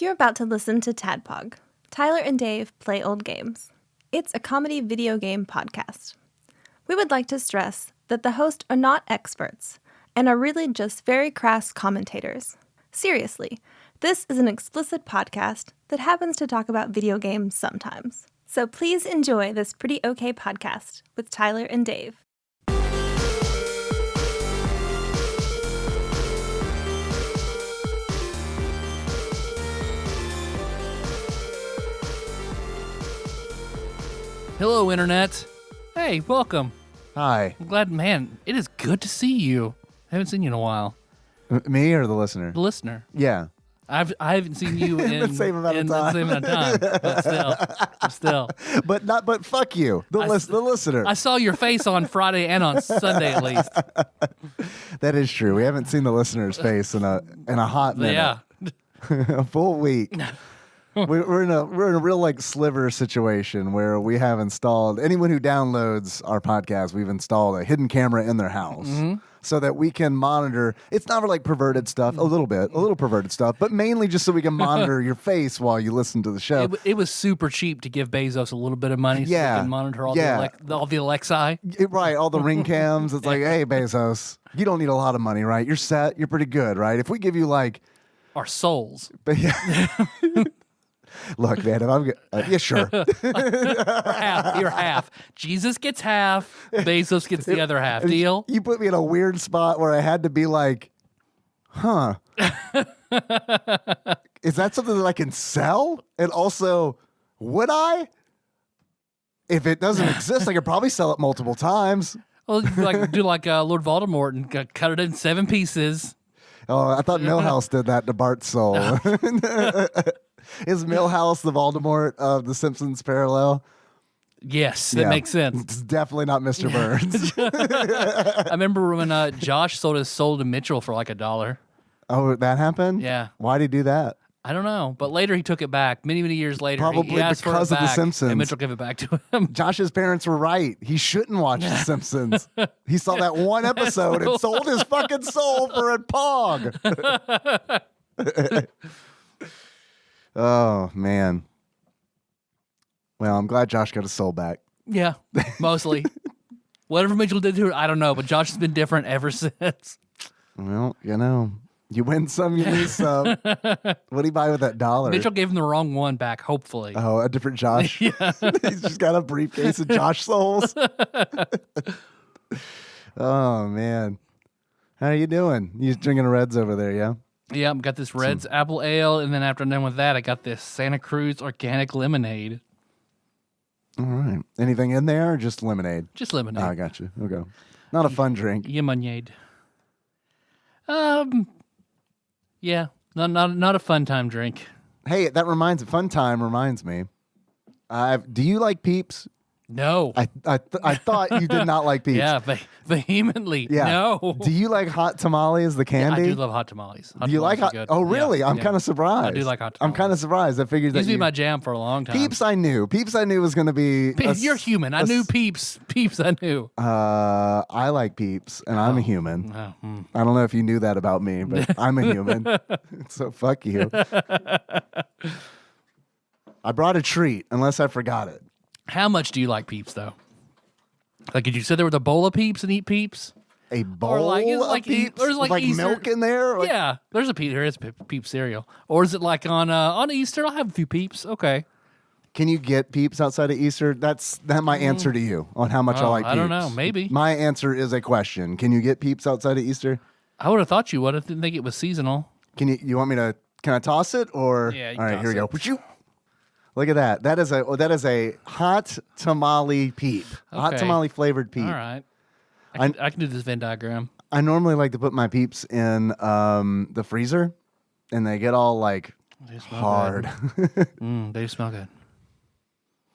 You're about to listen to TADPOG. Tyler and Dave play old games. It's a comedy video game podcast. We would like to stress that the hosts are not experts and are really just very crass commentators. Seriously, this is an explicit podcast that happens to talk about video games sometimes. So please enjoy this pretty okay podcast with Tyler and Dave. Hello, Internet. Hey, welcome. Hi. I'm glad, man, it is good to see you. I haven't seen you in a while. Me or the listener? The listener. Yeah. I haven't seen you in the same amount of time. The same amount of time, but still. But fuck you, the listener. I saw your face on Friday and on Sunday at least. That is true. We haven't seen the listener's face in a hot minute. Yeah. A full week. We're in a real like sliver situation where we have installed anyone who downloads our podcast. We've installed a hidden camera in their house so that we can monitor. It's not for like perverted stuff, a little perverted stuff, but mainly just so we can monitor your face while you listen to the show. It was super cheap to give Bezos a little bit of money so he can monitor all the Alexa. Right, all the ring cams. It's like, hey, Bezos, you don't need a lot of money, right? You're set. You're pretty good, right? If we give you like our souls. But yeah. Look, man, if I'm yeah, sure. You're half. Jesus gets half. Bezos gets the other half. Deal? You put me in a weird spot where I had to be like, huh. Is that something that I can sell? And also, would I? If it doesn't exist, I could probably sell it multiple times. Well, do like Lord Voldemort and cut it in 7 pieces. Oh, I thought Milhouse did that to Bart's soul. Is Milhouse the Voldemort of The Simpsons parallel? Yes, that makes sense. It's definitely not Mr. Burns. I remember when Josh sold his soul to Mitchell for like $1. Oh, that happened? Yeah. Why'd he do that? I don't know, but later he took it back. Many years later, probably he asked because for it of back, The Simpsons. and Mitchell gave it back to him. Josh's parents were right. He shouldn't watch The Simpsons. He saw that one episode and sold his fucking soul for a pog. Oh, man. Well, I'm glad Josh got his soul back. Yeah, mostly. Whatever Mitchell did to it, I don't know, but Josh has been different ever since. Well, you win some, you lose some. What do you buy with that $1? Mitchell gave him the wrong one back, hopefully. Oh, a different Josh? Yeah. He's just got a briefcase of Josh souls. Oh, man. How are you doing? You drinking a Reds over there, yeah? Yeah, I've got this Reds Apple Ale, and then after I'm done with that, I got this Santa Cruz Organic Lemonade. All right. Anything in there or just lemonade? Just lemonade. Oh, I got you. Okay. Not a fun drink. Lemonade. Yeah, not a fun time drink. Hey, fun time reminds me. Do you like Peeps? No. I thought you did not like Peeps. Yeah, vehemently. Yeah. No. Do you like hot tamales, the candy? Yeah, I do love hot tamales. Do you like hot? Good. Oh, really? Yeah, I'm kind of surprised. I do like hot tamales. I'm kind of surprised. I figured that used to be my jam for a long time. Peeps I knew was going to be. You're human. I knew Peeps. Peeps I knew. I like Peeps, and I'm a human. Oh, I don't know if you knew that about me, but I'm a human. So fuck you. I brought a treat, unless I forgot it. How much do you like Peeps, though? Like, could you sit there with a bowl of Peeps and eat Peeps? A bowl of Peeps? There's like Easter, milk in there? Like, yeah, there's a Peeps. There is Peeps cereal. Or is it like on Easter? I'll have a few Peeps. Okay. Can you get Peeps outside of Easter? That's my answer to you on how much I like Peeps. I don't know. Maybe. My answer is a question. Can you get Peeps outside of Easter? I would have thought you would. I didn't think it was seasonal. Can you want me to? Can I toss it or? Yeah. All right. Here we go. Look at that. That is a hot tamale peep. Okay. Hot tamale flavored peep. All right. I can do this Venn diagram. I normally like to put my Peeps in the freezer, and they get all like hard. They smell good.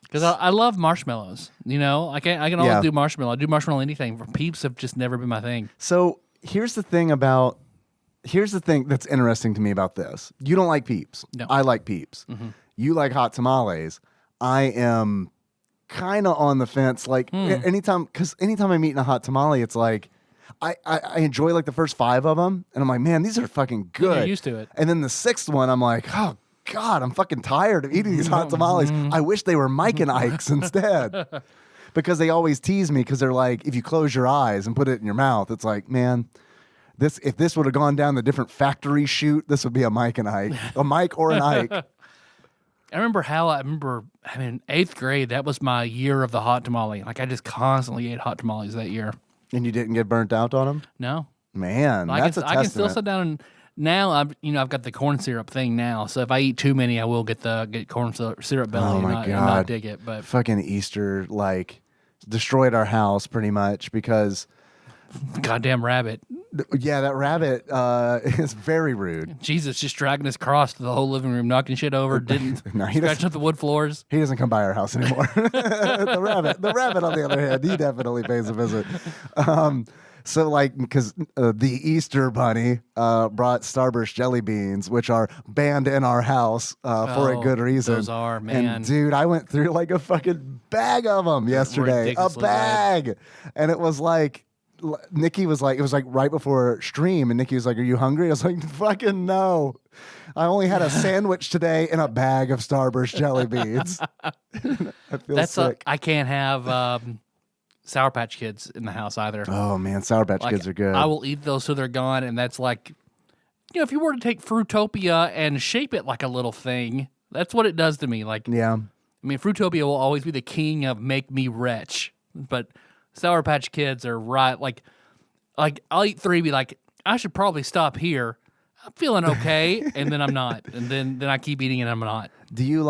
Because I love marshmallows. I can always do marshmallow. I do marshmallow anything. Peeps have just never been my thing. So here's the thing that's interesting to me about this. You don't like Peeps. No. I like Peeps. Mm-hmm. You like hot tamales. I am kind of on the fence. Like anytime I'm eating a hot tamale, it's like I enjoy like the first 5 of them, and I'm like, man, these are fucking good. You're used to it. And then the 6th one, I'm like, oh God, I'm fucking tired of eating these hot tamales. I wish they were Mike and Ike's instead. Because they always tease me because they're like, if you close your eyes and put it in your mouth, it's like, man, if this would have gone down the different factory chute, this would be a Mike and Ike. A Mike or an Ike. I remember in 8th grade, that was my year of the hot tamale. Like, I just constantly ate hot tamales that year. And you didn't get burnt out on them? No. Man, that's a testament. I can still sit down and now I've got the corn syrup thing now. So if I eat too many, I will get corn syrup belly and not dig it. But fucking Easter destroyed our house pretty much because goddamn rabbit. Yeah, that rabbit is very rude. Jesus just dragging his cross to the whole living room, knocking shit over, scratching up the wood floors. He doesn't come by our house anymore. The rabbit, on the other hand, he definitely pays a visit. So, because the Easter Bunny brought Starburst jelly beans, which are banned in our house for a good reason. Those are, man. And, dude, I went through like a fucking bag of them yesterday. A bag. Bad. And it was like, Nikki was like, it was like right before stream, and Nikki was like, "Are you hungry?" I was like, "Fucking no. I only had a sandwich today and a bag of Starburst jelly beans." I feel sick. I can't have Sour Patch Kids in the house either. Oh man, Sour Patch Kids are good. I will eat those till they're gone, and that's like, if you were to take Fruitopia and shape it like a little thing, that's what it does to me. Like, yeah. I mean, Fruitopia will always be the king of make me wretch, but Sour Patch Kids are right. Like I'll eat 3, be like, I should probably stop here. I'm feeling okay, and then I'm not, and then I keep eating and I'm not. Do you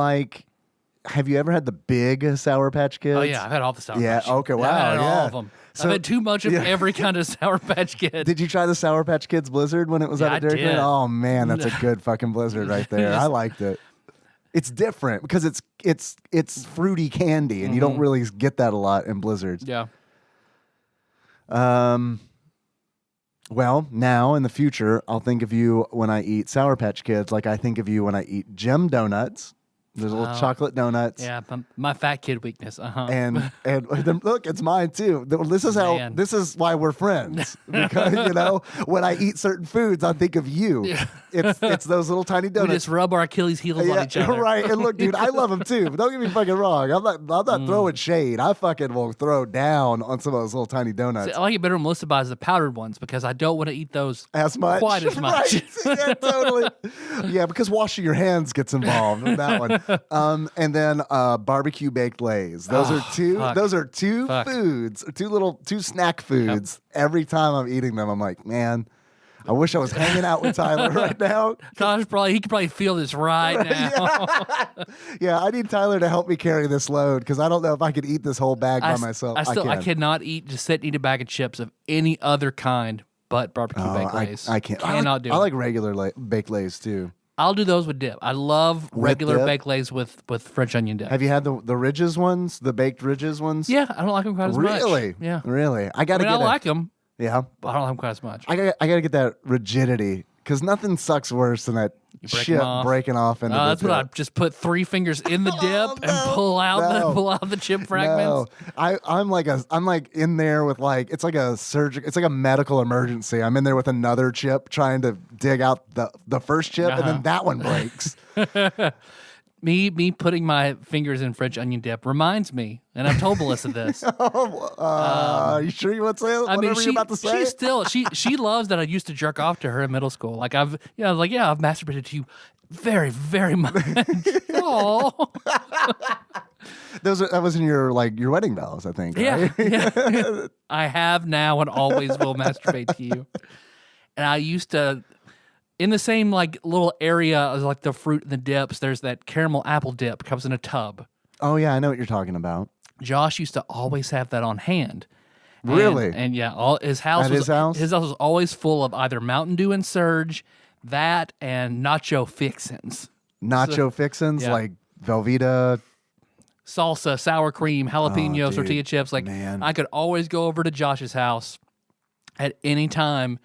have you ever had the big Sour Patch Kids? Oh yeah, I've had all the Sour Patch. Yeah, okay, wow, I've had all of them. So, I've had too much of every kind of Sour Patch Kid. Did you try the Sour Patch Kids Blizzard when it was at a Dairy Queen? Oh man, that's a good fucking Blizzard right there. I liked it. It's different because it's fruity candy, and you don't really get that a lot in Blizzards. Yeah. Well, now in the future, I'll think of you when I eat Sour Patch Kids like I think of you when I eat Gem Donuts. There's little chocolate donuts. Yeah, my fat kid weakness. And then, look, it's mine too. This is why we're friends. Because when I eat certain foods, I think of you. Yeah. It's those little tiny donuts. We just rub our Achilles heels on each other. Right. And look, dude, I love them too. But don't get me fucking wrong. I'm not throwing shade. I fucking will throw down on some of those little tiny donuts. See, I like it better when Melissa buys the powdered ones because I don't want to eat those as much. Quite as much. Right. Yeah, totally. Yeah, because washing your hands gets involved with that one. And then barbecue baked Lays. Those are two foods, two snack foods. Yep. Every time I'm eating them, I'm like, man, I wish I was hanging out with Tyler right now. He could probably feel this right now. Yeah, I need Tyler to help me carry this load because I don't know if I could eat this whole bag by myself. I cannot sit and eat a bag of chips of any other kind but barbecue baked Lays. I can't. Cannot do it. I like regular baked Lays too. I'll do those with dip. I love regular baked Lays with French onion dip. Have you had the Ridges ones, the baked Ridges ones? Yeah, I don't like them quite as much. Really? Yeah. Really? I like them. Yeah. But I don't like them quite as much. I gotta get that rigidity because nothing sucks worse than that shit breaking off into the that's dip. what I just put 3 fingers in the dip and pull out the chip fragments. No. I'm like in there with it's like a medical emergency. I'm in there with another chip trying to dig out the first chip and then that one breaks. Me putting my fingers in French onion dip reminds me, and I've told Melissa this. Are you sure you want to say whatever you're about to say? She loves that I used to jerk off to her in middle school. Like I've masturbated to you very, very much. Oh. That was in your wedding vows, I think. Yeah, right? Yeah. I have now and always will masturbate to you. And I used to. In the same little area as the fruit and the dips, there's that caramel apple dip comes in a tub. Oh yeah, I know what you're talking about. Josh used to always have that on hand. Really? And yeah, his house was always full of either Mountain Dew and Surge, that and nacho fixins. Fixins yeah. like Velveeta, salsa, sour cream, jalapeno, tortilla chips. Man. I could always go over to Josh's house at any time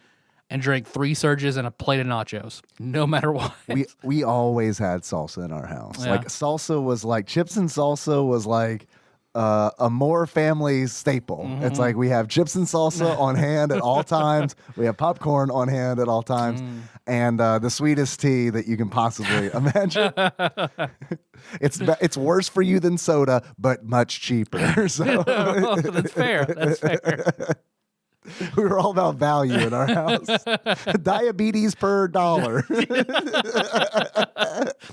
and drink 3 Surges and a plate of nachos, no matter what. We always had salsa in our house. Yeah. Salsa was chips and salsa was a Moore family staple. It's like we have chips and salsa on hand at all times. We have popcorn on hand at all times, and the sweetest tea that you can possibly imagine. It's worse for you than soda, but much cheaper. So That's fair. That's fair. we were all about value in our house. Diabetes per dollar.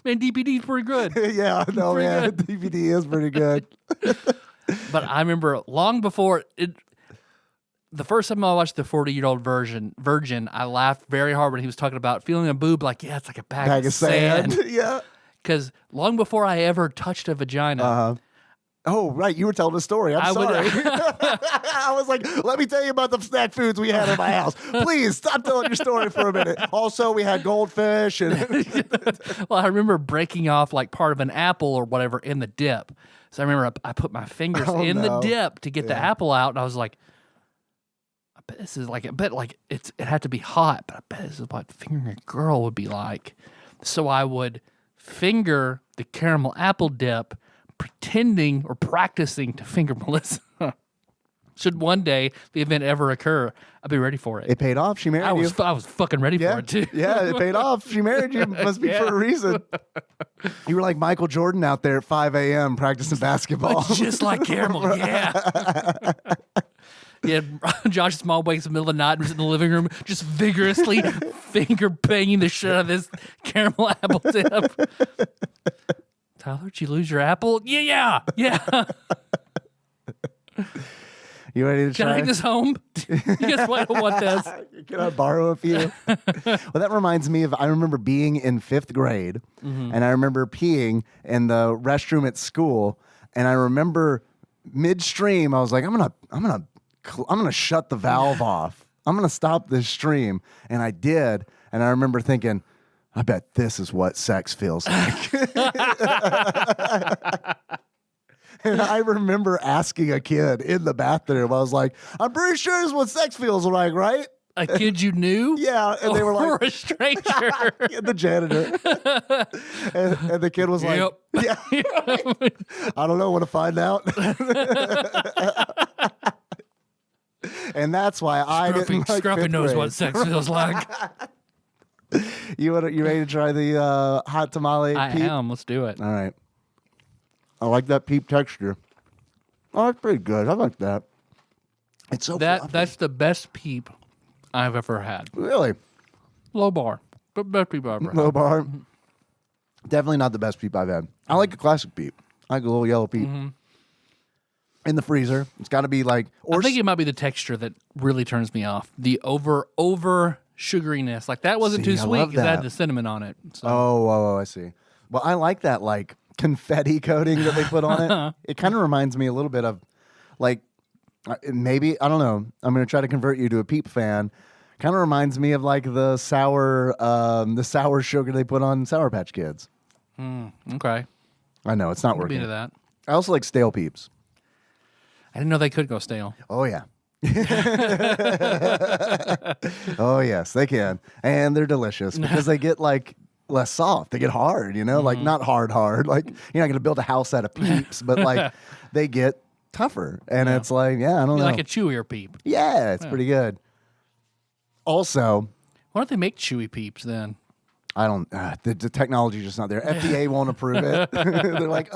Man, DPD's pretty good. Yeah, no, man. DVD is pretty good. But I remember long before it, the first time I watched the 40-year-old Virgin, I laughed very hard when he was talking about feeling a boob like, yeah, it's like a bag of sand. Yeah. Because long before I ever touched a vagina, Oh, right. You were telling a story. I'm sorry. I was like, let me tell you about the snack foods we had in my house. Please stop telling your story for a minute. Also, we had goldfish. And well, I remember breaking off like part of an apple or whatever in the dip. So I remember I put my fingers in the dip to get the apple out, and I was like, I bet this is like, it had to be hot, but I bet this is what fingering a girl would be like. So I would finger the caramel apple dip, pretending or practicing to finger Melissa. Should one day the event ever occur, I'll be ready for it. it paid off. She married you. I was fucking ready for it too. Yeah, it paid off. She married you. Must be for a reason. You were like Michael Jordan out there at 5 a.m. practicing basketball. Just like caramel, yeah. Yeah, Josh Small wakes in the middle of the night and was in the living room just vigorously finger banging the shit out of this caramel apple dip. Tyler, did you lose your apple? Yeah. You ready to try? Can I take this home? You guys might want this. Can I borrow a few? Well, that reminds me of, I remember being in 5th grade, and I remember peeing in the restroom at school, and I remember midstream, I was like, I'm gonna shut the valve off. I'm gonna stop this stream, and I did, and I remember thinking, I bet this is what sex feels like. And I remember asking a kid in the bathroom, I was like, I'm pretty sure this is what sex feels like, right? A kid you knew? Yeah. And they were Or like, a stranger? the janitor. And the kid was like, yeah. I don't know, want to find out? And that's why I didn't like Scruffy knows grade. what sex feels like. You ready to try the hot tamale I peep? am. Let's do it. All right. I like that peep texture. Oh, that's pretty good. I like that. It's so fluffy. That's the best peep I've ever had. Really? Low bar, but best peep I've ever had. Low bar. Definitely not the best peep I've had. I like a classic peep. I like a little yellow peep. In the freezer. It's got to be like... I think it might be the texture that really turns me off. The over sugariness. Like that wasn't See, too I sweet love because I had that. the cinnamon on it. So. Oh, I see. Well, I like that like confetti coating that they put on it. It kind of reminds me a little bit of like maybe, I don't know. I'm going to try to convert you to a peep fan. Kind of reminds me of like the sour sugar they put on Sour Patch Kids. Okay. I know it's not Be working. into that. I also like stale peeps. I didn't know they could go stale. Oh yeah. Oh yes, they can, and they're delicious because they get like less soft. They get hard, like not hard. Like you're not gonna build a house out of peeps, but like they get tougher, and it's like I don't know, Like a chewier peep. Yeah, it's pretty good. Also, Why don't they make chewy peeps then? I don't. The technology's just not there. FDA won't approve it. They're like,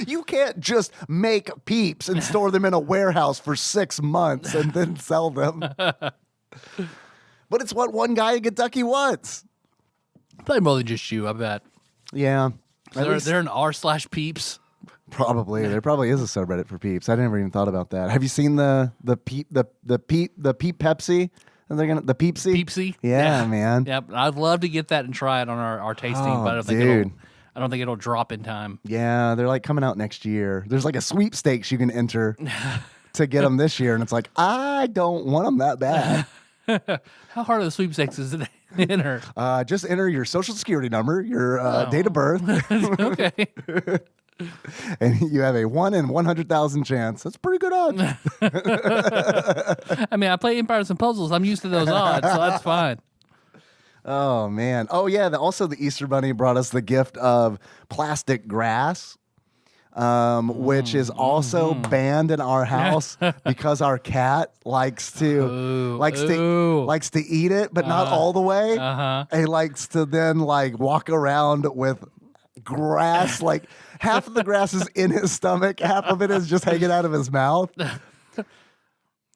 you can't just make peeps and store them in a warehouse for 6 months and then sell them. But it's what one guy in Kentucky wants. Probably more than just you, I bet. Yeah, They're an r/peeps. probably. There probably is a subreddit for peeps. I never even thought about that. Have you seen the peep Pepsi? And they're gonna the Peepsy? Peepsy? Yeah, man. Yep. I'd love to get that and try it on our tasting, Oh, but I don't think it'll drop in time. Yeah, they're like coming out next year. There's like a sweepstakes you can enter to get them this year, and it's like I don't want them that bad. How hard are the sweepstakes is it to enter? Just enter your social security number, your date of birth, Okay. and you have a 1 in 100,000 chance. That's pretty good odds. I mean, I play Empires and Puzzles. I'm used to those odds, so that's fine. Oh man. Oh yeah. Also, the Easter Bunny brought us the gift of plastic grass. which is also banned in our house because our cat likes to eat it, but not all the way. He likes to then like walk around with grass, like half of the grass is in his stomach, half of it is just hanging out of his mouth.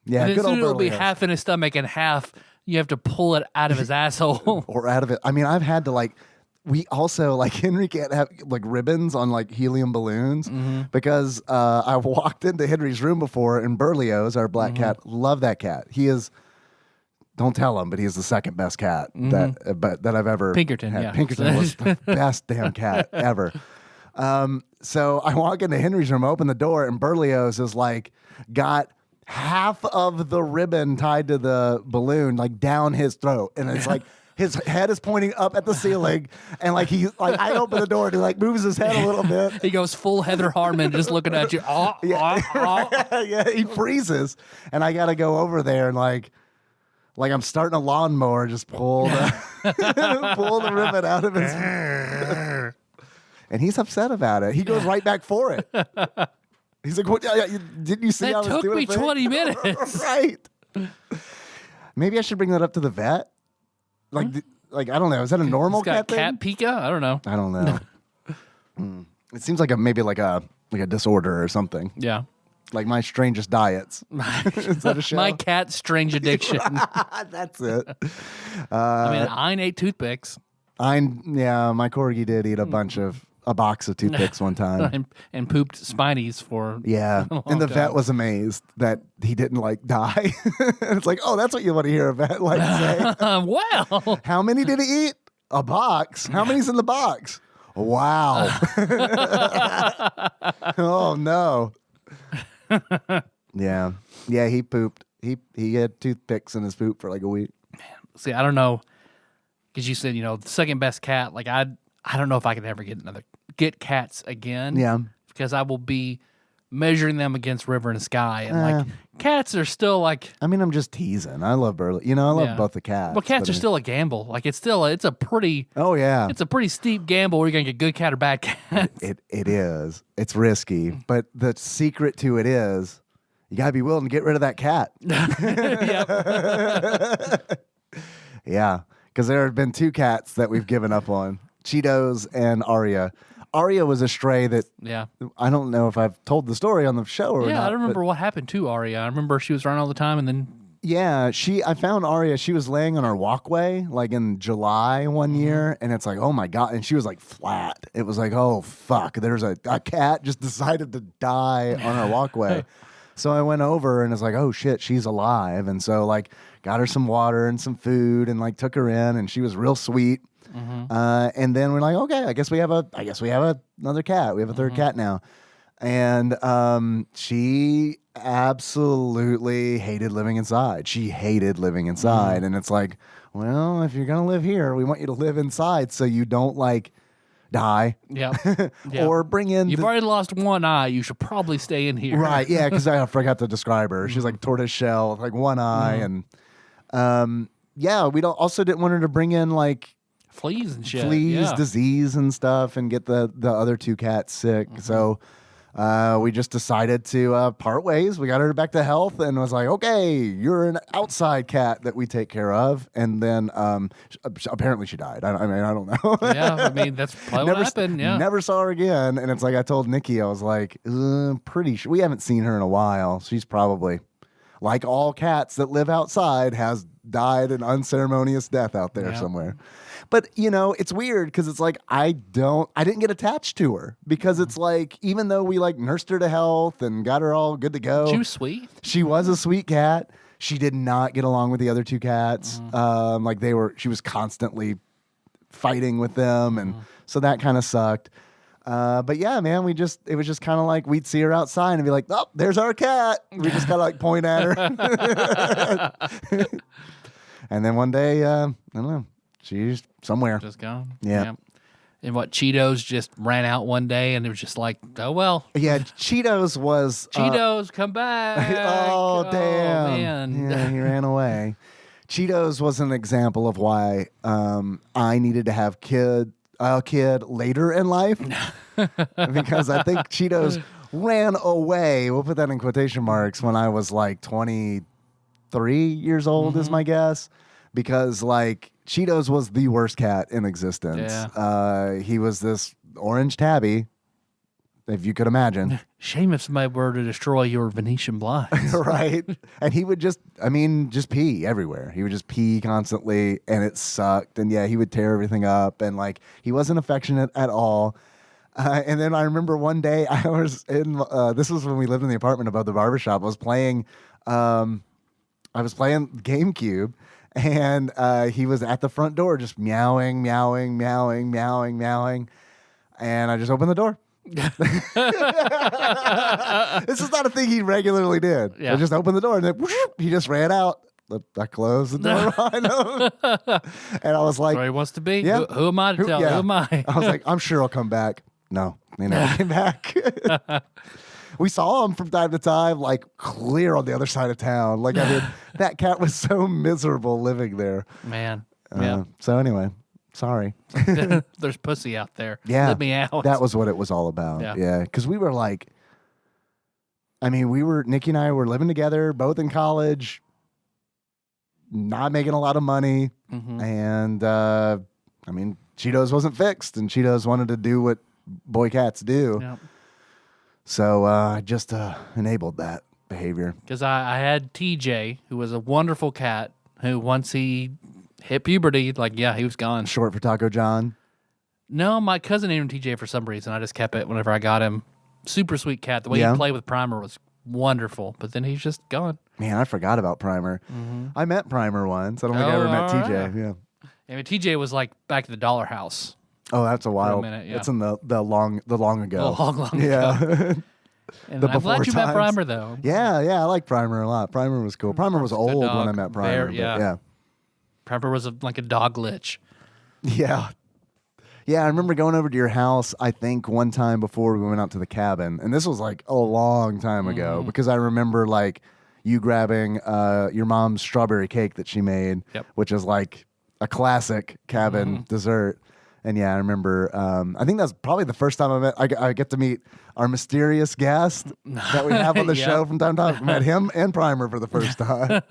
Yeah, and good old it'll be Berlioz. half in his stomach and half you have to pull it out of his asshole. Or out of it. I mean, I've had to like. We also, like, Henry can't have, like, ribbons on, like, helium balloons because I walked into Henry's room before, and Berlioz, our black cat, love that cat. He is, don't tell him, but he is the second best cat that I've ever Pinkerton, had. yeah. Pinkerton was the best damn cat ever. So I walk into Henry's room, open the door, and Berlioz is, like, got half of the ribbon tied to the balloon, like, down his throat. And it's like... His head is pointing up at the ceiling, and like I open the door and he like moves his head a little bit. He goes full Heather Harmon, just looking at you. Yeah, he freezes, and I got to go over there and like I'm starting a lawnmower, just pull the ribbon out of his. And he's upset about it. He goes right back for it. He's like, "What? Didn't you see? That I was took doing me a thing?" 20 minutes. Right. Maybe I should bring that up to the vet. Like I don't know. Is that a normal It's got cat thing? cat pica? I don't know. I don't know. It seems like maybe like a disorder or something. Yeah. Like My Strangest Diets. Is that a show? My cat's strange addiction. That's it. I mean, Ein ate toothpicks My corgi did eat a box of toothpicks one time. and pooped spinies for Yeah. a long And the vet time. was amazed that he didn't like die. It's like, oh, that's what you want to hear a vet like say. Well, How many did he eat? A box. How many's in the box? Wow. Oh no. Yeah. Yeah, he pooped. He had toothpicks in his poop for like a week. see, I don't know, because you said, the second best cat. Like I don't know if I could ever get cats again. Yeah. Because I will be measuring them against River and Sky, and like cats are still like. I mean, I'm just teasing. I love Burley. I love both the cats. Well, cats are still a gamble. Like it's a pretty. Oh yeah. It's a pretty steep gamble where you're gonna get good cat or bad cat. It is. It's risky, but the secret to it is you gotta be willing to get rid of that cat. Yeah, because there have been two cats that we've given up on: Cheetos and Aria. Aria was a stray that I don't know if I've told the story on the show or not. Yeah, I don't remember what happened to Aria. I remember she was around all the time, and then I found Aria. She was laying on her walkway like in July one year, and it's like, oh my God. And she was like flat. It was like, oh fuck, there's a cat just decided to die on her walkway. So I went over and it's like, oh shit, she's alive. And so like got her some water and some food and like took her in, and she was real sweet. And then we're like, okay, I guess we have another cat. We have a third cat now. And she absolutely hated living inside. She hated living inside. And it's like, well, if you're going to live here, we want you to live inside so you don't like die. Or bring in. You've already lost one eye. You should probably stay in here. Right. Yeah. Because I forgot to describe her. She's like tortoise shell with like one eye. And we didn't want her to bring in like fleas and shit. Disease and stuff, and get the other two cats sick. So we just decided to part ways. We got her back to health and was like, okay, you're an outside cat that we take care of. And then apparently she died. I don't know. That's probably what happened. Never saw her again. And it's like I told Nikki, I was like, pretty sure we haven't seen her in a while. She's probably, like all cats that live outside, has died an unceremonious death out there somewhere. But, it's weird because it's like I didn't get attached to her because it's like, even though we like nursed her to health and got her all good to go. She was sweet. She was a sweet cat. She did not get along with the other two cats. She was constantly fighting with them. And so that kind of sucked. But yeah, man, it was just kind of like we'd see her outside and be like, oh, there's our cat. We just kind of like point at her. And then one day, I don't know, she's somewhere. Just gone. Yeah. And Cheetos just ran out one day, and it was just like, oh, well. Yeah, Cheetos was... Cheetos, come back. Oh, damn. Man. Yeah, he ran away. Cheetos was an example of why I needed to have a kid later in life. because I think Cheetos ran away. We'll put that in quotation marks when I was like 23 years old is my guess, because like Cheetos was the worst cat in existence. He was this orange tabby, if you could imagine. Shame if somebody were to destroy your Venetian blinds. Right. And he would just pee everywhere. He would just pee constantly, and it sucked. And yeah, he would tear everything up, and like he wasn't affectionate at all. And then I remember one day I was in, this was when we lived in the apartment above the barbershop. I was playing GameCube, and he was at the front door just meowing, meowing, meowing, meowing, meowing. And I just opened the door. This is not a thing he regularly did. Yeah. I just opened the door, and then whoosh, he just ran out. I closed the door behind him. And I was like, Where he wants to be? Yeah. Who am I to tell? yeah. Who am I? I was like, I'm sure he'll come back. No, he never came back. We saw him from time to time, like clear on the other side of town. Like, I mean, that cat was so miserable living there. Man. Yeah. So anyway, sorry. There's pussy out there. Yeah. Let me out. That was what it was all about. Yeah. Because we were like, Nikki and I were living together, both in college, not making a lot of money. And, Cheetos wasn't fixed, and Cheetos wanted to do what boy cats do. Yep. So I just enabled that behavior. Because I had TJ, who was a wonderful cat, who once he hit puberty, he was gone. Short for Taco John. No, my cousin named him TJ for some reason. I just kept it whenever I got him. Super sweet cat. The way he played with Primer was wonderful, but then he's just gone. Man, I forgot about Primer. I met Primer once. I don't think I ever met TJ. Yeah. I mean, TJ was like back at the Dollar House. Oh, that's a while. minute, yeah. That's in the long ago. Long ago. Yeah. And The I'm glad before you met times. Primer, though. Yeah, I like Primer a lot. Primer was cool. Primer was old when I met Primer. But yeah. Primer was like a dog lich. Yeah. Yeah, I remember going over to your house, I think, one time before we went out to the cabin. And this was like a long time ago, because I remember like you grabbing your mom's strawberry cake that she made, which is like a classic cabin dessert. And yeah, I remember, I think that's probably the first time I get to meet our mysterious guest that we have on the show from time to time. I met him and Primer for the first time.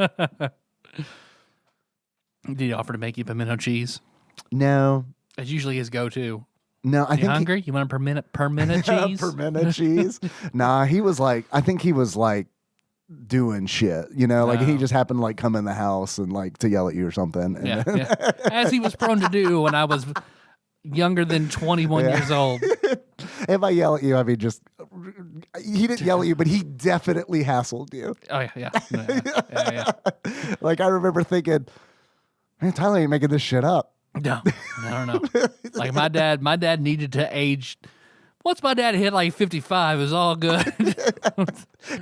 Did he offer to make you pimento cheese? No. That's usually his go-to. No, I think hungry? You want a per minute cheese? Per minute cheese. Nah, he was like, I think he was like doing shit, like he just happened to like come in the house and like to yell at you or something. And As he was prone to do when I was younger than 21 years old. If I yell at you, I mean, he didn't yell at you, but he definitely hassled you. Oh, yeah. Like, I remember thinking, man, Tyler ain't making this shit up. No. Like, my dad needed to age. Once my dad hit like 55, it was all good.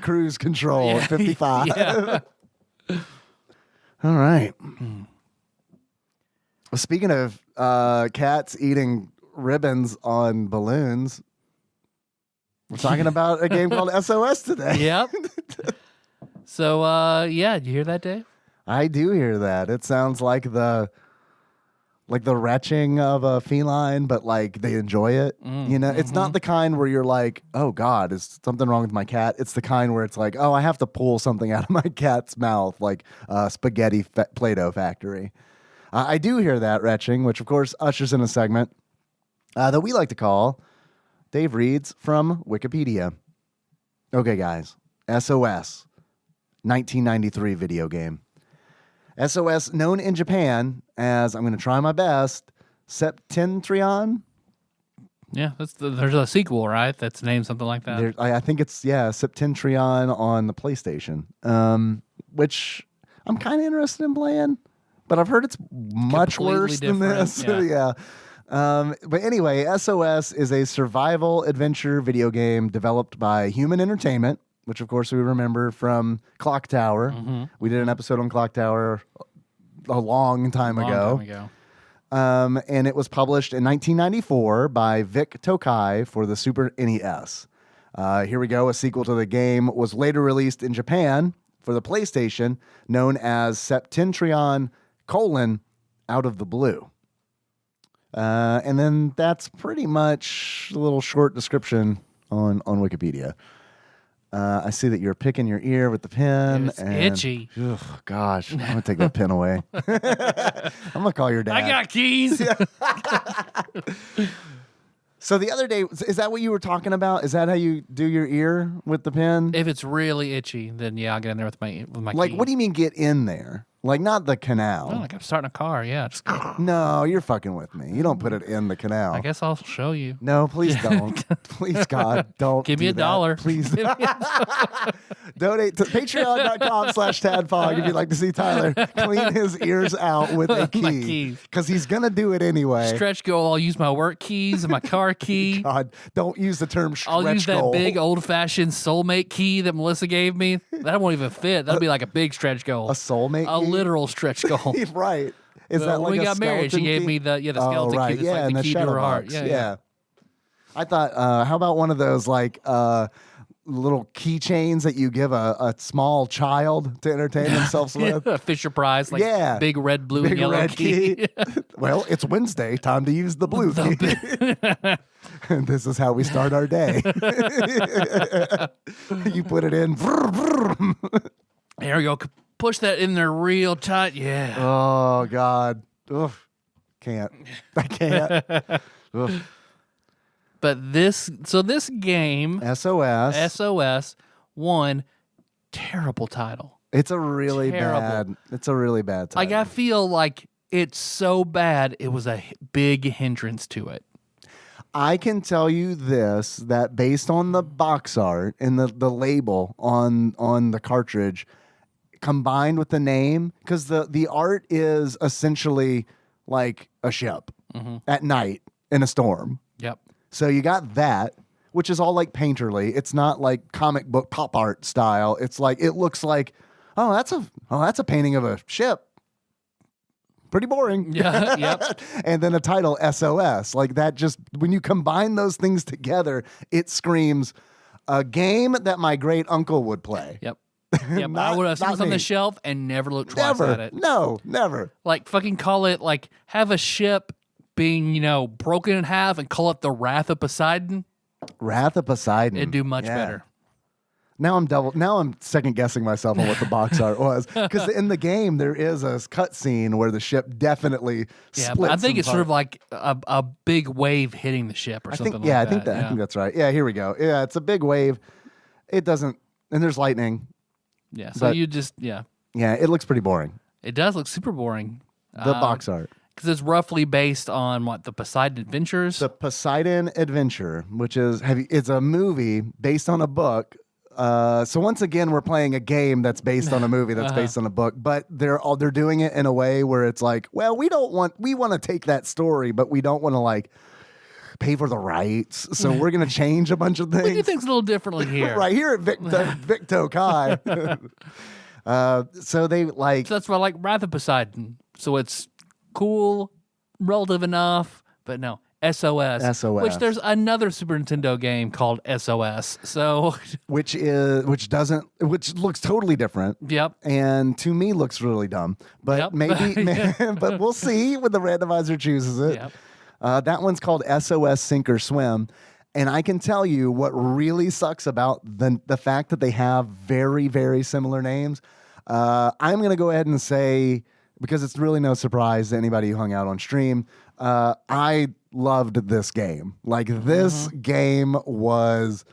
Cruise control at 55. Yeah. All right. Well, speaking of cats eating ribbons on balloons, we're talking about a game called SOS today. Yep. So, did you hear that, Dave? I do hear that. It sounds like the retching of a feline, but like they enjoy it. It's not the kind where you're like, oh God, is something wrong with my cat? It's the kind where it's like, oh, I have to pull something out of my cat's mouth, like a spaghetti Play-Doh factory. I do hear that retching, which of course ushers in a segment that we like to call Dave Reads from Wikipedia. Okay, guys, SOS, 1993 video game. SOS, known in Japan as, I'm going to try my best, Septentrion. Yeah, there's a sequel, right? That's named something like that. I think it's, Septentrion on the PlayStation, which I'm kind of interested in playing, but I've heard it's much Completely worse than this. Yeah. But anyway, SOS is a survival adventure video game developed by Human Entertainment, which of course we remember from Clock Tower. We did an episode on Clock Tower a long time ago. And it was published in 1994 by Vic Tokai for the Super NES. Here we go. A sequel to the game was later released in Japan for the PlayStation, known as Septentrion: Out of the Blue. And then that's pretty much a little short description on Wikipedia. I see that you're picking your ear with the pen. It's itchy. Ugh, gosh, I'm going to take that pen away. I'm going to call your dad. I got keys. So the other day, is that what you were talking about? Is that how you do your ear with the pen? If it's really itchy, then yeah, I'll get in there with my Like, key. what do you mean get in there? Like, not the canal. Oh, like I'm starting a car. Yeah, just No, you're fucking with me. You don't put it in the canal. I guess I'll show you. No, please don't. Please, God, don't. Give me do $1. that. Please. Donate to patreon.com/tadpog if you'd like to see Tyler clean his ears out with a My key. keys. Because he's going to do it anyway. Stretch goal. I'll use my work keys and my car key. God, don't use the term stretch I'll use that goal. big old-fashioned soulmate key that Melissa gave me. That won't even fit. That'll be like a big stretch goal. A soulmate A key? literal stretch goal. Right. Is that When like we a got married, she skeleton gave key? me the skeleton right. key. That's Yeah, like and the the key to shadow her heart. box. Yeah. I thought, how about one of those like little keychains that you give a small child to entertain themselves with? A Fisher Price, like Yeah. big red, blue, Big and yellow red key. Well, it's Wednesday. Time to use the blue key. And this is how we start our day. You put it in. There we go. Push that in there real tight. Yeah. Oh, God. Ugh. Can't. I can't. Ugh. But this game, SOS. SOS, one terrible title. It's a really Terrible. bad. It's a really bad title. Like I feel like it's so bad it was a big hindrance to it. I can tell you this, that based on the box art and the label on the cartridge, combined with the name, because the art is essentially like a ship at night in a storm. Yep. So you got that, which is all like painterly. It's not like comic book pop art style. It's like it looks like, that's a painting of a ship. Pretty boring. Yeah. Yep. And then a title, SOS. Like that just, when you combine those things together, it screams a game that my great uncle would play. Yep. Yep. I would have seen this on the shelf and never looked twice Never. at it. No, never. Like fucking call it like have a ship being, broken in half and call it the Wrath of Poseidon. Wrath of Poseidon. It'd do much Yeah. better. Now I'm second guessing myself on what the box art was, because in the game there is a cutscene where the ship definitely Yeah, splits. but I think in it's sort of parts. like a big wave hitting the ship or I something think, like yeah, that. I think that's right. Yeah, here we go. Yeah, it's a big wave. It doesn't, and there's lightning. Yeah, so but- you just, yeah. Yeah, it looks pretty boring. It does look super boring. The box art. Because it's roughly based on what, the Poseidon Adventures? The Poseidon Adventure, which is it's a movie based on a book. So once again, we're playing a game that's based on a movie that's based on a book, but they're doing it in a way where it's like, well, we want to take that story, but we don't want to like pay for the rights, so we're gonna change a bunch of things. We do things a little differently here. Right here at Victo Kai. So they like. So that's why I like Wrath of Poseidon. So it's cool, relative enough, but no. SOS. Which there's another Super Nintendo game called SOS. So which looks totally different. Yep. And to me looks really dumb. But Yep. maybe but we'll see when the randomizer chooses it. Yep. That one's called SOS Sink or Swim. And I can tell you what really sucks about the fact that they have very, very similar names. I'm going to go ahead and say, because it's really no surprise to anybody who hung out on stream, I loved this game. Like, this game was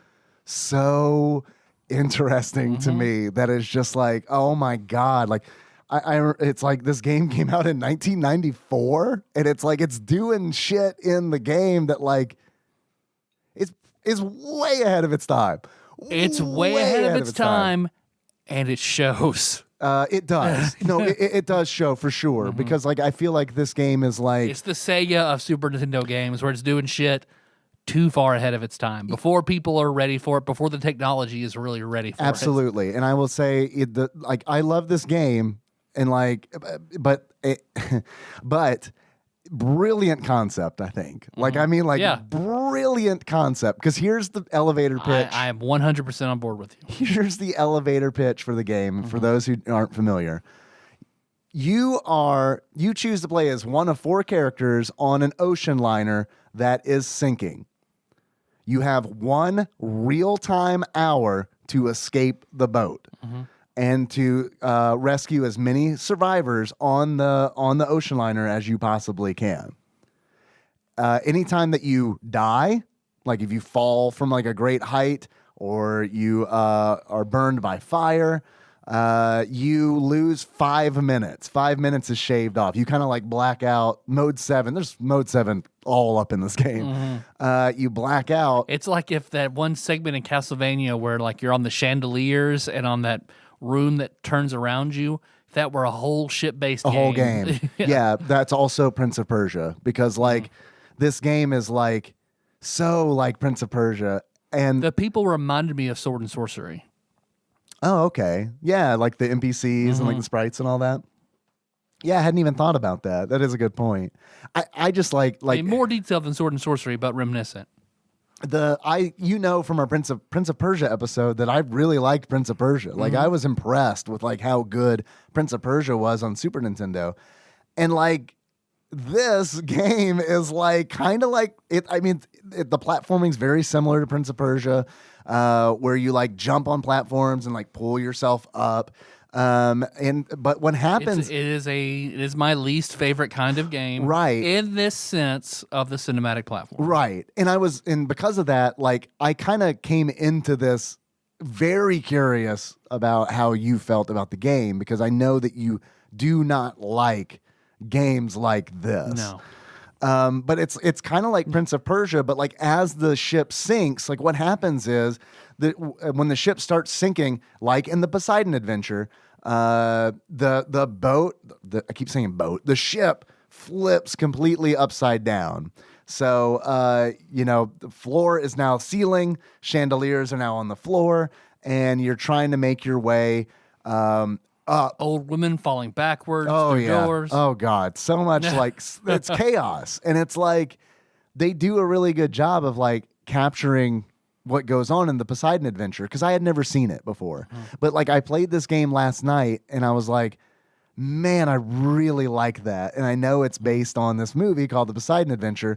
so interesting to me that it's just like, oh my God. Like, it's like this game came out in 1994, and it's like it's doing shit in the game that like is way ahead of its time. It's way ahead of its time, and it shows. It does. No, it does show for sure, because like I feel like this game is like It's the Sega of Super Nintendo games where it's doing shit too far ahead of its time, before people are ready for it, before the technology is really ready for it. absolutely. And I will say I love this game, and like, but brilliant concept, I think. Like, I mean, like, Yeah. brilliant concept. Because here's the elevator pitch. I am 100% on board with you. Here's the elevator pitch for the game, for those who aren't familiar. you choose to play as one of 4 characters on an ocean liner that is sinking. You have 1 real-time hour to escape the boat and to rescue as many survivors on the ocean liner as you possibly can. Anytime that you die, like if you fall from like a great height or you are burned by fire, you lose 5 minutes. 5 minutes is shaved off. You kind of like black out. Mode 7. There's mode 7 all up in this game. You black out. It's like if that one segment in Castlevania where like you're on the chandeliers and on that room that turns around you, if that were a whole ship-based game. Whole game. Yeah, that's also Prince of Persia because like this game is like so like Prince of Persia. And the people reminded me of Sword and Sorcery. Oh, okay. Yeah, like the NPCs and like the sprites and all that. Yeah, I hadn't even thought about that. That is a good point. I just like I mean, more detailed than Sword and Sorcery, but reminiscent. From our Prince of Persia episode that I really liked Prince of Persia. Like I was impressed with like how good Prince of Persia was on Super Nintendo. And like this game is like kind of like it. I mean, the platforming's very similar to Prince of Persia, where you like jump on platforms and like pull yourself up. But what happens? It is my least favorite kind of game, right? In this sense of the cinematic platform, right? And because of that, like I kind of came into this very curious about how you felt about the game because I know that you do not like games like this. No. But it's kind of like Prince of Persia, but like as the ship sinks, like what happens is that when the ship starts sinking, like in the Poseidon adventure, the boat, I keep saying boat, the ship flips completely upside down. So, the floor is now ceiling, chandeliers are now on the floor, and you're trying to make your way up. Old women falling backwards Oh, through yeah. doors. Oh, God. So much like it's chaos. And it's like they do a really good job of like capturing what goes on in the Poseidon adventure because I had never seen it before. But like I played this game last night and I was like, man, I really like that. And I know it's based on this movie called The Poseidon Adventure.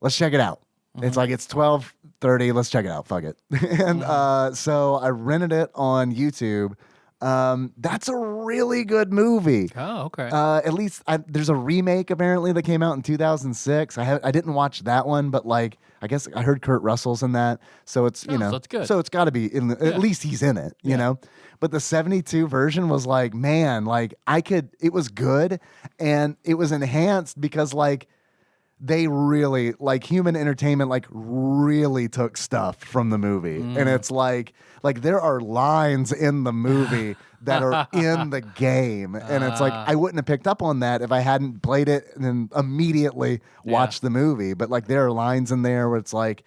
Let's check it out. It's like it's 12:30. Let's check it out. Fuck it. And so I rented it on YouTube. That's a really good movie. Oh, okay. At least there's a remake apparently that came out in 2006. I didn't watch that one, but like I guess I heard Kurt Russell's in that, so it's so it's good. So it's got to be in. At least he's in it, you know. But the 72 version was like, man, like it was good, and it was enhanced because like they really like Human Entertainment like really took stuff from the movie, and it's like there are lines in the movie that are in the game, and it's like I wouldn't have picked up on that if I hadn't played it and then immediately watched the movie. But like there are lines in there where it's like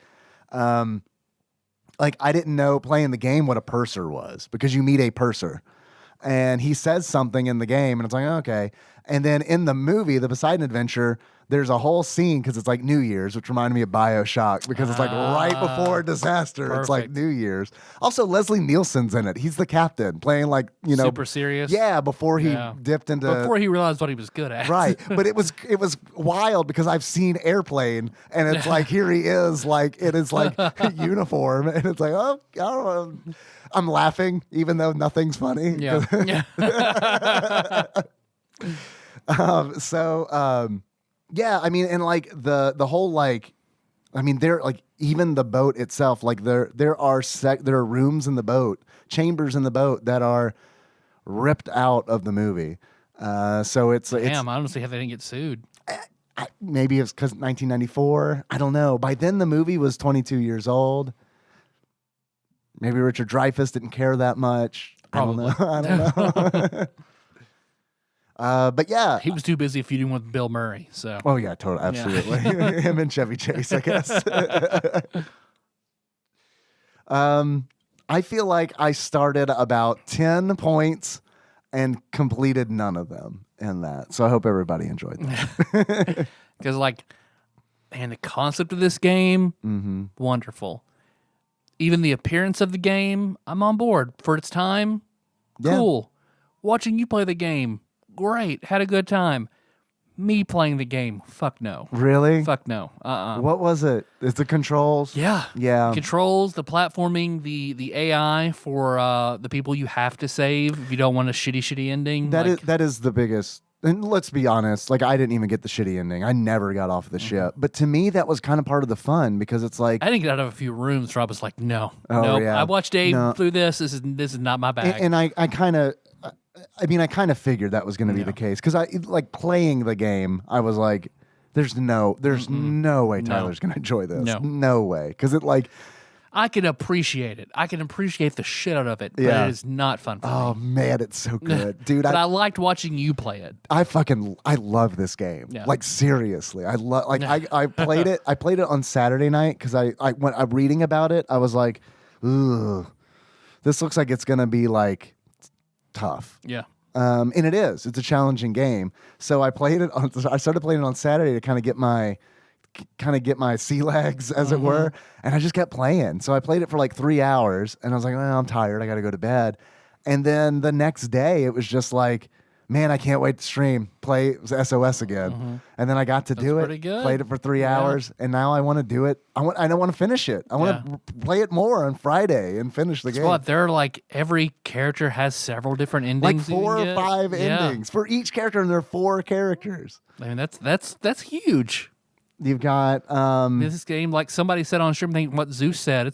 I didn't know playing the game what a purser was because you meet a purser. And he says something in the game, and it's like, okay. And then in the movie, The Poseidon Adventure, there's a whole scene because it's like New Year's, which reminded me of BioShock because it's like right before a disaster. Perfect. It's like New Year's. Also, Leslie Nielsen's in it. He's the captain playing like, super serious. Yeah, before he dipped into. Before he realized what he was good at. Right. But it was wild because I've seen Airplane, and it's like here he is, like it is like uniform, and it's like, oh, I don't know. I'm laughing even though nothing's funny. Yeah. Yeah, I mean, and like the whole like, I mean, there like even the boat itself, like there are rooms in the boat, chambers in the boat that are ripped out of the movie. So it's I don't see how they didn't get sued. Maybe it's because 1994. I don't know. By then the movie was 22 years old. Maybe Richard Dreyfuss didn't care that much. Probably. I don't know. But yeah, he was too busy feuding with Bill Murray. So. Oh yeah, totally, absolutely. Him and Chevy Chase, I guess. I feel like I started about 10 points and completed none of them in that. So I hope everybody enjoyed that. Because the concept of this game, wonderful. Even the appearance of the game, I'm on board for its time. Cool. Watching you play the game, great, had a good time. Me playing the game, fuck no. Really? Fuck no. What was it? It's the controls? Yeah. Yeah. Controls, the platforming, the AI for the people you have to save if you don't want a shitty ending. That is the biggest. And let's be honest, like I didn't even get the shitty ending. I never got off the ship. But to me, that was kind of part of the fun because it's like I didn't get out of a few rooms where I was like, no. Oh, nope. yeah. I watched Dave No. through this. This is not my bag. and I kind of figured that was going to be the case because I like playing the game. I was like, there's no way Tyler's going to enjoy this. No way. Because it like I can appreciate it. I can appreciate the shit out of it, but Yeah. it is not fun for me. oh man, it's so good, dude. But I liked watching you play it. I love this game. Yeah. Like seriously, I love. Like I played it. I played it on Saturday night because when I'm reading about it, I was like, ooh, this looks like it's gonna be like tough. Yeah. And it is. It's a challenging game. So I started playing it on Saturday to kind of get my sea legs, as it were. And I just kept playing. So I played it for like 3 hours and I was like, well, I'm tired. I got to go to bed. And then the next day it was just like, man, I can't wait to stream, play SOS again. And then I got to do it, pretty good. played it for 3 hours. And now I want to do it. I don't want to finish it. I want to play it more on Friday and finish the game. What, they're like every character has several different Like endings. 4 or 5 endings for each character, and there are 4 characters. I mean, that's huge. You've got This game, like somebody said on stream, I think what Zeus said,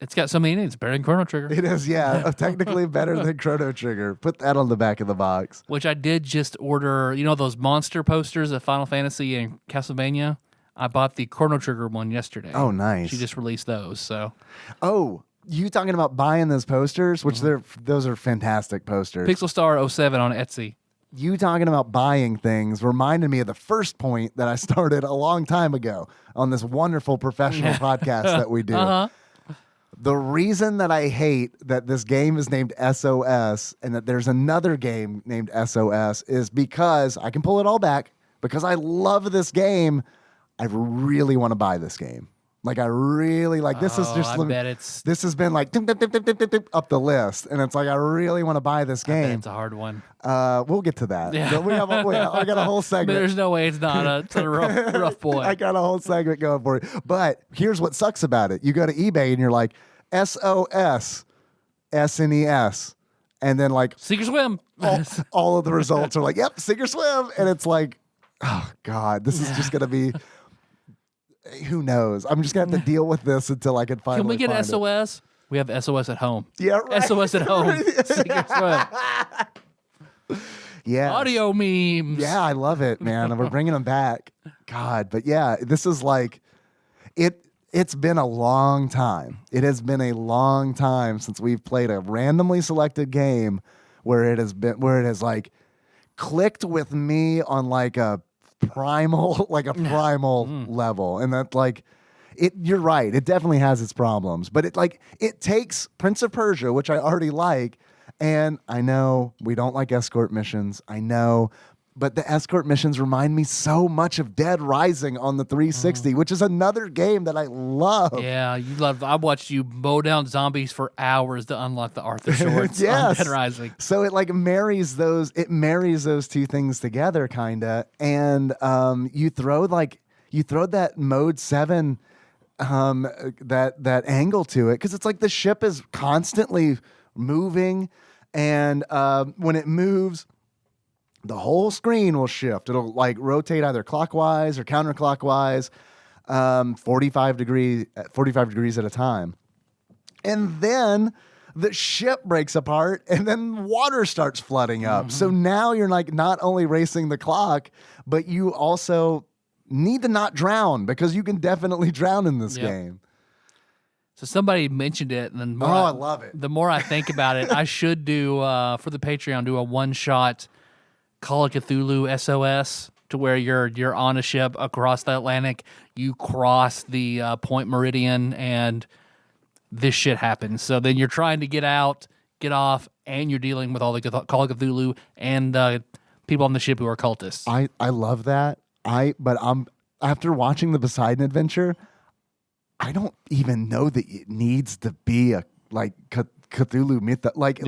it's got so many endings. Better than Chrono Trigger. it is, yeah, technically better than Chrono Trigger. Put that on the back of the box. Which I did just order. You know those monster posters of Final Fantasy and Castlevania? I bought the Chrono Trigger one yesterday. Oh, nice. She just released those, so Oh, you talking about buying those posters? Which those are fantastic posters. Pixel Star 07 on Etsy. You talking about buying things reminded me of the first point that I started a long time ago on this wonderful professional podcast that we do. The reason that I hate that this game is named SOS and that there's another game named SOS is because I can pull it all back because I love this game. I really want to buy this game. Like I really like this is just I bet it's this has been like up the list, and it's like I really want to buy this game. it's a hard one. We'll get to that. Yeah. I got a whole But segment. there's no way it's not it's a rough boy. I got a whole segment going for you. But here's what sucks about it: you go to eBay and you're like SOS, SNES, and then like Sink or swim. all of the results are like, yep, sink or swim, and it's like, oh god, this is just gonna be. Who knows? I'm just gonna have to deal with this until I can finally. Can we get find SOS? It. We have SOS at home. Yeah, right. SOS at home. Sink or swim. Yeah. Audio memes. Yeah, I love it, man. We're bringing them back. God, but yeah, this is like it. It's been a long time. It has been a long time since we've played a randomly selected game where it has like clicked with me on like a primal level, and that like it. You're right. It definitely has its problems, but it takes Prince of Persia, which I already like. And I know we don't like escort missions. I know, but the escort missions remind me so much of Dead Rising on the 360, which is another game that I love. Yeah, you love. I watched you mow down zombies for hours to unlock the Arthur shorts on Dead Rising. So it like marries those. It marries those two things together, kinda. And you throw that mode 7, that angle to it, because it's like the ship is constantly moving, and when it moves, the whole screen will shift. It'll like rotate either clockwise or counterclockwise, 45 degrees at a time. And then the ship breaks apart and then water starts flooding up. So now you're like not only racing the clock, but you also need to not drown, because you can definitely drown in this game. So somebody mentioned it, and then I love it. The more I think about it, I should do for the Patreon do a one-shot Call of Cthulhu SOS, to where you're on a ship across the Atlantic, you cross the Point Meridian, and this shit happens. So then you're trying to get out, get off, and you're dealing with all the Call of Cthulhu and people on the ship who are cultists. I love that. But after watching the Poseidon Adventure, I don't even know that it needs to be like Cthulhu myth. Like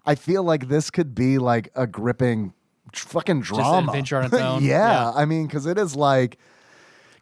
I feel like this could be like a gripping fucking drama. Just an adventure on its own. Yeah, I mean, because it is like.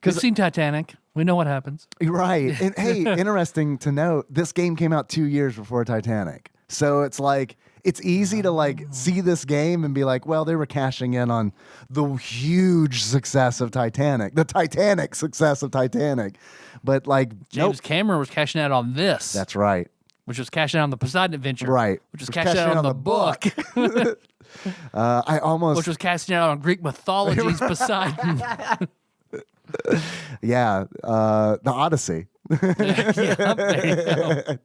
We've seen Titanic. We know what happens. Right. And hey, interesting to note, this game came out 2 years before Titanic. So it's like, it's easy to like see this game and be like, well, they were cashing in on the huge success of Titanic, the Titanic success of Titanic. But like, James Cameron was cashing out on this. That's right. Which was cashing out on the Poseidon Adventure. Right. Which was cashing out on the book. Which was cashing out on Greek mythology's Poseidon. Yeah, the Odyssey. There you go.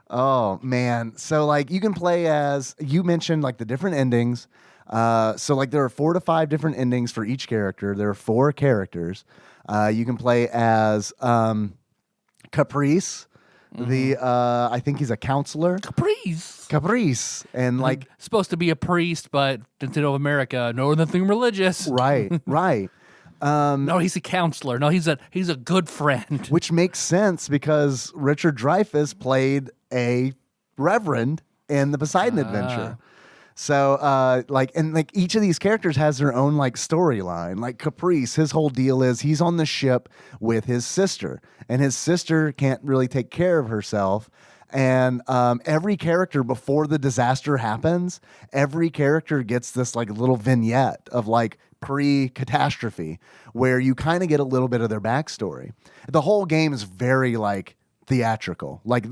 Oh man, so like you can play as, you mentioned like the different endings. So like there are 4 to 5 different endings for each character. There are 4 characters. You can play as Caprice. I think he's a counselor. Caprice, and like supposed to be a priest, but instead of America, no nothing religious. Right. No, he's a counselor. No, he's a good friend. Which makes sense because Richard Dreyfuss played a reverend in the Poseidon Adventure. So, like each of these characters has their own like storyline. Like Caprice, his whole deal is he's on the ship with his sister, and his sister can't really take care of herself. And every character before the disaster happens, every character gets this like little vignette of like pre-catastrophe where you kind of get a little bit of their backstory. The whole game is very like theatrical. Like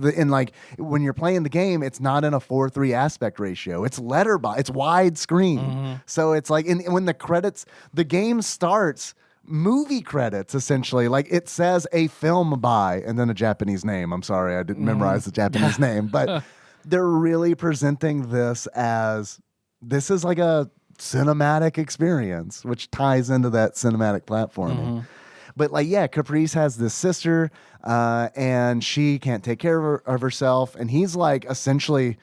when you're playing the game, it's not in a 4:3 aspect ratio. It's it's widescreen. So it's like when the game starts, movie credits essentially, like it says a film by and then a Japanese name. I'm sorry, I didn't memorize the Japanese name, but they're really presenting this as this is like a cinematic experience, which ties into that cinematic platforming. But like, yeah, Caprice has this sister, and she can't take care of herself, and he's like essentially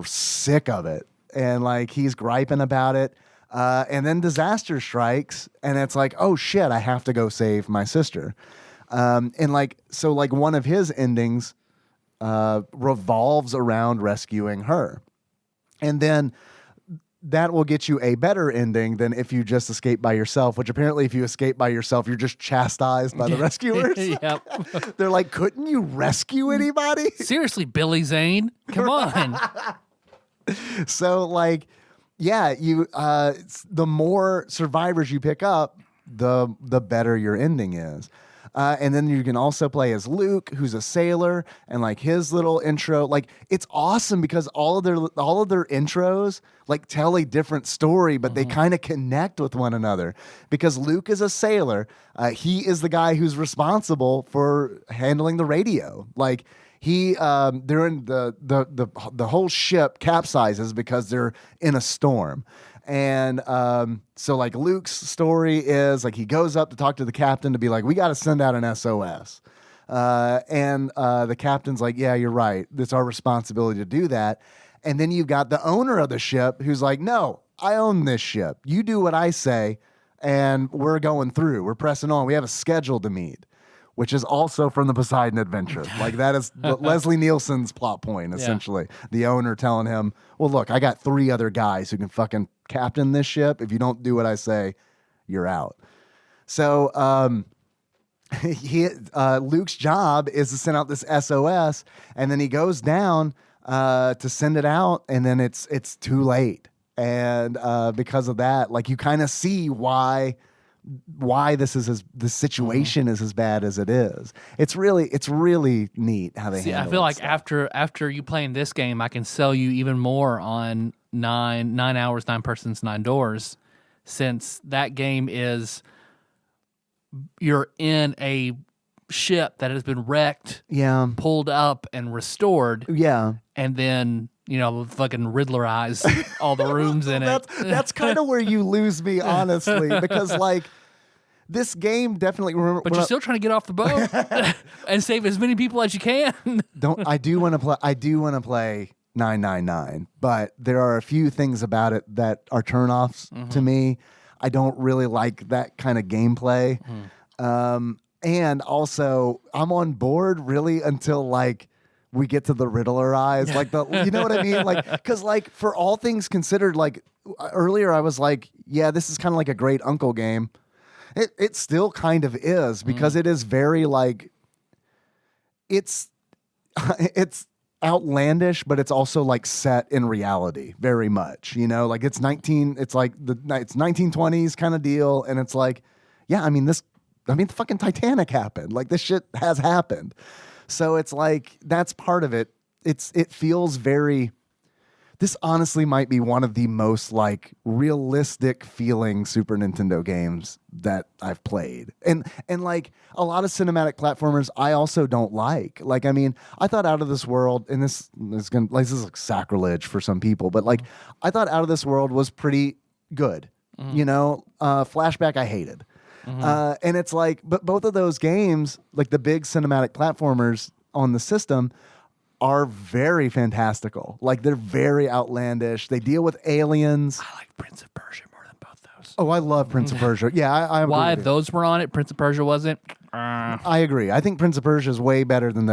sick of it, and like he's griping about it. And then disaster strikes, and it's like, oh shit, I have to go save my sister. And like, so like one of his endings revolves around rescuing her. And then that will get you a better ending than if you just escape by yourself, which apparently if you escape by yourself, you're just chastised by the rescuers. Yep. They're like, couldn't you rescue anybody? Seriously, Billy Zane, come on. So like, yeah, you the more survivors you pick up, the better your ending is. And then you can also play as Luke, who's a sailor, and like his little intro, like it's awesome because all of their intros like tell a different story, but they kind of connect with one another. Because Luke is a sailor, he is the guy who's responsible for handling the radio. Like he, they're in the whole ship capsizes because they're in a storm. And so like Luke's story is like he goes up to talk to the captain to be like, we got to send out an SOS. And the captain's like, yeah, you're right. It's our responsibility to do that. And then you've got the owner of the ship who's like, no, I own this ship. You do what I say. And we're going through. We're pressing on. We have a schedule to meet, which is also from the Poseidon Adventure. Like that is Leslie Nielsen's plot point, essentially. Yeah. The owner telling him, well, look, I got 3 other guys who can fucking captain this ship. If you don't do what I say, you're out. So Luke's job is to send out this SOS, and then he goes down to send it out, and then it's too late. And because of that, like you kind of see why this situation is as bad as it is. It's really neat how they handle it. I feel like after you playing this game, I can sell you even more on 9 hours, 9 persons, 9 doors, since that game is you're in a ship that has been wrecked, pulled up and restored, and then fucking Riddlerize all the rooms in it. That's kind of where you lose me, honestly, because like this game definitely. But you're still trying to get off the boat and save as many people as you can. I do want to play 999, but there are a few things about it that are turnoffs to me. I don't really like that kind of gameplay, and also I'm on board really until like we get to the Riddler eyes, like you know what I mean? Like, because like for all things considered, like earlier I was like, yeah, this is kind of like a great uncle game. It still kind of is because it is very like it's outlandish, but it's also like set in reality very much, you know, like it's 1920s kind of deal. And it's like, yeah, I mean, the fucking Titanic happened. Like this shit has happened. So it's like, that's part of it. It feels very, this honestly might be one of the most like realistic feeling Super Nintendo games that I've played. And like a lot of cinematic platformers I also don't like. Like, I mean, I thought Out of This World, and this is like sacrilege for some people, but like I thought Out of This World was pretty good. You know, Flashback I hated. And it's like, but both of those games, like the big cinematic platformers on the system, are very fantastical. Like they're very outlandish. They deal with aliens. I like Prince of Persia more than both those. Oh, I love Prince of Persia. Yeah, I agree Why with you. those were on it, Prince of Persia wasn't? I agree. I think Prince of Persia is way better than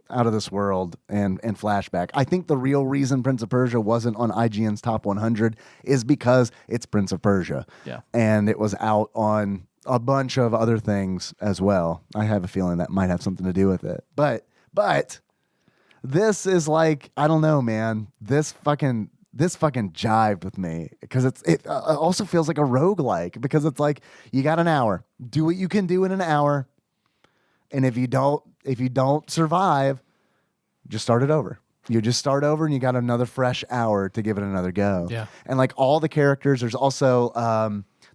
Out of This World and Flashback. I think the real reason Prince of Persia wasn't on IGN's top 100 is because it's Prince of Persia. Yeah. And it was out on a bunch of other things as well. I have a feeling that might have something to do with it. But this is like, I don't know, man. This fucking jived with me because it also feels like a roguelike because it's like you got an hour. Do what you can do in an hour. And if you don't survive, just start it over. You just start over and you got another fresh hour to give it another go. Yeah. And like all the characters, there's also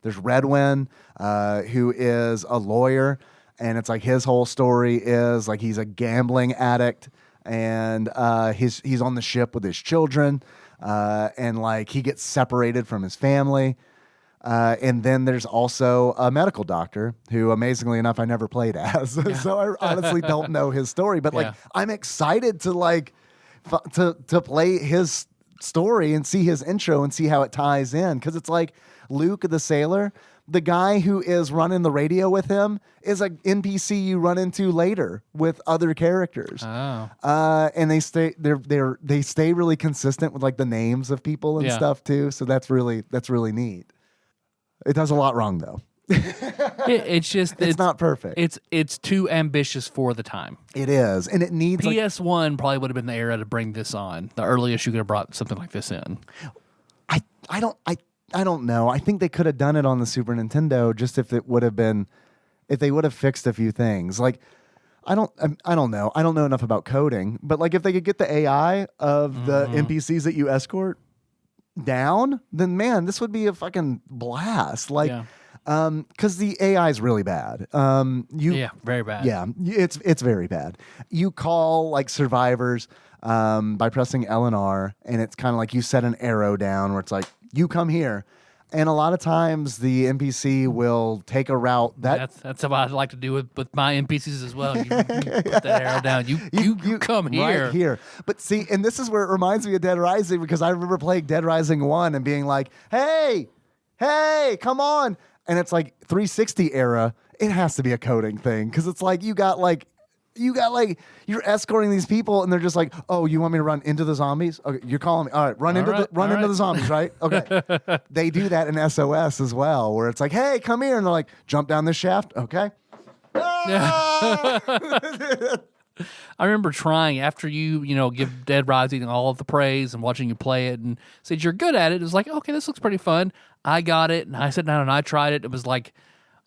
there's Redwin, who is a lawyer, and it's like his whole story is like he's a gambling addict. And he's on the ship with his children, and like he gets separated from his family. And then there's also a medical doctor who, amazingly enough, I never played as. So I honestly don't know his story. But like I'm excited to like to play his story and see his intro and see how it ties in, because it's like Luke the sailor. The guy who is running the radio with him is an NPC you run into later with other characters. Oh. And they stay really consistent with like the names of people and stuff too. So that's really neat. It does a lot wrong though. It's not perfect. It's too ambitious for the time. It is, and it needs PS1 probably would have been the era to bring this on. The earliest you could have brought something like this in. I don't know. I think they could have done it on the Super Nintendo just if they would have fixed a few things. Like, I don't know. I don't know enough about coding, but like if they could get the AI of the NPCs that you escort down, then man, this would be a fucking blast. Like, because the AI is really bad. Very bad. Yeah, it's very bad. You call like survivors by pressing L and R, and it's kind of like you set an arrow down where it's like, you come here. And a lot of times the NPC will take a route that's what I'd like to do with my NPCs as well. You put that arrow down. You come here. Right here. But see, and this is where it reminds me of Dead Rising, because I remember playing Dead Rising 1 and being like, hey, come on. And it's like 360 era. It has to be a coding thing, because it's like you're escorting these people and they're just like, oh, you want me to run into the zombies? Okay, you're calling me. All right, run into the zombies, right? Okay. They do that in SOS as well, where it's like, hey, come here. And they're like, jump down this shaft. Okay. I remember trying after you give Dead Rising all of the praise and watching you play it and said you're good at it. It was like, okay, this looks pretty fun. I got it and I sat down and I tried it. It was like,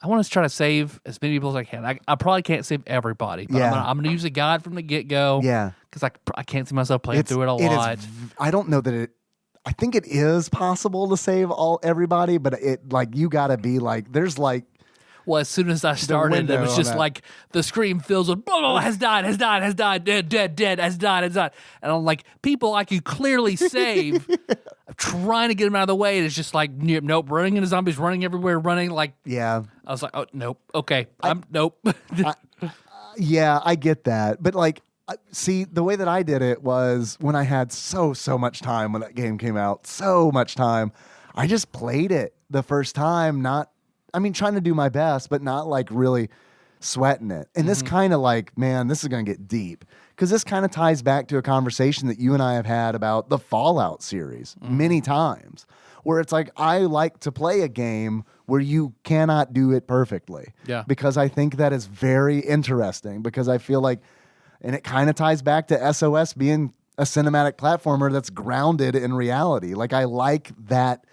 I want to try to save as many people as I can. I probably can't save everybody, but I'm going to use a guide from the get-go. Yeah. Because I can't see myself playing through it a lot. I don't know that I think it is possible to save everybody, but you got to be like, there's like, well, as soon as I started, it was just like the screen fills with has died, dead, has died. And I'm like, people I could clearly save. I'm trying to get them out of the way. And it's just like, nope, running into zombies, running everywhere, running like. Yeah. I was like, oh, nope. Okay. Nope. I get that. But like, see, the way that I did it was when I had so much time when that game came out, so much time, I just played it the first time, trying to do my best, but not like really sweating it. And this kind of like, man, this is going to get deep. because this kind of ties back to a conversation that you and I have had about the Fallout series many times, where it's like, I like to play a game where you cannot do it perfectly. Yeah. Because I think that is very interesting, because I feel like, and it kind of ties back to SOS being a cinematic platformer that's grounded in reality. Like, I like that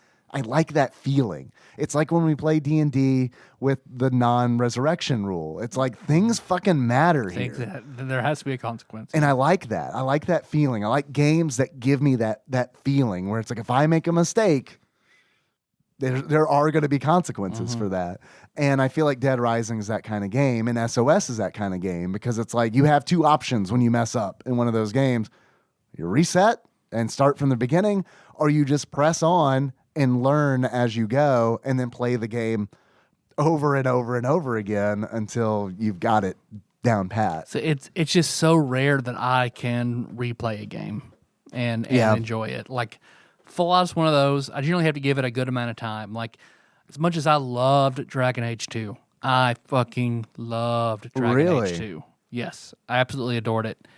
feeling. It's like when we play D&D with the non-resurrection rule. It's like things fucking matter here. There has to be a consequence. And I like that. I like that feeling. I like games that give me that feeling where it's like, if I make a mistake, there are going to be consequences for that. And I feel like Dead Rising is that kind of game, and SOS is that kind of game, because it's like you have two options when you mess up in one of those games. You reset and start from the beginning, or you just press on and learn as you go, and then play the game over and over and over again until you've got it down pat. So it's just so rare that I can replay a game and enjoy it. Like, Fallout's one of those. I generally have to give it a good amount of time. Like, as much as I loved Dragon Age 2, I fucking loved Dragon Age 2. Yes, I absolutely adored it.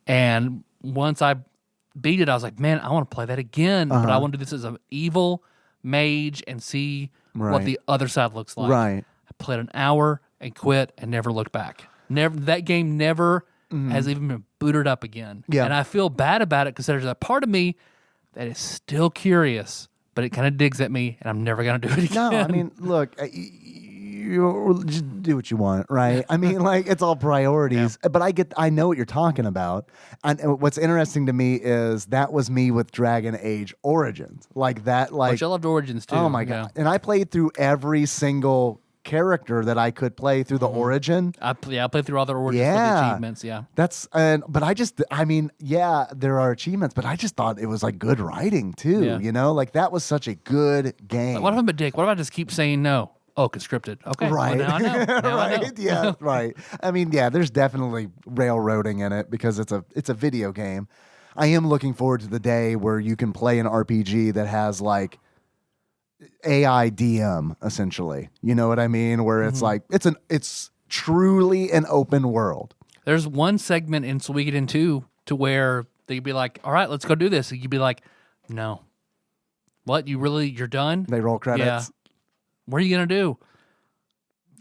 And once I beat it, I was like, man, I want to play that again, but I want to do this as an evil mage and see what the other side looks like. Right. I played an hour and quit and never looked back. That game never has even been booted up again. Yeah. And I feel bad about it because there's a part of me that is still curious, but it kind of digs at me, and I'm never going to do it again. No, I mean, look, you just do what you want, right? I mean, like, it's all priorities. Yeah. But I know what you're talking about. And what's interesting to me is that was me with Dragon Age Origins. Like that, like, which I loved Origins too. Oh my God. And I played through every single character that I could play through the Origin. I played through all the Origins for the achievements, That's, but there are achievements, but I just thought it was like good writing too, you know? Like, that was such a good game. Like, what if I'm a dick? What if I just keep saying no? Oh, conscripted. Okay. Right. Well, now I know. Now I know. Right. Yeah. Right. I mean, yeah, there's definitely railroading in it because it's a video game. I am looking forward to the day where you can play an RPG that has like AI DM essentially. You know what I mean? Where it's like it's truly an open world. There's one segment in Suikoden 2 to where they'd be like, "All right, let's go do this." And you'd be like, "No." What? You're done? They roll credits. Yeah. What are you going to do?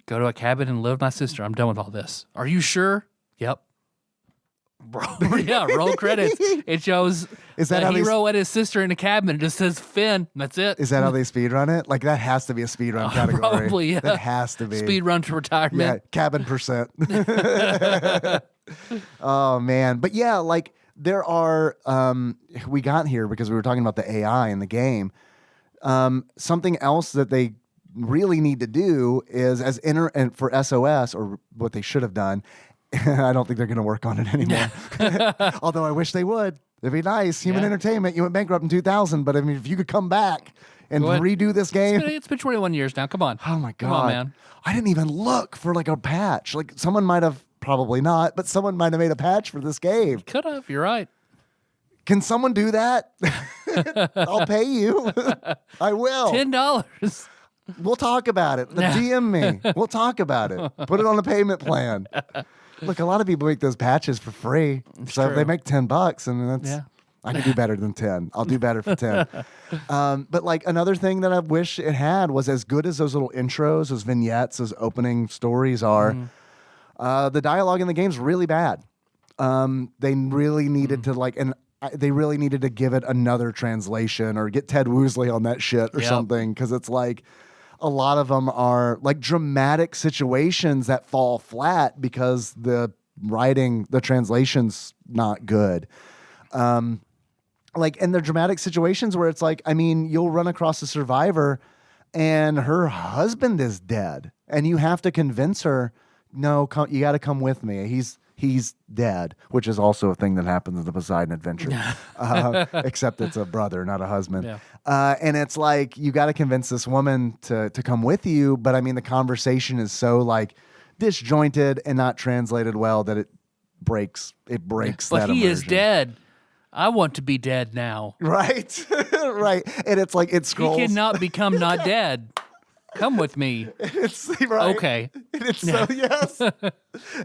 Go to a cabin and live with my sister. I'm done with all this. Are you sure? Yep. Roll credits. It shows a hero and his sister in a cabin. It just says Finn. That's it. Is that how they speedrun it? Like, that has to be a speedrun category. Probably, yeah. That has to be. Speedrun to retirement. Yeah, cabin percent. Oh, man. But yeah, like, there are, we got here because we were talking about the AI in the game. Something else that they really need to do is and for SOS, or what they should have done. I don't think they're going to work on it anymore. Although I wish they would. It'd be nice. Human Entertainment, you went bankrupt in 2000, but I mean, if you could come back and redo this game. It's been 21 years now. Come on. Oh my God. Come on, man. I didn't even look for like a patch. Like, someone might have, probably not, but someone might have made a patch for this game. Could have. You're right. Can someone do that? I'll pay you. I will. $10. We'll talk about it. DM me. We'll talk about it. Put it on a payment plan. Look, a lot of people make those patches for free. So if they make $10, and that's I could do better than 10. I'll do better for 10. But like, another thing that I wish it had was, as good as those little intros, those vignettes, those opening stories are, the dialogue in the game's really bad. They really needed to they really needed to give it another translation, or get Ted Woosley on that shit or something. Because it's like, a lot of them are like dramatic situations that fall flat because the writing, the translation's not good. Like, and the dramatic situations where it's like, I mean, you'll run across a survivor and her husband is dead, and you have to convince her, no, you got to come with me. He's dead, which is also a thing that happens in the Poseidon Adventure, except it's a brother, not a husband. Yeah. And it's like, you got to convince this woman to come with you. But I mean, the conversation is so like disjointed and not translated well that it breaks that But he immersion. is dead. I want to be dead now. Right. Right. And it's like, it scrolls. He cannot become not dead. Come with me. It's right. Okay. It's so yes.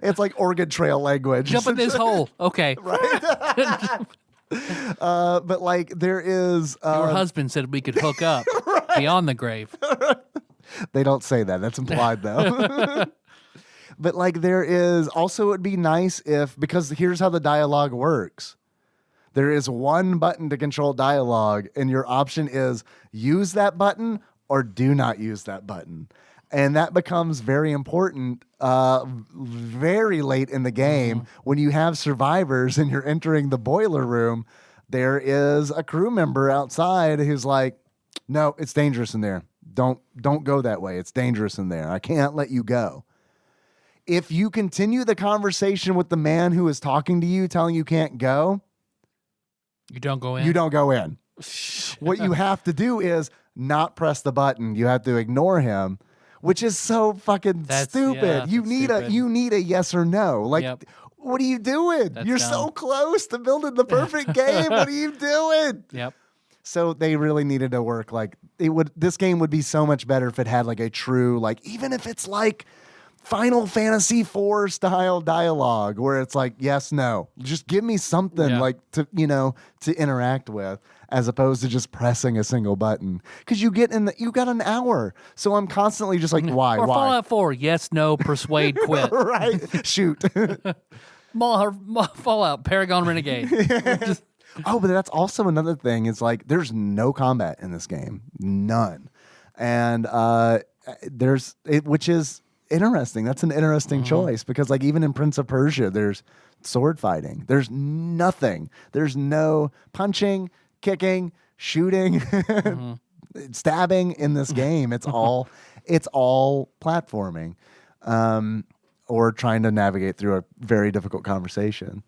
It's like Oregon Trail language. Jump in this hole. Okay. Right. But like there is Your husband said we could hook up beyond the grave. They don't say that. That's implied though. But like there is also, it would be nice if, because here's how the dialogue works. There is one button to control dialogue, and your option is use that button or do not use that button. And that becomes very important very late in the game when you have survivors and you're entering the boiler room. There is a crew member outside who's like, no, it's dangerous in there. Don't go that way. It's dangerous in there. I can't let you go. If you continue the conversation with the man who is talking to you, telling you can't go, you don't go in. You don't go in. What you have to do is not press the button. You have to ignore him, which is so fucking stupid. You need a yes or no. Like, what are you doing? You're so close to building the perfect game. What are you doing? Yep. So they really needed to work. Like this game would be so much better if it had like a true, like, even if it's like Final Fantasy IV style dialogue where it's like, yes, no, just give me something like to interact with, as opposed to just pressing a single button. Cause you got an hour. So I'm constantly just like, why? Or Fallout 4, yes, no, persuade, quit. Right. Shoot. Fallout, Paragon Renegade. Oh, but that's also another thing. It's like, there's no combat in this game. None. And which is interesting. That's an interesting choice, because like even in Prince of Persia, there's sword fighting. There's nothing. There's no punching, kicking, shooting, stabbing in this game. It's all platforming, or trying to navigate through a very difficult conversation.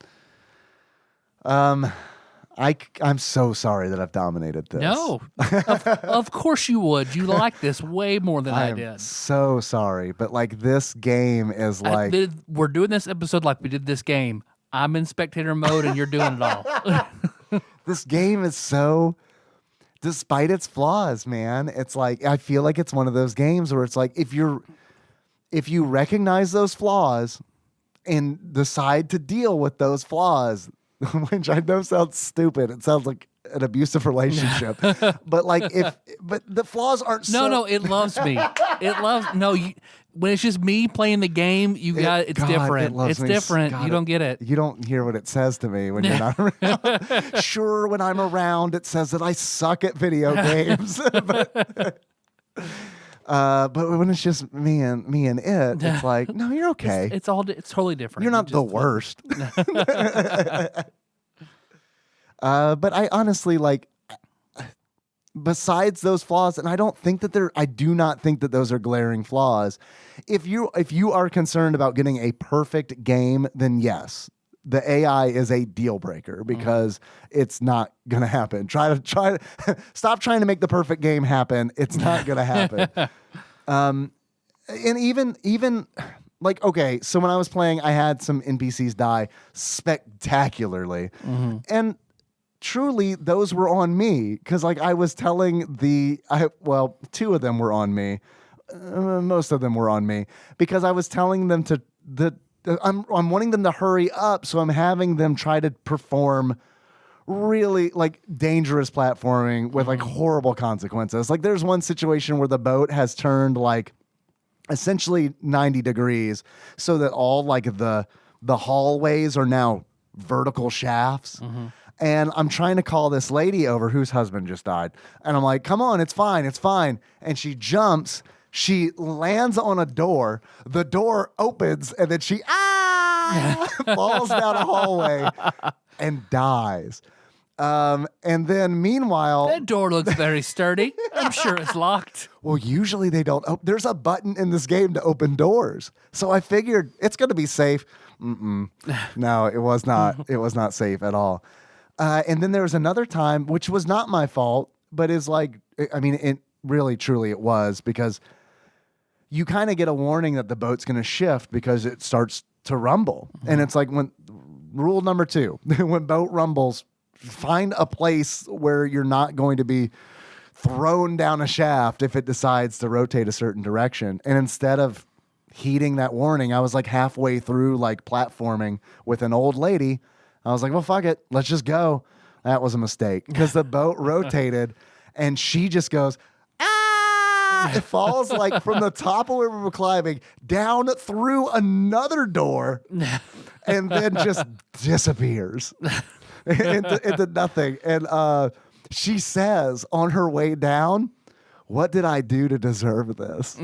I'm so sorry that I've dominated this. No, of course you would. You like this way more than I did. So sorry, but like this game is like we're doing this episode like we did this game. I'm in spectator mode and you're doing it all. This game is so, despite its flaws, man, it's like I feel like it's one of those games where it's like if you recognize those flaws and decide to deal with those flaws, which I know sounds stupid. It sounds like an abusive relationship. But like but the flaws aren't No, it loves me. When it's just me playing the game, it's different. It's different. You don't get it. You don't hear what it says to me when you're not around. Sure, when I'm around, it says that I suck at video games. But when it's just me and it, it's like, no, you're okay. It's totally different. You're not the worst. But I honestly like, besides those flaws, and I do not think that those are glaring flaws. If you are concerned about getting a perfect game, then yes, the AI is a deal breaker, because it's not going to happen. Stop trying to make the perfect game happen. It's not going to happen. And even like, okay, so when I was playing, I had some NPCs die spectacularly. And truly, those were on me, because like I was telling two of them were on me. Most of them were on me, because I was telling them I'm wanting them to hurry up, so I'm having them try to perform really like dangerous platforming with like horrible consequences. Like there's one situation where the boat has turned like essentially 90 degrees, so that all like the hallways are now vertical shafts. And I'm trying to call this lady over whose husband just died. And I'm like, come on, it's fine, it's fine. And she jumps, she lands on a door, the door opens, and then she falls down a hallway and dies. And then meanwhile, that door looks very sturdy. I'm sure it's locked. Well, usually they don't. There's a button in this game to open doors. So I figured it's going to be safe. No, it was not. It was not safe at all. And then there was another time, which was not my fault, but is like, I mean, it really, truly it was, because you kind of get a warning that the boat's going to shift because it starts to rumble. And it's like rule number 2, when boat rumbles, find a place where you're not going to be thrown down a shaft if it decides to rotate a certain direction. And instead of heeding that warning, I was like halfway through like platforming with an old lady. I was like, well, fuck it. Let's just go. That was a mistake because the boat rotated and she just goes, ah! It falls like from the top of where we were climbing down through another door and then just disappears into nothing. And she says on her way down, what did I do to deserve this?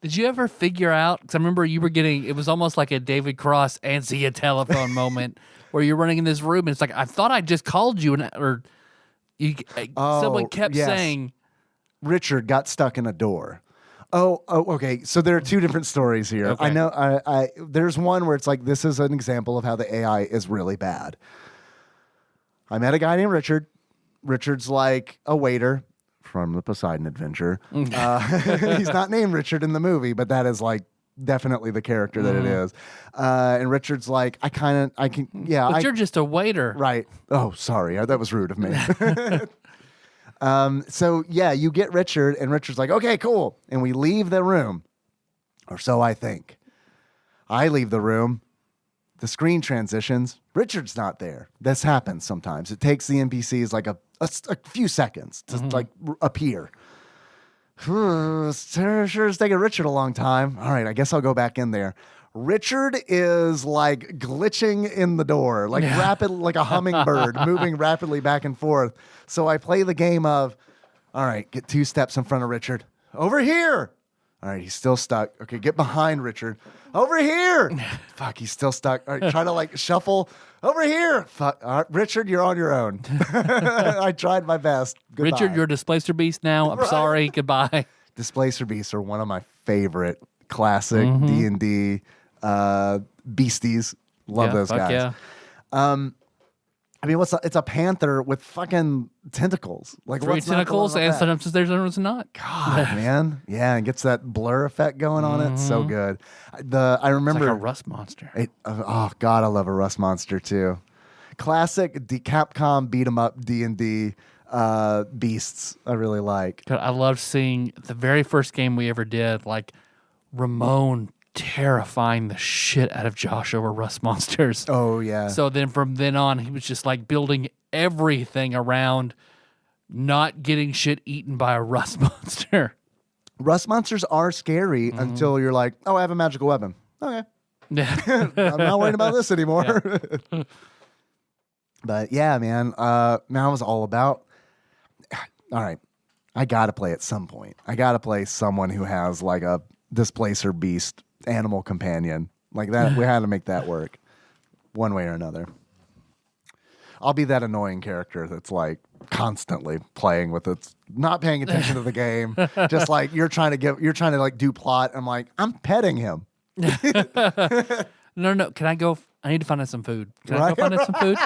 Did you ever figure out? Because I remember you were getting, it was almost like a David Cross answer a telephone moment where you're running in this room and it's like, I thought I just called you, or someone kept saying. Richard got stuck in a door. Oh, okay. So there are two different stories here. Okay. I know. There's one where it's like, this is an example of how the AI is really bad. I met a guy named Richard. Richard's like a waiter from the Poseidon Adventure. He's not named Richard in the movie, but that is like definitely the character that it is. And Richard's like, But you're just a waiter. Right. Oh, sorry. That was rude of me. So yeah, you get Richard and Richard's like, okay, cool. And we leave the room, or so I think. I leave the room. The screen transitions. Richard's not there. This happens sometimes. It takes the NPCs like a few seconds to like appear. Sure is taking Richard a long time. All right, I guess I'll go back in there. Richard is like glitching in the door, like rapid, like a hummingbird, moving rapidly back and forth. So I play the game of, all right, get 2 steps in front of Richard. Over here. All right, he's still stuck. Okay, get behind Richard. Over here. Fuck, he's still stuck. All right, try to like shuffle. Over here. Fuck, all right, Richard, you're on your own. I tried my best. Goodbye. Richard, you're a displacer beast now. I'm sorry. Goodbye. Displacer beasts are one of my favorite classic D&D beasties. Love those guys. Yeah. I mean, it's a panther with fucking tentacles. Like 3 tentacles, and sometimes there's not. God, man. Yeah, and gets that blur effect going on it. So good. I remember it's like a rust monster. Oh God, I love a rust monster too. Classic Capcom beat 'em up D&D beasts. I really like. God, I love seeing the very first game we ever did, like Ramon terrifying the shit out of Josh over rust monsters. Oh yeah. So then from then on, he was just like building everything around not getting shit eaten by a rust monster. Rust monsters are scary until you're like, oh, I have a magical weapon. Okay. I'm not worried about this anymore. Yeah. But yeah, man, I was all about, all right, I got to play at some point. I got to play someone who has like a displacer beast animal companion. Like that, we had to make that work one way or another. I'll be that annoying character that's like constantly playing with it, not paying attention to the game. Just like you're trying to like do plot. I'm like, I'm petting him. No. Can I go? I need to find out some food. Can I go find out some food?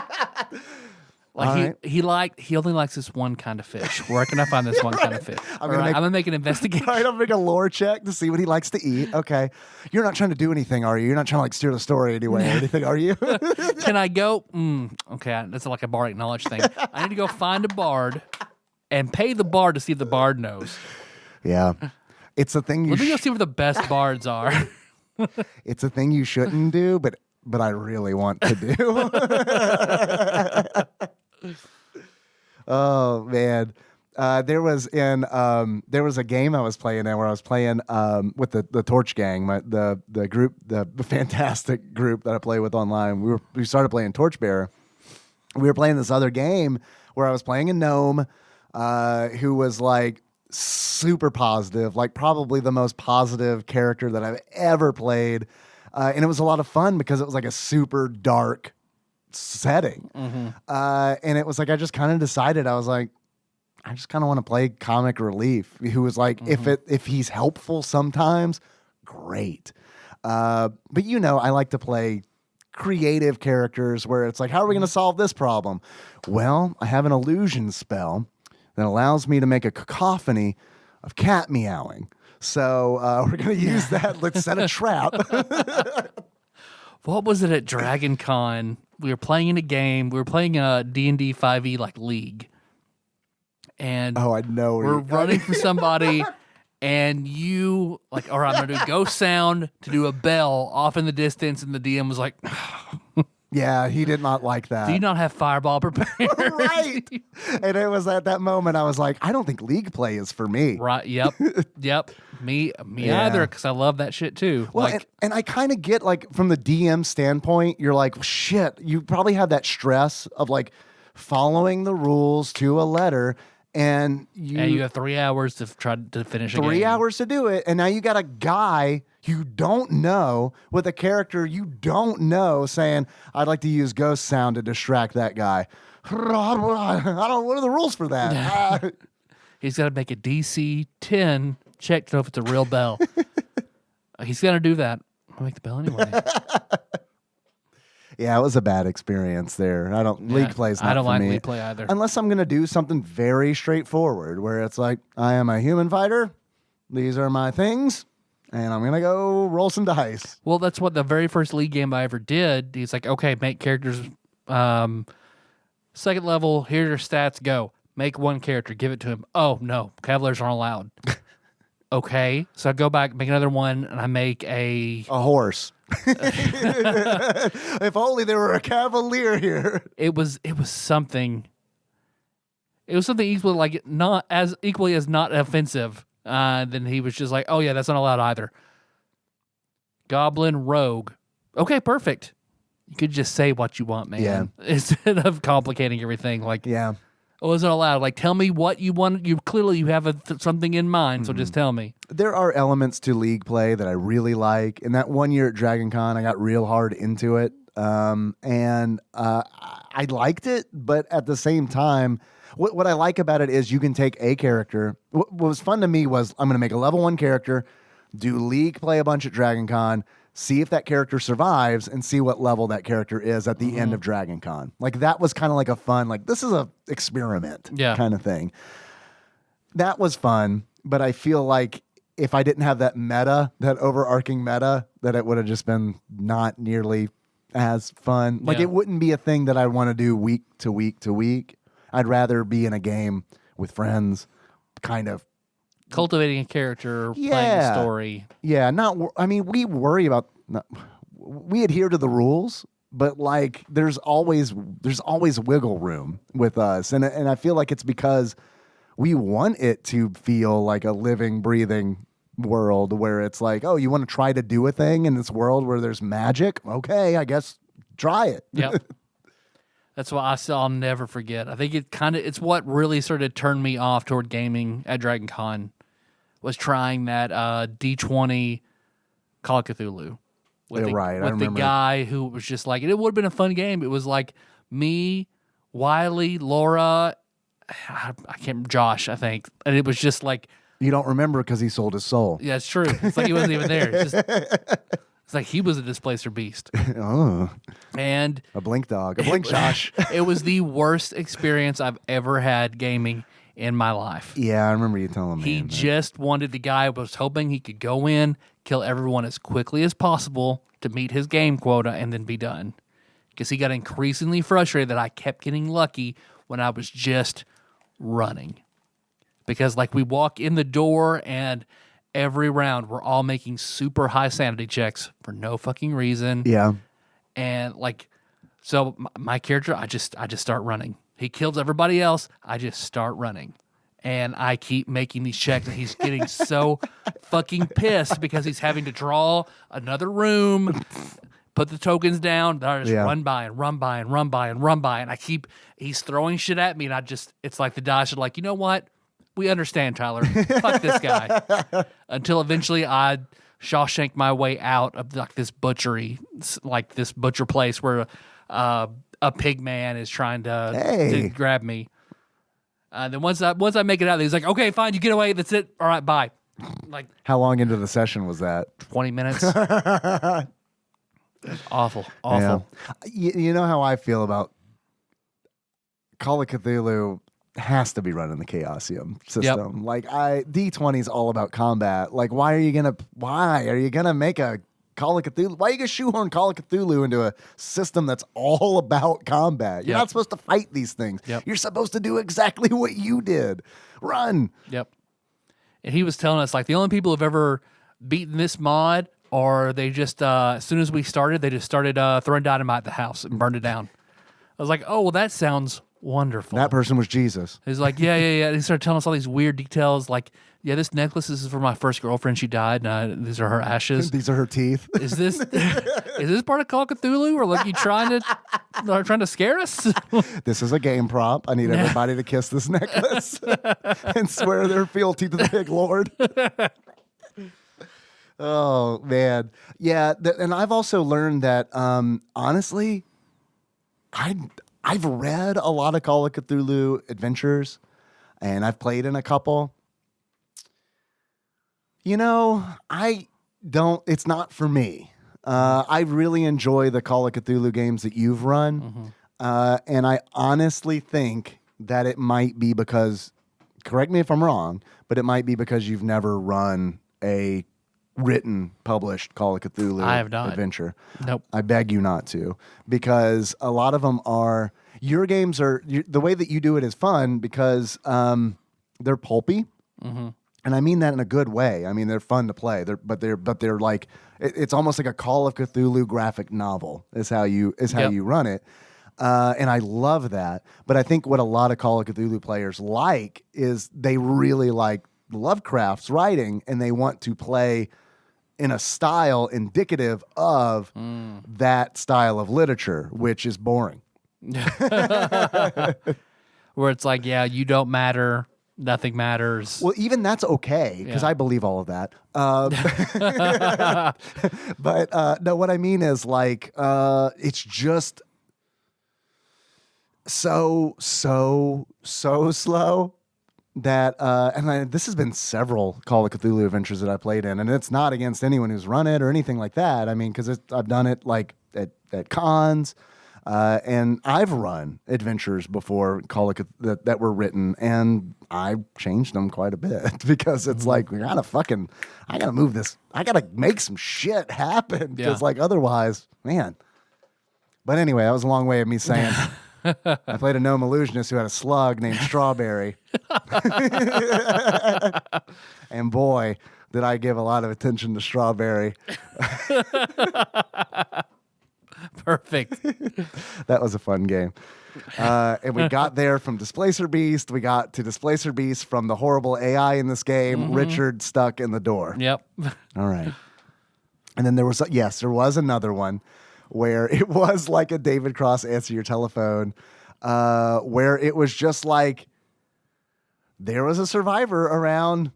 Like he only likes this one kind of fish. Where can I find this one kind of fish? I'm gonna make an investigation. Right, I'm gonna make a lore check to see what he likes to eat. Okay, you're not trying to do anything, are you? You're not trying to like steer the story anyway or anything, are you? Can I go? Okay, that's like a bardic knowledge thing. I need to go find a bard and pay the bard to see if the bard knows. Yeah, it's a thing. Let me go see where the best bards are. It's a thing you shouldn't do, but I really want to do. Oh man, there was a game I was playing in where I was playing with the Torch Gang, the group, the fantastic group that I play with online. We started playing Torchbearer. We were playing this other game where I was playing a gnome who was like super positive, like probably the most positive character that I've ever played, and it was a lot of fun because it was like a super dark setting. And it was like I just kind of decided, I was like, I just kind of want to play comic relief who was like, if he's helpful sometimes, great. But I like to play creative characters where it's like, how are we going to solve this problem? Well, I have an illusion spell that allows me to make a cacophony of cat meowing. So we're going to use that. Let's set a trap. What was it at Dragon Con? We were playing in a game. We were playing a D&D 5e like league. and Oh, I know. we're running for somebody, and you like, all right, I'm gonna do ghost sound to do a bell off in the distance, and the DM was like, Yeah, he did not like that. do you not have fireball prepared? Right. And it was at that moment I was like, I don't think League play is for me. Right. Yep. Me Yeah. either, because I love that shit too. Well, like, and I kind of get like from the DM standpoint, you're like, shit, you probably have that stress of like following the rules to a letter, and you have 3 hours to try to finish a game. 3 hours to do it, and now you got a guy you don't know with a character you don't know saying, I'd like to use ghost sound to distract that guy. I don't. What are the rules for that? He's got to make a DC 10 check to know if it's a real bell. He's going to do that. I'll make the bell anyway. Yeah, it was a bad experience there. League play's not I don't for like me. League play either. Unless I'm going to do something very straightforward where it's like, I am a human fighter. These are my things. And I'm going to go roll some dice. Well, that's what the very first League game I ever did. He's like, okay, make characters second level. Here's your stats. Go. Make one character. Give it to him. Oh, no. Cavaliers aren't allowed. Okay. So I go back, make another one, and I make a horse. If only there were a cavalier here. It was something. It was something equally as not offensive. Then he was just like, oh yeah, that's not allowed either. Goblin rogue. Okay, perfect. You could just say what you want, man. Yeah. Instead of complicating everything. Like, Yeah. oh, it's not allowed. Like, tell me what you want. You have something in mind, so just tell me. There are elements to League play that I really like. And that one year at Dragon Con, I got real hard into it. I liked it, but at the same time, what I like about it is you can take a character. What was fun to me was I'm going to make a level 1 character, do League play a bunch at Dragon Con, see if that character survives, and see what level that character is at the end of Dragon Con. Like, that was kind of like a fun, like, this is a experiment kind of thing. That was fun, but I feel like if I didn't have that meta, that overarching meta, that it would have just been not nearly as fun. Like, it wouldn't be a thing that I want to do week to week to week. I'd rather be in a game with friends, kind of Cultivating a character, playing a story. Yeah, we worry about, we adhere to the rules, but like there's always wiggle room with us, and I feel like it's because we want it to feel like a living, breathing world where it's like, oh, you want to try to do a thing in this world where there's magic? Okay, I guess try it. Yep. That's what I'll never forget. I think it's what really sort of turned me off toward gaming at Dragon Con was trying that D20 Call of Cthulhu. With the guy who was just like, it would have been a fun game. It was like me, Wiley, Laura, Josh, I think. And it was just like. You don't remember because he sold his soul. Yeah, it's true. It's like he wasn't even there. It's like he was a displacer beast. Oh. And a blink dog. A blink Josh. It was the worst experience I've ever had gaming in my life. Yeah, I remember you telling me. He just wanted, the guy was hoping he could go in, kill everyone as quickly as possible to meet his game quota and then be done. Because he got increasingly frustrated that I kept getting lucky when I was just running. Because like we walk in the door and every round we're all making super high sanity checks for no fucking reason. Yeah. And like, so my character, I just start running. He kills everybody else. I just start running. And I keep making these checks, and he's getting so fucking pissed because he's having to draw another room, put the tokens down. Then I just run by and run by and run by and run by. And he's throwing shit at me, and it's like the dice are like, you know what? We understand, Tyler. Fuck this guy. Until eventually I Shawshank my way out of like this butchery, like this butcher place where a pig man is trying to grab me. Then once I make it out, he's like, okay, fine, you get away. That's it. All right, bye. Like, how long into the session was that? 20 minutes. Awful. Yeah. You know how I feel about Call of Cthulhu has to be running the Chaosium system. Yep. Like D20 is all about combat. Like, why are you gonna make a Call of Cthulhu? Why are you gonna shoehorn Call of Cthulhu into a system that's all about combat? You're Yep. not supposed to fight these things. Yep. You're supposed to do exactly what you did. Run. Yep. And he was telling us, like, the only people who've ever beaten this mod are they just, as soon as we started, they just started throwing dynamite at the house and burned it down. I was like, oh, well, that sounds wonderful. That person was Jesus. He's like, yeah. He started telling us all these weird details, like, yeah, this necklace is for my first girlfriend. She died, and these are her ashes. These are her teeth. Is this part of Call of Cthulhu, or like you trying to scare us? This is a game prop. I need everybody to kiss this necklace and swear their fealty to the big Lord. Oh, man. Yeah, and I've also learned that, honestly, I've read a lot of Call of Cthulhu adventures, and I've played in a couple. You know, it's not for me. I really enjoy the Call of Cthulhu games that you've run. And I honestly think that it might be because, correct me if I'm wrong, but it might be because you've never run a written, published Call of Cthulhu I have not. adventure. Nope. I beg you not to, because a lot of them are, your games are, the way that you do it is fun because they're pulpy. And I mean that in a good way. I mean, they're fun to play. They're like, it's almost like a Call of Cthulhu graphic novel is how you run it. And I love that. But I think what a lot of Call of Cthulhu players like is they really like Lovecraft's writing, and they want to play in a style indicative of that style of literature, which is boring. Where it's like, yeah, you don't matter. Nothing matters. Well, even that's okay, because I believe all of that. But no, what I mean is like, it's just so slow that, this has been several Call of Cthulhu adventures that I played in, and it's not against anyone who's run it or anything like that. I mean, because I've done it like at cons. And I've run adventures before that were written, and I've changed them quite a bit because it's like, I gotta move this. I gotta make some shit happen because like otherwise, man. But anyway, that was a long way of me saying I played a gnome illusionist who had a slug named Strawberry. And boy, did I give a lot of attention to Strawberry. Perfect. That was a fun game. And we got there from Displacer Beast. We got to Displacer Beast from the horrible AI in this game, Richard stuck in the door. Yep. All right. And then there was another one where it was like a David Cross Answer Your Telephone, where it was just like there was a survivor around,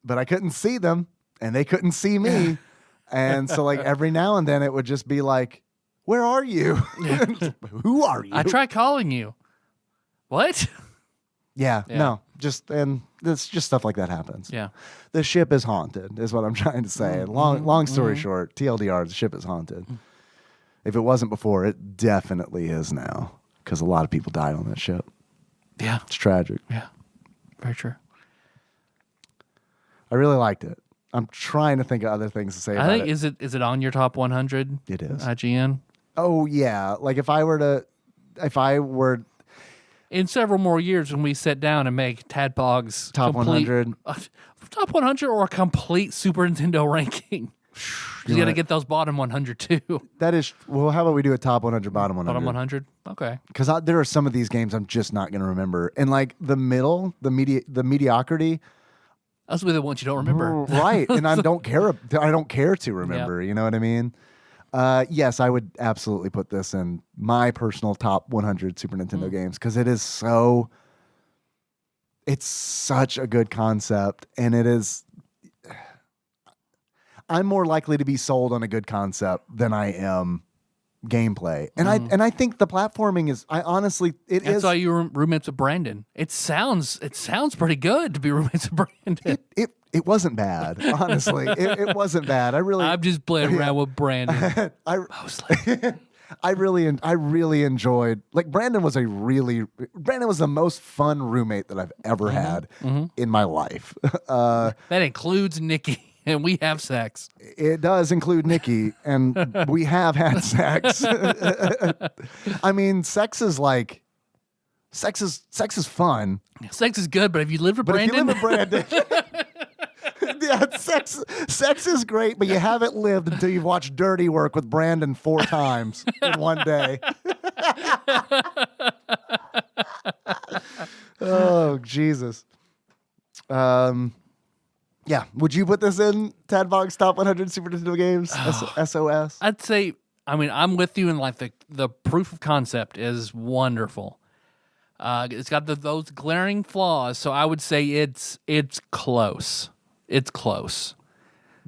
but I couldn't see them and they couldn't see me. And so like every now and then it would just be like, where are you? Who are you? I tried calling you. What? Yeah, no, and it's just stuff like that happens. Yeah. The ship is haunted is what I'm trying to say. Long story short, TLDR, the ship is haunted. If it wasn't before, it definitely is now, because a lot of people died on that ship. Yeah. It's tragic. Yeah. Very true. I really liked it. I'm trying to think of other things to say about it. Is it on your top 100? It is. IGN? Oh, yeah. Like if I were in several more years when we sit down and make TADPOG's top 100. Top 100 or a complete Super Nintendo ranking. You got to get those bottom 100 too. That is, well, how about we do a top 100, bottom 100? Bottom 100? Okay. Because there are some of these games I'm just not going to remember. And like the middle, the mediocrity. That's the one you don't remember. Right. And I don't care to remember. Yep. You know what I mean? Yes, I would absolutely put this in my personal top 100 Super Nintendo games, because it's such a good concept, and I'm more likely to be sold on a good concept than I am gameplay. And I think the platforming is, That's why you were roommates with Brandon. It sounds pretty good to be roommates with Brandon. It wasn't bad, honestly. It wasn't bad. I'm just playing around with Brandon. Mostly. I really enjoyed, like, Brandon was the most fun roommate that I've ever had in my life. That includes Nikki. And we have sex. It does include Nikki, and we have had sex. I mean, sex is fun. Sex is good, but if you live with But Brandon, if you live with Brandon, yeah, sex is great, but you haven't lived until you've watched Dirty Work with Brandon 4 times in one day. Oh, Jesus. Yeah. Would you put this in TADPOG's top 100 Super Nintendo games? SOS? I'd say, I mean, I'm with you in like the proof of concept is wonderful. It's got those glaring flaws, so I would say it's close. It's close.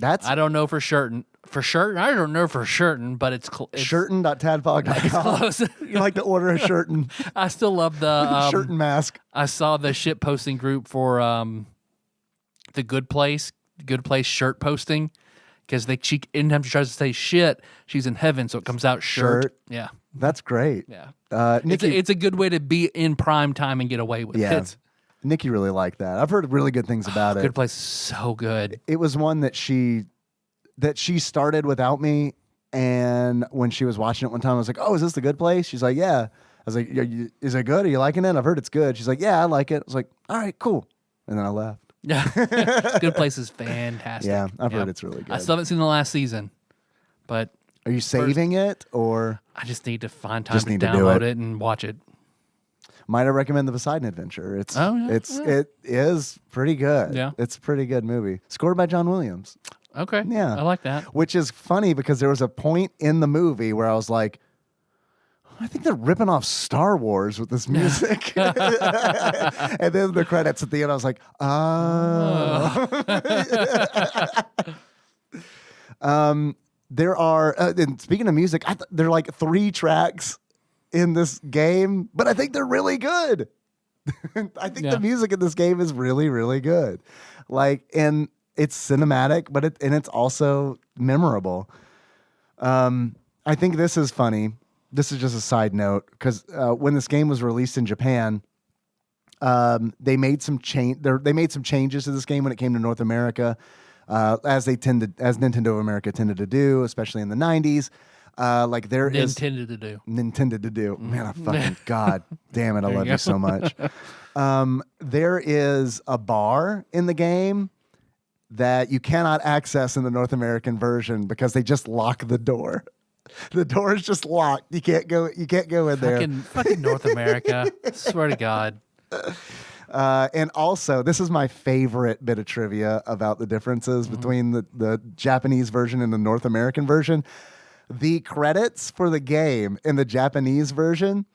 I don't know for certain. I don't know for certain, but it's Shirtin.tadpog.com. close. You like to order a shirtin. I still love the Shirtin mask. I saw the shit posting group for the Good Place shirt posting because she anytime she tries to say shit, she's in heaven, so it comes out shirt. Yeah, that's great. Yeah, Nikki, it's a good way to be in prime time and get away with it. Nikki really liked that. I've heard really good things about it. Good Place is so good. It was one that she started without me, and when she was watching it one time, I was like, "Oh, is this the Good Place?" She's like, "Yeah." I was like, "Is it good? Are you liking it?" I've heard it's good. She's like, "Yeah, I like it." I was like, "All right, cool," and then I left. Yeah, Good Place is fantastic. Yeah, I've heard it's really good. I still haven't seen the last season, but are you saving it or? I just need to find time to download it and watch it. Might I recommend the Poseidon Adventure? It is pretty good. Yeah, it's a pretty good movie. Scored by John Williams. Okay, yeah, I like that. Which is funny because there was a point in the movie where I was like, I think they're ripping off Star Wars with this music. And then the credits at the end, I was like, oh. There are, and speaking of music, there are like 3 tracks in this game, but I think they're really good. I think the music in this game is really, really good. And it's cinematic, but it's also memorable. I think this is funny. This is just a side note because when this game was released in Japan, they made some changes to this game when it came to North America, as Nintendo of America tended to do, especially in the 90s. Nintendo to do. Man, I fucking God damn it, I love you so much. There is a bar in the game that you cannot access in the North American version because they just lock the door. The door is just locked. You can't go in there. Fucking North America. Swear to God. And also, this is my favorite bit of trivia about the differences between the Japanese version and the North American version. The credits for the game in the Japanese version,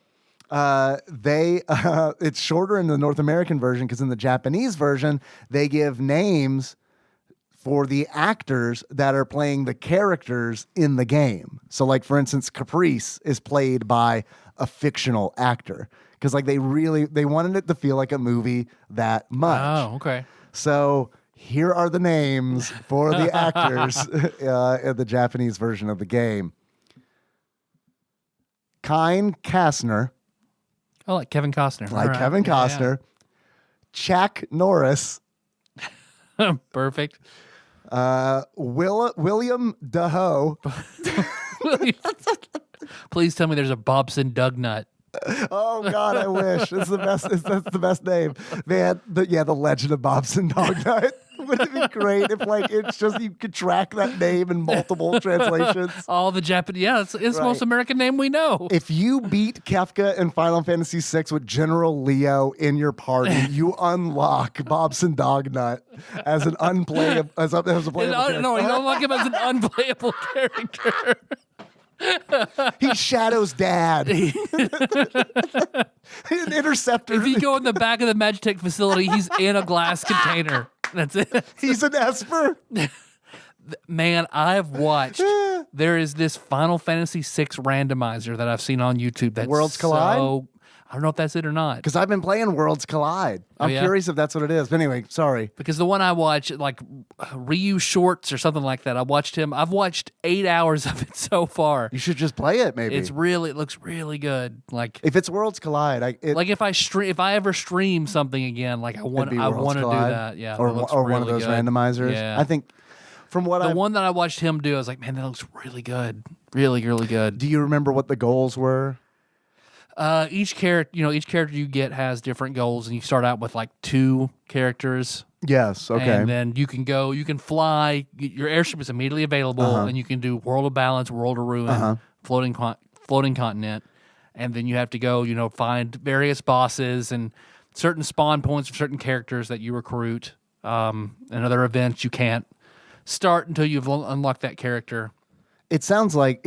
it's shorter in the North American version because in the Japanese version, they give names for the actors that are playing the characters in the game. So like, for instance, Caprice is played by a fictional actor because like they wanted it to feel like a movie that much. Oh, okay. So here are the names for the actors in the Japanese version of the game. Kine Kastner. Oh, like Kevin Costner. Kevin Costner. Yeah. Chuck Norris. Perfect. William Dahoe. Please tell me there's a Bobson Dugnut. Oh God, I wish. It's the best. That's the best name, man. The Legend of Bobson Dugnut. Wouldn't it be great if it's just you could track that name in multiple translations? All the Japanese, it's the most American name we know. If you beat Kefka in Final Fantasy VI with General Leo in your party, you unlock Bobson Dognut as an unplayable character. No, you unlock him as an unplayable character. He's Shadow's dad. An interceptor. If you go in the back of the Magitech facility, he's in a glass container. That's it. He's an Esper. Man, I've watched. There is this Final Fantasy VI randomizer that I've seen on YouTube. That's Worlds Collide? I don't know if that's it or not. Because I've been playing Worlds Collide. I'm curious if that's what it is. But anyway, sorry. Because the one I watch, like Ryu Shorts or something like that, I've watched 8 hours of it so far. You should just play it, maybe. It looks really good. Like if it's Worlds Collide, if I ever stream something again, like I want to do that. Yeah, or one of those randomizers. Yeah. I think From what the one that I watched him do, I was like, man, that looks really good, really, really good. Do you remember what the goals were? Each character you get has different goals, and you start out with like 2 characters. Yes. Okay. And then you can fly. Your airship is immediately available, and you can do World of Balance, World of Ruin, floating continent, and then you have to go, find various bosses and certain spawn points for certain characters that you recruit, and other events you can't start until you've unlocked that character. It sounds like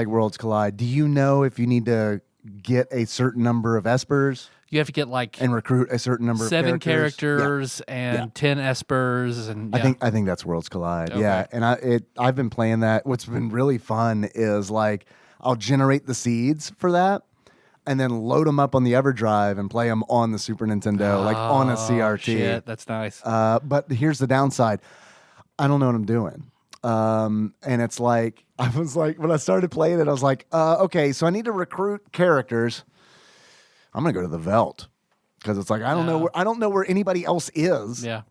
Worlds Collide. Do you know if you need to get a certain number of Espers? You have to get like and recruit a certain number of 7 characters and 10 Espers, and I think that's Worlds Collide. Okay. Yeah, and I've been playing that. What's been really fun is like I'll generate the seeds for that, and then load them up on the EverDrive and play them on the Super Nintendo, like on a CRT. Shit, that's nice. But here's the downside: I don't know what I'm doing. And it's like, I was like, when I started playing it, I was like, okay, so I need to recruit characters. I'm going to go to the Velt because it's like, I don't know where anybody else is. Yeah.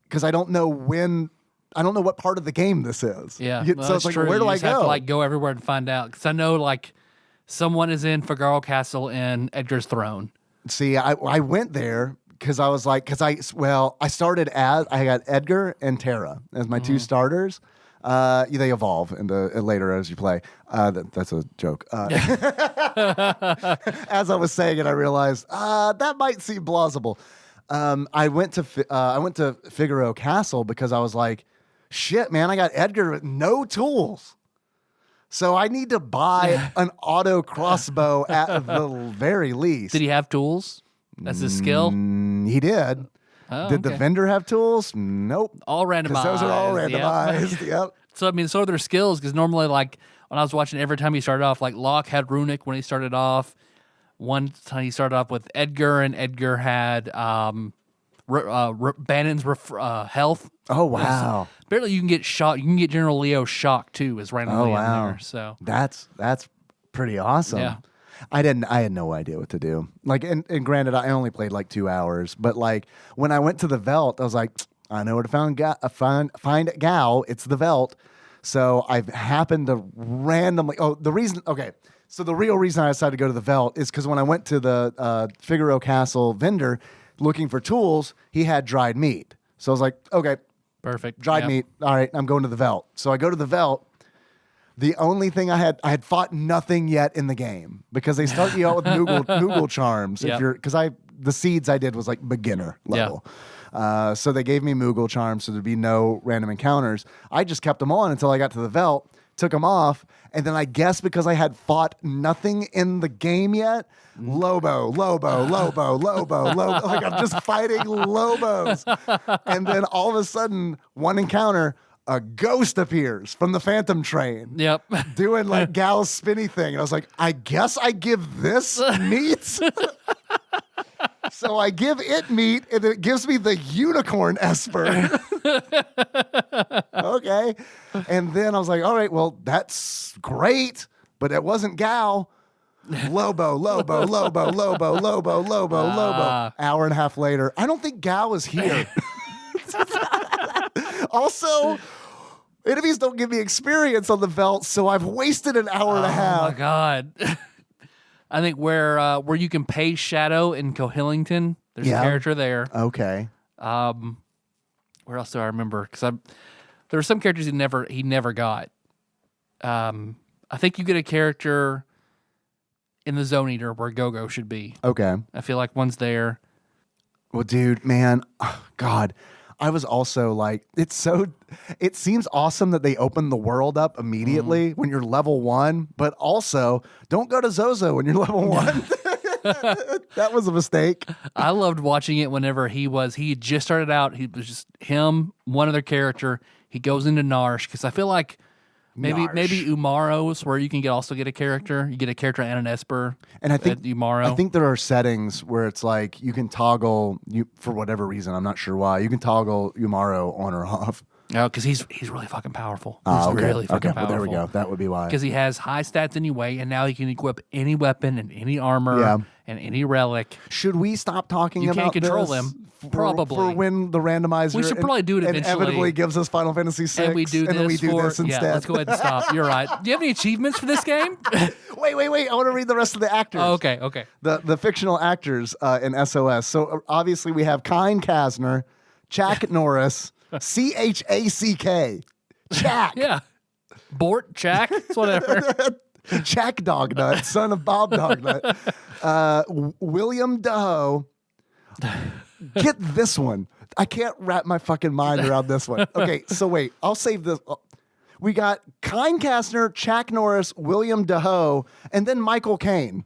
Cause I don't know what part of the game this is. Yeah. So it's like, where do I go? Have to like go everywhere and find out. Cause I know like someone is in Figaro Castle in Edgar's Throne. See, I went there because I was like, I got Edgar and Terra as my 2 starters. They evolve into later as you play. That's a joke. As I was saying it, I realized that might seem plausible. I went to Figaro Castle because I was like, shit, man, I got Edgar with no tools. So I need to buy an auto crossbow at the very least. Did he have tools? That's his skill? He did. Oh, Did the vendor have tools? Nope. All randomized. Because those are all randomized. Yep. So, I mean, so are their skills, because normally, like, when I was watching, every time he started off, like, Locke had Runic when he started off. One time he started off with Edgar, and Edgar had Bannon's health. Oh, wow. Apparently, you can get shot. You can get General Leo's shock, too, is randomly in there. So That's pretty awesome. Yeah. I had no idea what to do. Like, and granted, I only played like 2 hours, but like when I went to the Velt, I was like, I know where to find Gao. It's the Velt. So I've happened to randomly. So the real reason I decided to go to the Velt is because when I went to the Figaro Castle vendor looking for tools, he had dried meat. So I was like, okay, perfect. dried meat. All right, I'm going to the Velt. So I go to the Velt. The only thing I had fought nothing yet in the game because they start you out with Moogle charms. Yep. The seeds I did was like beginner level. So they gave me Moogle charms so there'd be no random encounters. I just kept them on until I got to the Velt, took them off, and then I guess because I had fought nothing in the game yet, Lobo. Like I'm just fighting Lobos. And then all of a sudden, one encounter, a ghost appears from the Phantom Train. Yep. Doing like Gal's spinny thing. And I was like, I guess I give this meat. So I give it meat and it gives me the unicorn Esper. Okay. And then I was like, all right, well, that's great. But it wasn't Gal. Lobo. Hour and a half later. I don't think Gal is here. Also, enemies don't give me experience on the Velt, so I've wasted an hour and a half. Oh my god! I think where you can pay Shadow in Cohillington, there's a character there. Okay. Where else do I remember? Because there were some characters he never got. I think you get a character in the Zone Eater where Go-Go should be. Okay. I feel like one's there. Well, dude, man, God. I was also like, it seems awesome that they open the world up immediately when you're level 1, but also don't go to Zozo when you're level 1. That was a mistake. I loved watching it whenever he had just started out. He was just him, one other character. He goes into Narsh because I feel like maybe Umaro's where you can also get a character. You get a character and an Esper. And I think Umaro. I think there are settings where it's like you can toggle for whatever reason. I'm not sure why. You can toggle Umaro on or off. No, because he's really fucking powerful. Okay. Really fucking powerful. Well, there we go. That would be why. Because he has high stats anyway, and now he can equip any weapon and any armor and any relic. Should we stop talking about You can't control this him. Probably. for when the randomizer. We should probably do it eventually. Inevitably gives us Final Fantasy VI, and we do then we do this instead. Yeah, let's go ahead and stop. You're right. Do you have any achievements for this game? Wait. I want to read the rest of the actors. Oh, okay. The fictional actors in SOS. So obviously we have Kine Kasner, Chak Norris, Chack. Chak. Yeah. Bort, Chak, it's whatever. Chak Dognut, son of Bob Dognut. William Daho. Get this one. I can't wrap my fucking mind around this one. Okay, so wait. I'll save this. We got Kine Kasner, Chak Norris, William Daho, and then Michael Caine.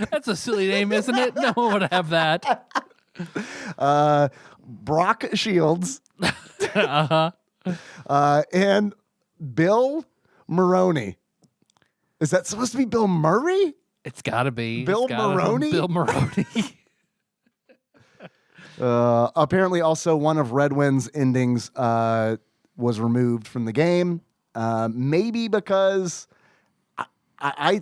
That's a silly name, isn't it? No one would have that. Brock Shields. And Bill Maroney. Is that supposed to be Bill Murray? It's got to be. Bill Maroney? Bill Maroney. Apparently also one of Redwind's endings was removed from the game. Maybe because I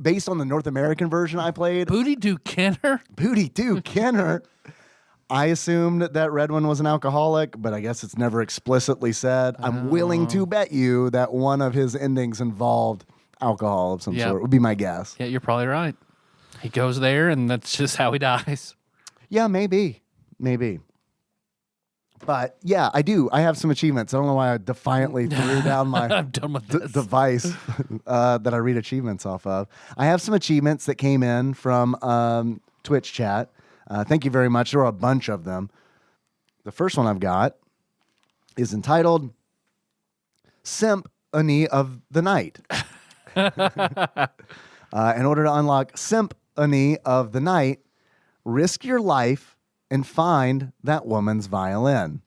based on the North American version I played. Booty Doo Kenner? Booty Doo Kenner. I assumed that Redwind was an alcoholic, but I guess it's never explicitly said. I'm willing to bet you that one of his endings involved alcohol of some sort, would be my guess. Yeah, you're probably right. He goes there, and that's just how he dies. Yeah, maybe. But yeah, I do. I have some achievements. I don't know why I defiantly threw down my I'm done with this. device that I read achievements off of. I have some achievements that came in from Twitch chat. Thank you very much. There were a bunch of them. The first one I've got is entitled Symphony of the Night. In order to unlock Symphony of the Night, risk your life and find that woman's violin.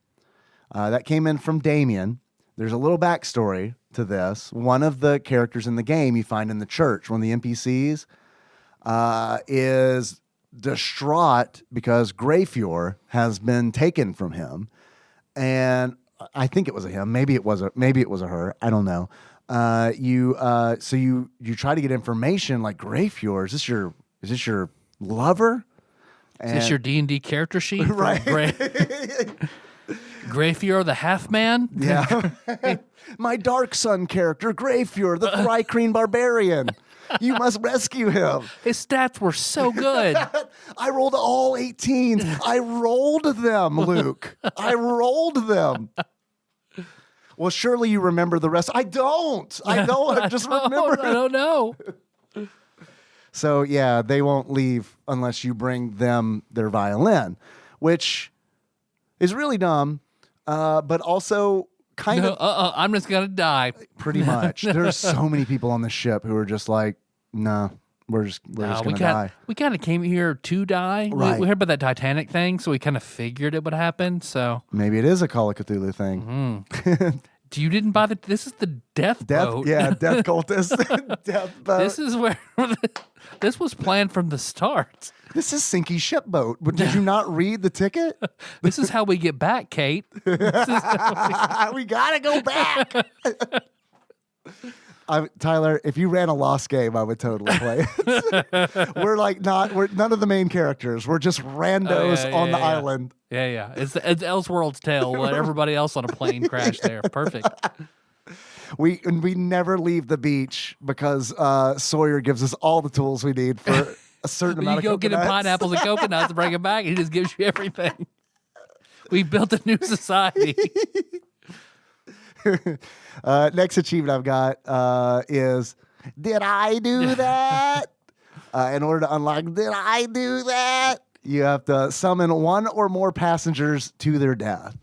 That came in from Damien. There's a little backstory to this. One of the characters in the game you find in the church, one of the NPCs, is distraught because Greyfjord has been taken from him, and I think it was a him. Maybe it was a her. I don't know. You try to get information like Greyfjord. Is this your lover? Is this your D&D character sheet? Right. Greyfjord the half man? Yeah. My Dark Sun character, Greyfjord, the Thrycreen barbarian. You must rescue him. His stats were so good. I rolled all 18s. I rolled them, Luke. I rolled them. Well, surely you remember the rest. I don't. I just remember. I don't know. So, yeah, they won't leave unless you bring them their violin, which is really dumb, but also kind of... I'm just going to die. Pretty much. There's so many people on the ship who are just like, no, we're just going to die. We kind of came here to die. Right. We heard about that Titanic thing, so we kind of figured it would happen. So maybe it is a Call of Cthulhu thing. Mm-hmm. You didn't buy this is the death boat. Yeah, death cultist. Death boat. This is where this was planned from the start. This is Sinky Ship Boat. But did you not read the ticket? This is how we get back, Kate. We gotta go back. Tyler, if you ran a Lost game, I would totally play it. We're none of the main characters. We're just randos on the island. Yeah. It's Elseworld's Tale. Let everybody else on a plane crash there. Perfect. We never leave the beach because Sawyer gives us all the tools we need for a certain amount of coconuts. You go get him pineapples and coconuts and bring them back, and he just gives you everything. We built a new society. Next achievement I've got is, did I do that? In order to unlock, did I do that? You have to summon one or more passengers to their death.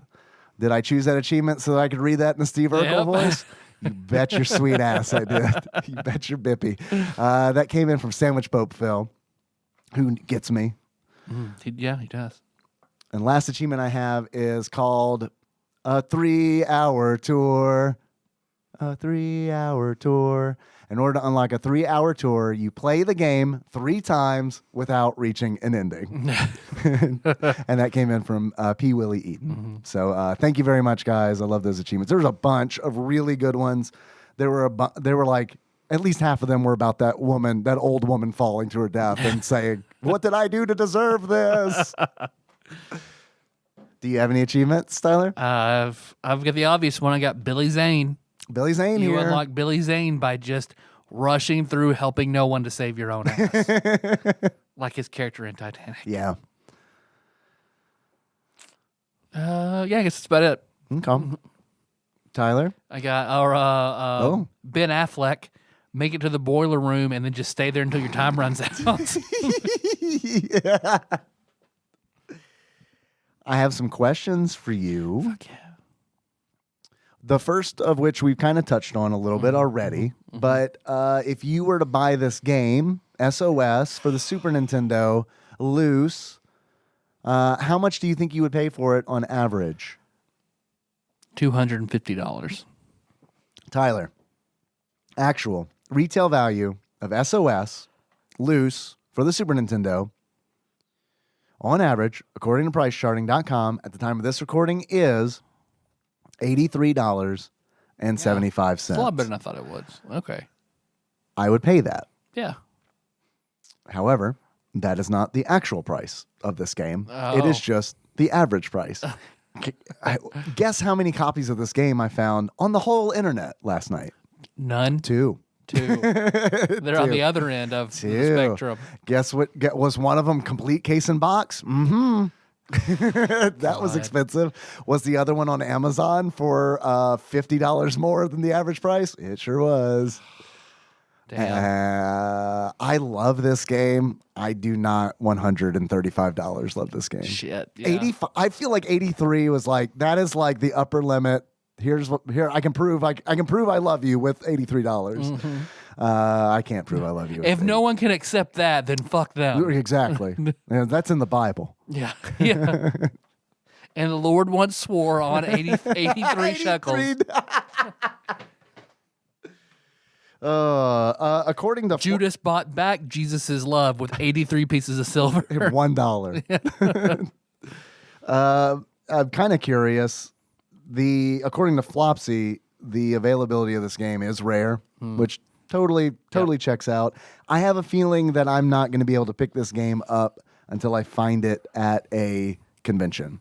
Did I choose that achievement so that I could read that in the Steve Urkel voice? You bet your sweet ass I did. You bet your bippy. That came in from Sandwich Pope Phil, who gets me. He does. And last achievement I have is called a 3-hour tour. A 3-hour tour. In order to unlock a 3-hour tour, you play the game 3 times without reaching an ending. And that came in from P. Willie Eaton. Mm-hmm. So thank you very much, guys. I love those achievements. There was a bunch of really good ones. There were like, at least half of them were about that old woman falling to her death and saying, What did I do to deserve this? Do you have any achievements, Tyler? I've got the obvious one. I got Billy Zane. Billy Zane You here. unlock Billy Zane by just rushing through, helping no one to save your own ass, like his character in Titanic. Yeah. Yeah, I guess that's about it. Okay. Tyler? I got Ben Affleck. Make it to the boiler room and then just stay there until your time runs out. Yeah. I have some questions for you. Fuck yeah. The first of which we've kind of touched on a little bit already. But if you were to buy this game, SOS, for the Super Nintendo, loose, how much do you think you would pay for it on average? $250. Tyler, actual retail value of SOS, loose, for the Super Nintendo, on average, according to PriceCharting.com, at the time of this recording, is $83.75. It's a lot better than I thought it was. Okay. I would pay that. Yeah. However, that is not the actual price of this game. Oh. It is just the average price. Guess how many copies of this game I found on the whole internet last night? None. Two. They're on the other end of the spectrum. Guess what? Was one of them complete case and box? Mm-hmm. That was expensive. Was the other one on Amazon for $50 more than the average price? It sure was. Damn. I love this game. I do not $135 love this game. Shit. Yeah. 85. I feel like 83 was like that is like the upper limit. Here I can prove I can prove I love you with $83. I can't prove I love you. If no one can accept that, then fuck them. Exactly. Yeah, that's in the Bible. Yeah. Yeah. And the Lord once swore on 83 shekels. According to Judas bought back Jesus' love with 83 pieces of silver. $1. I'm kind of curious. According to Flopsy, the availability of this game is rare, which totally checks out. I have a feeling that I'm not going to be able to pick this game up until I find it at a convention.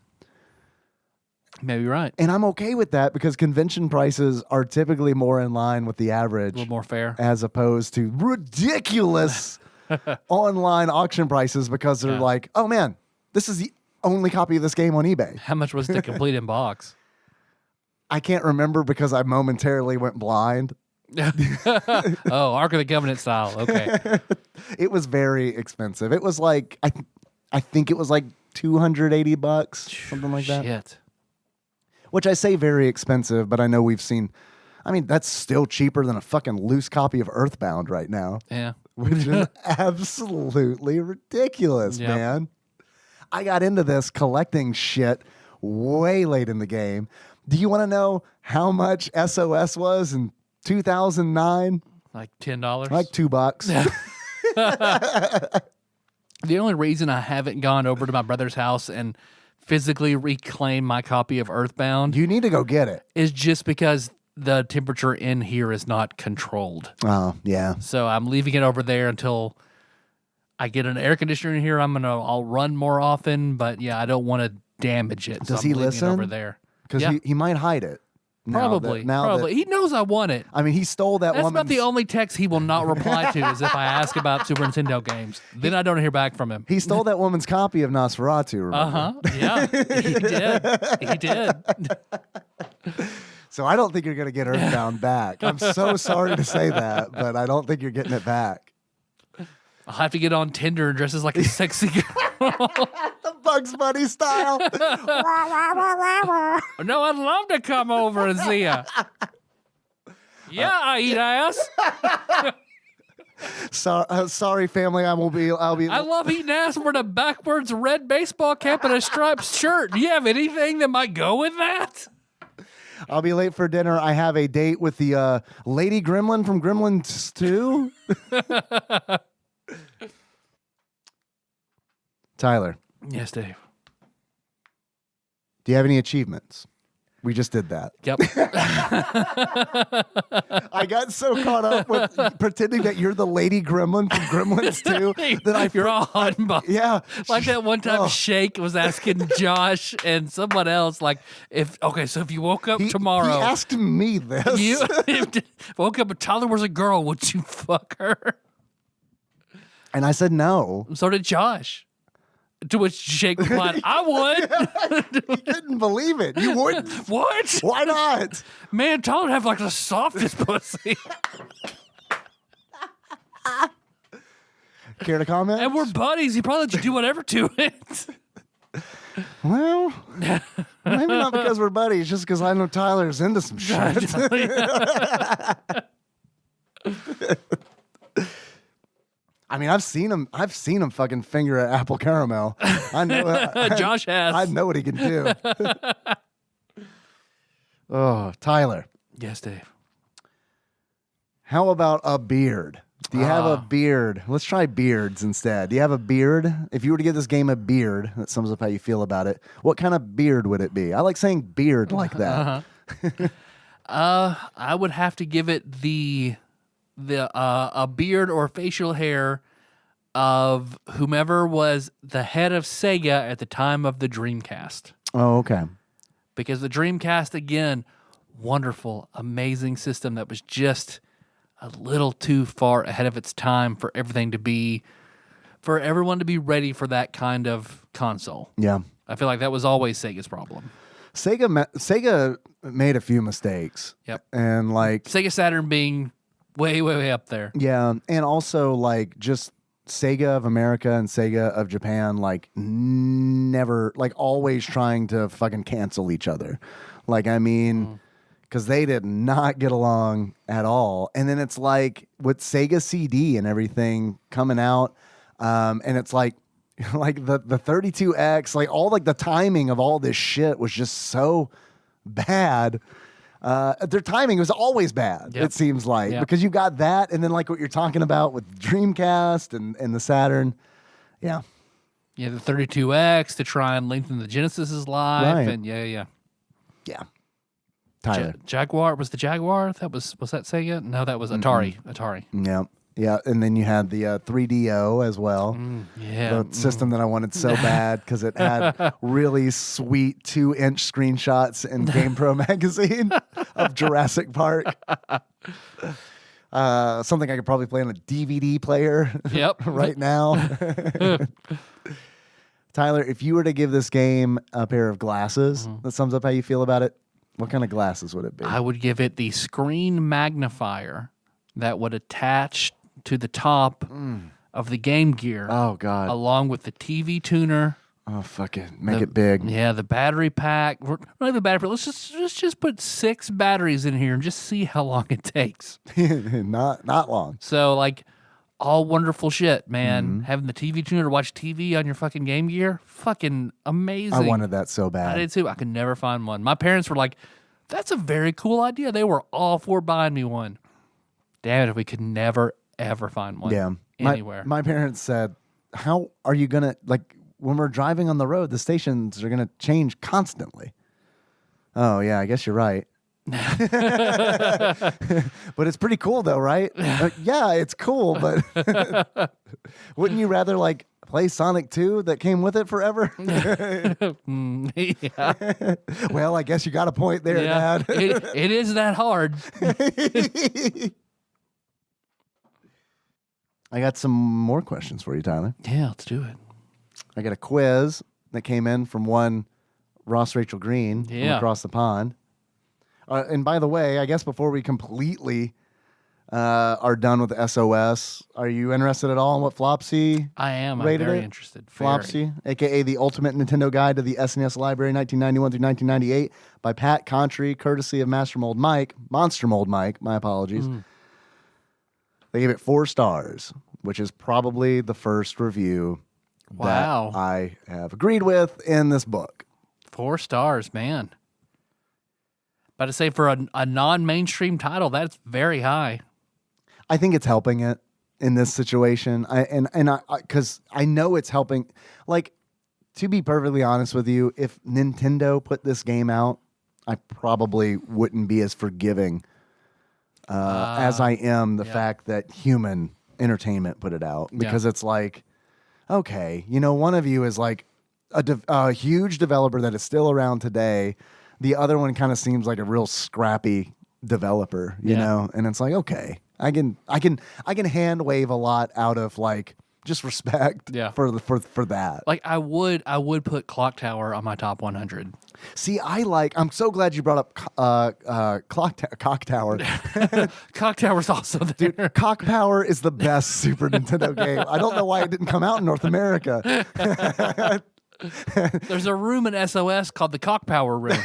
Maybe right. And I'm okay with that because convention prices are typically more in line with the average. A little more fair. As opposed to ridiculous online auction prices because they're like, oh man, this is the only copy of this game on eBay. How much was the complete in box? I can't remember because I momentarily went blind. Oh, Ark of the Covenant style. Okay. It was very expensive. It was like, I think it was like $280, something like that. Shit. Which I say very expensive, but I know we've seen, I mean, that's still cheaper than a fucking loose copy of Earthbound right now. Yeah. Which is absolutely ridiculous, man. I got into this collecting shit way late in the game. Do you want to know how much SOS was in 2009? Like $10? Like $2. The only reason I haven't gone over to my brother's house and physically reclaim my copy of Earthbound You need to go get it. is just because the temperature in here is not controlled. Oh, yeah. So I'm leaving it over there until I get an air conditioner in here. I'll run more often, but yeah, I don't want to damage it. Does so he I'm leaving listen? it over there? Because Yeah. he might hide it. Probably. He knows I want it. I mean, he stole that That's woman's... about the only text he will not reply to is if I ask about Super Nintendo games. Then I don't hear back from him. He stole that woman's copy of Nosferatu, remember? Yeah, he did. He did. So I don't think you're going to get Earthbound back. I'm so sorry to say that, but I don't think you're getting it back. I'll have to get on Tinder and dress as like a sexy girl. The Bugs Bunny style. No, I'd love to come over and see you. Yeah, I eat ass. Sorry, family. I'll be. I love eating ass wearing a backwards red baseball cap and a striped shirt. Do you have anything that might go with that? I'll be late for dinner. I have a date with the Lady Gremlin from Gremlins 2. Tyler. Yes, Dave. Do you have any achievements? We just did that. Yep. I got so caught up with pretending that you're the lady gremlin from Gremlins 2 that You're all hot and bothered. Yeah. Like that one time Shake was asking Josh and someone else, like, so if you woke up tomorrow. He asked me this. You woke up and Tyler was a girl, would you fuck her? And I said no. So did Josh. To which Shake replied, I would. He couldn't believe it. You wouldn't? What? Why not? Man, Tyler would have like the softest pussy. Care to comment? And we're buddies. He probably let you do whatever to it. Well, maybe not because we're buddies, just because I know Tyler's into some shit. I mean, I've seen him fucking finger at apple caramel. I know. Josh has. I know what he can do. Oh, Tyler. Yes, Dave. How about a beard? Do you have a beard? Let's try beards instead. Do you have a beard? If you were to give this game a beard, that sums up how you feel about it. What kind of beard would it be? I like saying beard like that. I would have to give it a beard or facial hair of whomever was the head of Sega at the time of the Dreamcast. Oh, okay. Because the Dreamcast, again, wonderful, amazing system that was just a little too far ahead of its time for everyone to be ready for that kind of console. Yeah. I feel like that was always Sega's problem. Sega made a few mistakes. Yep. And like Sega Saturn being way, way, way up there. Yeah, and also like just Sega of America and Sega of Japan, like never, like always trying to fucking cancel each other. Like, I mean, because they did not get along at all. And then it's like with Sega CD and everything coming out, and it's like the 32X, like all like the timing of all this shit was just so bad. Their timing was always bad, it seems like, because you got that, and then like what you're talking about with Dreamcast and the Saturn. Yeah. Yeah, the 32X to try and lengthen the Genesis's life. Right. And yeah. Tyler. Jaguar. Was the Jaguar? Was that Sega? No, that was Atari. Atari. Yeah. Yeah. And then you had the 3DO as well. Yeah. The system that I wanted so bad because it had really sweet 2-inch screenshots in GamePro magazine of Jurassic Park. Something I could probably play on a DVD player right now. Tyler, if you were to give this game a pair of glasses, that sums up how you feel about it, what kind of glasses would it be? I would give it the screen magnifier that would attach to the top of the Game Gear. Oh, God. Along with the TV tuner. Oh, fuck it. Make it big. Yeah, the battery pack. Not even battery. Let's just put 6 batteries in here and just see how long it takes. Not long. So, like, all wonderful shit, man. Having the TV tuner to watch TV on your fucking Game Gear, fucking amazing. I wanted that so bad. I did too. I could never find one. My parents were like, that's a very cool idea. They were all for buying me one. Damn it, if we could never, ever find one anywhere. My parents said, how are you going to, like, when we're driving on the road, the stations are going to change constantly. Oh, yeah, I guess you're right. But it's pretty cool, though, right? Yeah, it's cool, but wouldn't you rather, like, play Sonic 2 that came with it forever? Yeah. Well, I guess you got a point there, Dad. It is that hard. I got some more questions for you, Tyler. Yeah, let's do it. I got a quiz that came in from one Ross Rachel Green from across the pond. And by the way, I guess before we completely are done with SOS, are you interested at all in what Flopsy I am. I'm rated very it? interested. Flopsy, a.k.a. the Ultimate Nintendo Guide to the SNES Library 1991 through 1998 by Pat Contry, courtesy of Monster Mold Mike, my apologies. They gave it 4 stars, which is probably the first review that I have agreed with in this book. 4 stars, man. But to say for a non-mainstream title, that's very high. I think it's helping it in this situation. Because I know it's helping. Like, to be perfectly honest with you, if Nintendo put this game out, I probably wouldn't be as forgiving as I am the fact that Human Entertainment put it out, because it's like, okay, one of you is like a huge developer that is still around today. The other one kind of seems like a real scrappy developer, you know, and it's like, okay, I can hand wave a lot out of like just respect for that. Like I would put Clock Tower on my top 100. See, I'm so glad you brought up Cock Tower. Cock Tower's also there. Dude, Cock Power is the best Super Nintendo game. I don't know why it didn't come out in North America. There's a room in SOS called the Cock Power Room.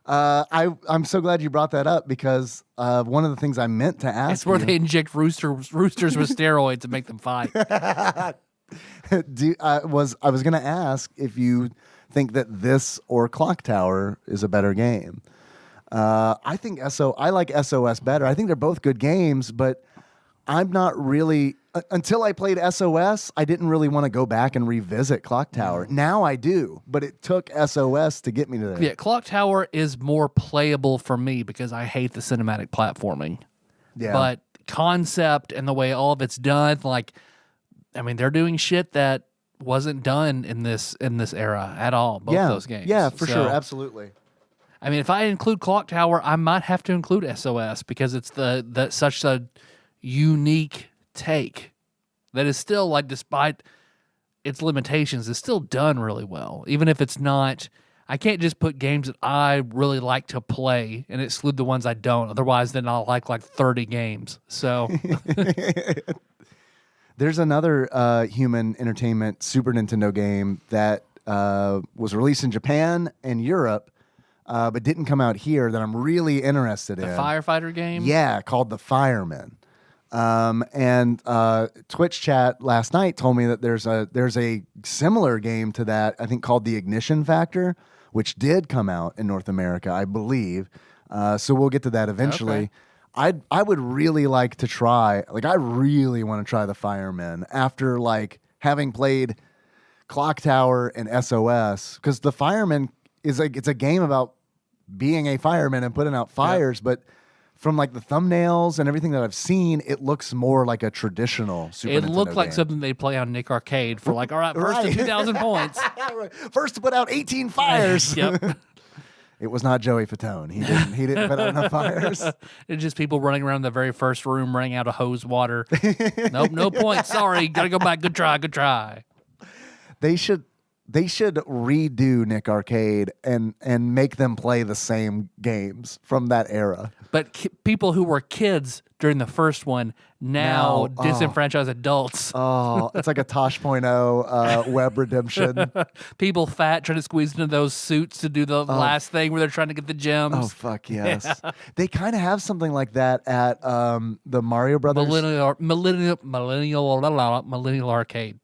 I'm so glad you brought that up, because one of the things I meant to ask It's where they inject roosters with steroids and make them fight. I was going to ask if you think that this or Clock Tower is a better game. I think I like SOS better. I think they're both good games, but I'm not really until I played SOS, I didn't really want to go back and revisit Clock Tower. Now I do, but it took SOS to get me to there. Yeah, Clock Tower is more playable for me because I hate the cinematic platforming. Yeah. But concept and the way all of it's done, like, I mean, they're doing shit that wasn't done in this era at all. Both those games. Yeah, for sure, absolutely. I mean, if I include Clock Tower, I might have to include SOS because it's such a unique take that is still, like, despite its limitations, is still done really well. Even if it's not, I can't just put games that I really like to play and exclude the ones I don't. Otherwise, then I'll like 30 games. So there's another Human Entertainment Super Nintendo game that was released in Japan and Europe, but didn't come out here, that I'm really interested in. The firefighter game? Yeah, called The Fireman. And Twitch chat last night told me that there's a similar game to that, I think, called The Ignition Factor, which did come out in North America, I believe. So we'll get to that eventually. Okay. I would really like to try, I really want to try The Fireman after having played Clock Tower and SOS, because The Fireman is it's a game about being a fireman and putting out fires, but from the thumbnails and everything that I've seen, it looks more like a traditional Super Nintendo It looked like game. something they'd play on Nick Arcade for all right, first to 2,000 points. First to put out 18 fires. Yep. It was not Joey Fatone. He didn't put out enough fires. It's just people running around the very first room running out of hose water. Nope, no points. Sorry, gotta go back. Good try. They should redo Nick Arcade and make them play the same games from that era. But people who were kids during the first one now disenfranchise adults. Oh, it's like a Tosh.0 web redemption. People fat trying to squeeze into those suits to do the last thing where they're trying to get the gems. Oh, fuck yes. Yeah. They kind of have something like that at the Mario Brothers. Millennial Arcade.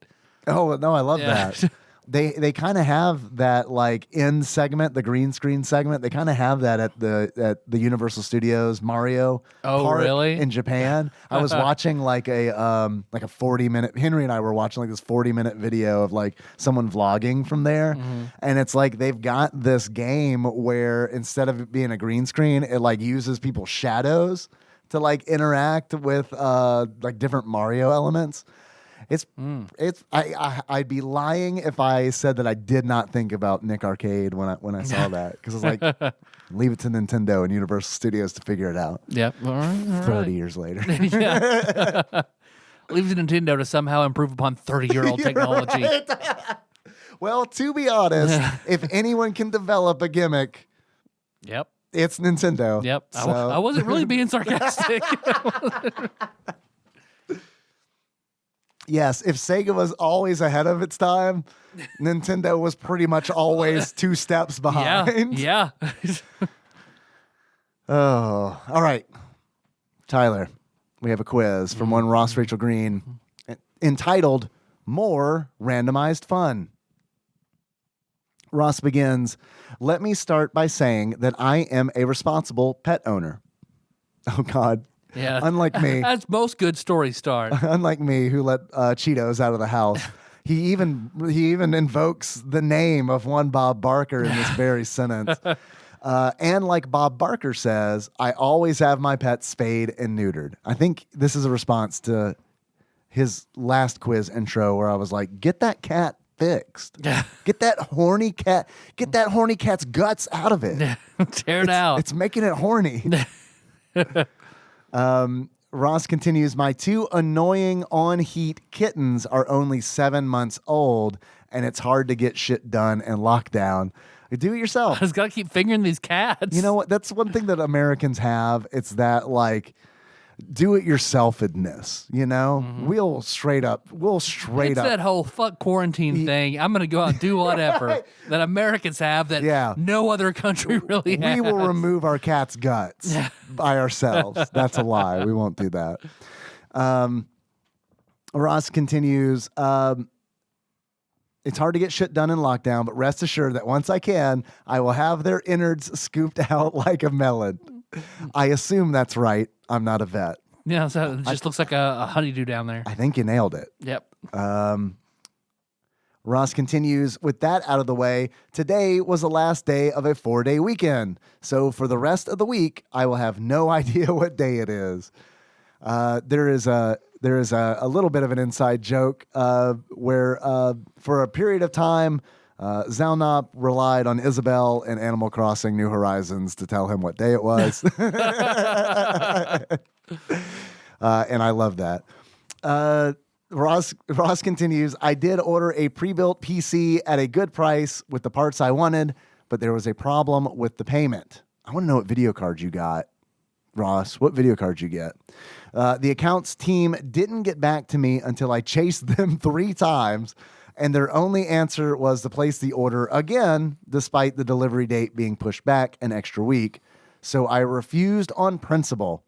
Oh, no, I love that. They kind of have that end segment, the green screen segment. They kind of have that at the Universal Studios Mario Park really? in Japan. I was watching a 40-minute. Henry and I were watching this 40-minute video of someone vlogging from there, and it's they've got this game where instead of it being a green screen, it uses people's shadows to interact with different Mario elements. I'd be lying if I said that I did not think about Nick Arcade when I saw that, because it's leave it to Nintendo and Universal Studios to figure it out. Yep. All right. 30 years later. Yeah. Leave it to Nintendo to somehow improve upon 30-year-old technology. Right. Well, to be honest, if anyone can develop a gimmick, it's Nintendo. Yep. So. I wasn't really being sarcastic. Yes, if Sega was always ahead of its time, Nintendo was pretty much always 2 steps behind. Yeah. Oh, all right. Tyler, we have a quiz from one Ross Rachel Green entitled More Randomized Fun. Ross begins, "Let me start by saying that I am a responsible pet owner." Oh, God. Yeah. Unlike me. That's most good stories start. Unlike me, who let Cheetos out of the house. He even invokes the name of one Bob Barker in this very sentence. And like Bob Barker says, I always have my pets spayed and neutered. I think this is a response to his last quiz intro where I was like, get that cat fixed. Get that horny cat's guts out of it. Tear it out. It's making it horny. Ross continues, my 2 annoying on-heat kittens are only 7 months old, and it's hard to get shit done in lockdown. Do it yourself. I just got to keep fingering these cats. You know what? That's one thing that Americans have. It's that, like, do-it-yourselfedness, you know? We'll straight up. It's that whole fuck quarantine thing. I'm going to go out and do whatever that Americans have that no other country really has. We will remove our cat's guts by ourselves. That's a lie. We won't do that. Ross continues, it's hard to get shit done in lockdown, but rest assured that once I can, I will have their innards scooped out like a melon. I assume that's right. I'm not a vet. Yeah, so it just looks like a honeydew down there. I think you nailed it. Yep. Ross continues, with that out of the way, today was the last day of a 4-day weekend. So for the rest of the week, I will have no idea what day it is. There is a little bit of an inside joke where for a period of time, Zalnop relied on Isabel in Animal Crossing New Horizons to tell him what day it was. And I love that. Ross continues, I did order a pre-built PC at a good price with the parts I wanted, but there was a problem with the payment. I want to know what video card you got, Ross. What video card you get? The accounts team didn't get back to me until I chased them 3 times, and their only answer was to place the order again, despite the delivery date being pushed back an extra week. So I refused on principle,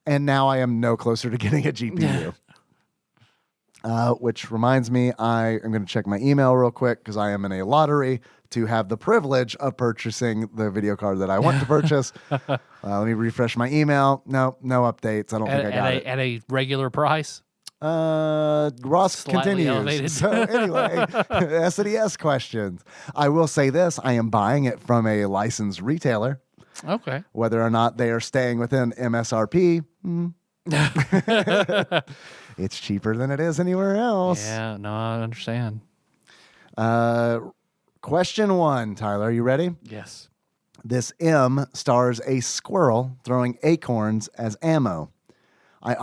and now I am no closer to getting a GPU. Which reminds me, I am going to check my email real quick because I am in a lottery to have the privilege of purchasing the video card that I want to purchase. Let me refresh my email. No updates. I don't think I got it. At a regular price? Ross Slightly continues. elevated. So anyway, SNES questions. I will say this. I am buying it from a licensed retailer. Okay. Whether or not they are staying within MSRP, it's cheaper than it is anywhere else. Yeah, no, I understand. Question 1, Tyler. Are you ready? Yes. This M stars a squirrel throwing acorns as ammo. I